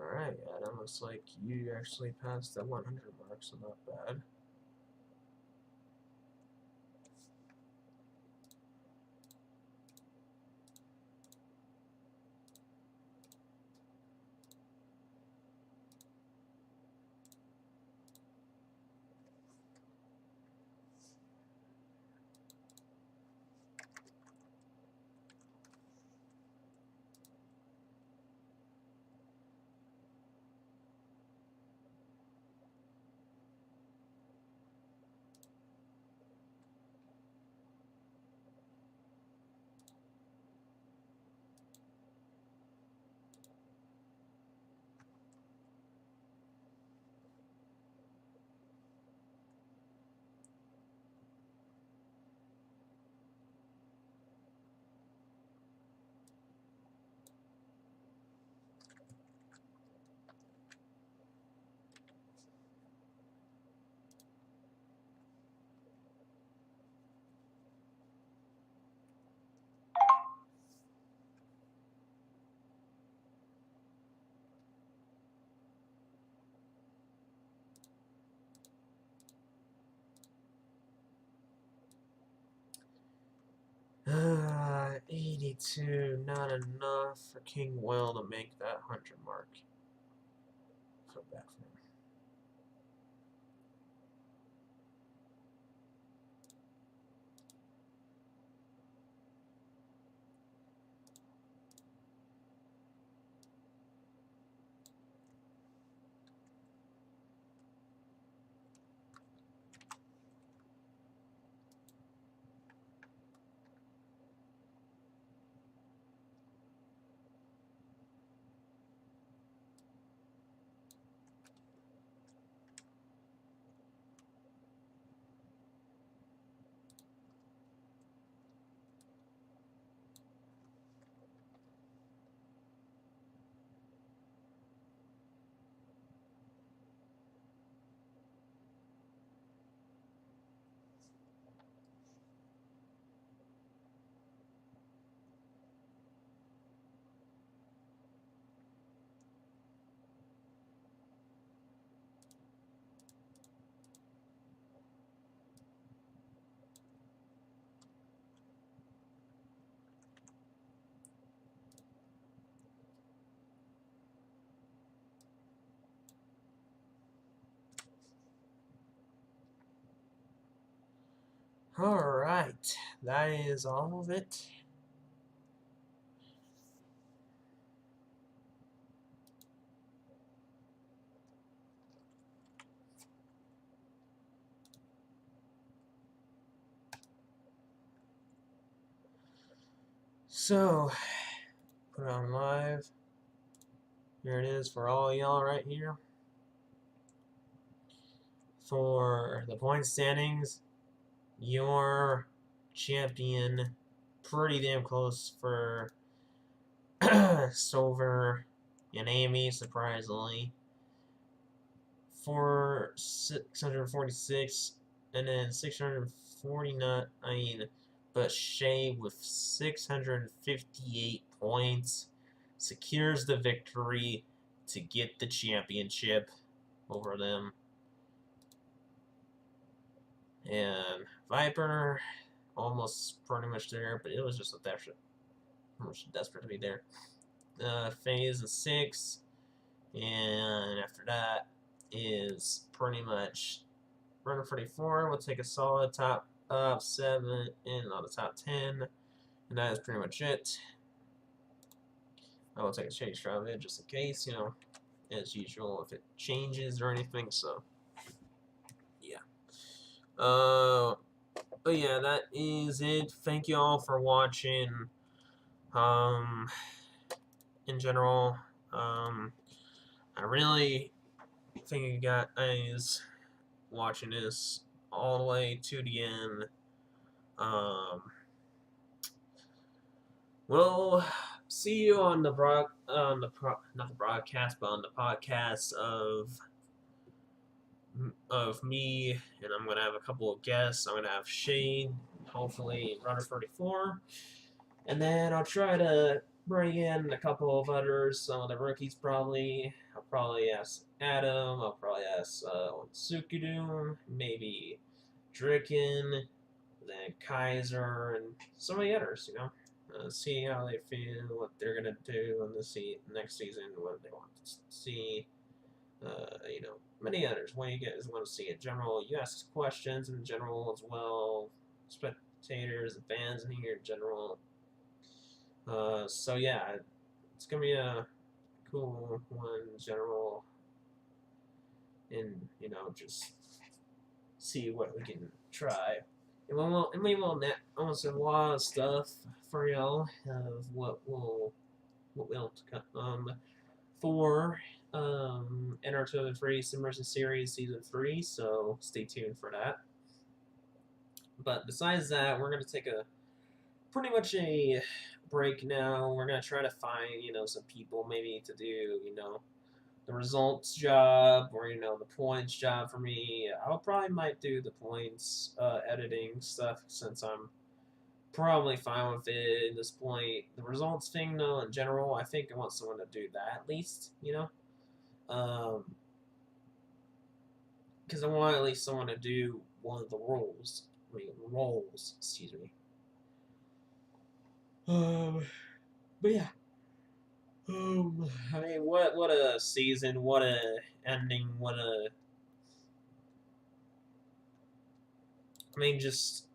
Alright, Adam, looks like you actually passed the 100 mark, so not bad. 92, not enough for King Will to make that 100 mark. Feel bad for him. Alright, that is all of it. So, put it on live. Here it is for all y'all right here. For the point standings, your champion, pretty damn close for Silver and Amy, surprisingly. For 646, and then 649, but Shay with 658 points secures the victory to get the championship over them. And Viper, almost pretty much there, but it was just a desperate to be there. Phase is 6, and after that is pretty much Runner 44. We'll take a solid top 7 and on the top 10, and that is pretty much it. I will take a change from it just in case, you know, as usual, if it changes or anything. So, yeah. But yeah, that is it. Thank you all for watching. In general, I really think you guys watching this all the way to the end. We'll see you on the not the broadcast, but on the podcast of me, and I'm gonna have a couple of guests. I'm gonna have Shane, hopefully Runner 44, and then I'll try to bring in a couple of others. Some of the rookies probably. I'll probably ask Adam. I'll probably ask Sukudum, maybe Dricken, then Kaiser, and some of the others. You know, see how they feel, what they're gonna do in the next season, what they want to see. You know, many others. What you guys want to see in general. You ask questions in general as well. Spectators and fans in here in general. So yeah, it's gonna be a cool one in general, and you know, just see what we can try. And we will almost a lot of stuff for y'all of what we'll for NR2003 Submersion Series Season 3, so stay tuned for that. But besides that, we're going to take a pretty much a break now. We're going to try to find, you know, some people maybe to do, you know, the results job or, you know, the points job for me. I'll probably might do the points editing stuff since I'm probably fine with it at this point. The results thing, though, in general, I think I want someone to do that at least, you know. Because I want at least someone to do one of the roles, excuse me. But yeah. I mean, what a season, what a ending, just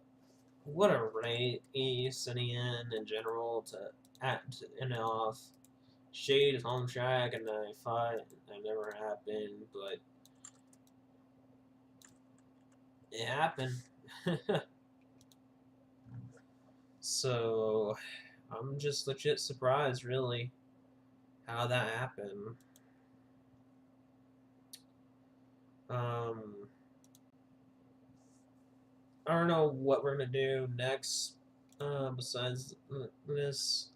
what a race in the end in general to end it off. Shade is home track and I thought that never happened, but it happened. So I'm just legit surprised, really, how that happened. I don't know what we're gonna do next. Besides this,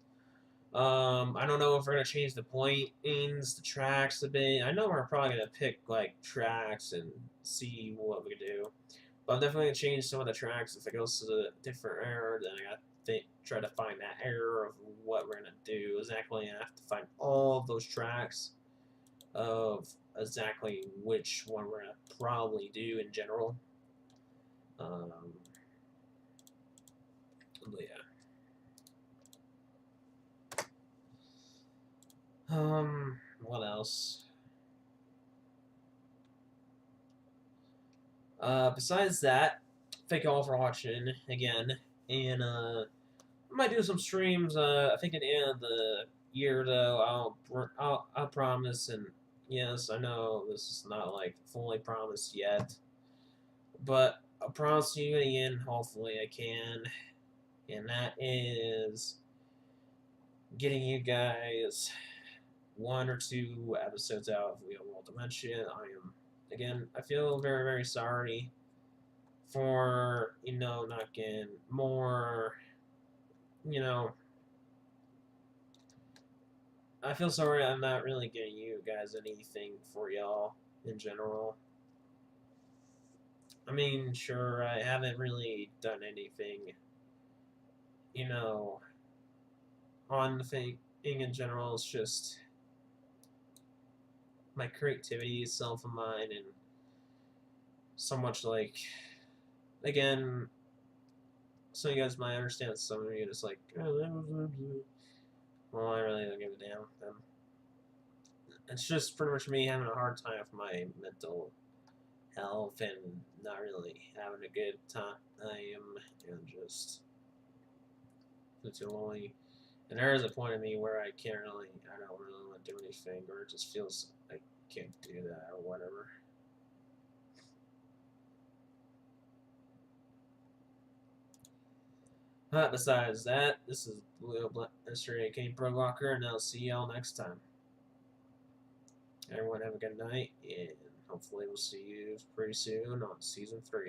I don't know if we're gonna change the pointings, the tracks a bit. I know we're probably gonna pick like tracks and see what we can do. But I'm definitely gonna change some of the tracks if it goes to the different error. Then I gotta try to find that error of what we're gonna do exactly. I have to find all of those tracks of exactly which one we're gonna probably do in general. But yeah. What else? Besides that, thank you all for watching again, and I might do some streams. I think at the end of the year, though, I'll promise. And yes, I know this is not like fully promised yet, but I'll promise you at the end. Hopefully, I can, and that is getting you guys 1 or 2 episodes out of Wheel World Dimension. I feel very, very sorry for, not getting more, I feel sorry I'm not really getting you guys anything for y'all in general. I mean, sure, I haven't really done anything, on the thing in general. It's just my creativity is self of mine, and so much like, again, some of you guys might understand, some of you just like, well, I really don't give a damn. It's just pretty much me having a hard time with my mental health and not really having a good time. And just too lonely. And there is a point in me where I don't really want to do anything, or it just feels I can't do that or whatever. But besides that, this is Mr. AK Pro Walker, and I'll see y'all next time. Everyone have a good night, and hopefully we'll see you pretty soon on Season 3.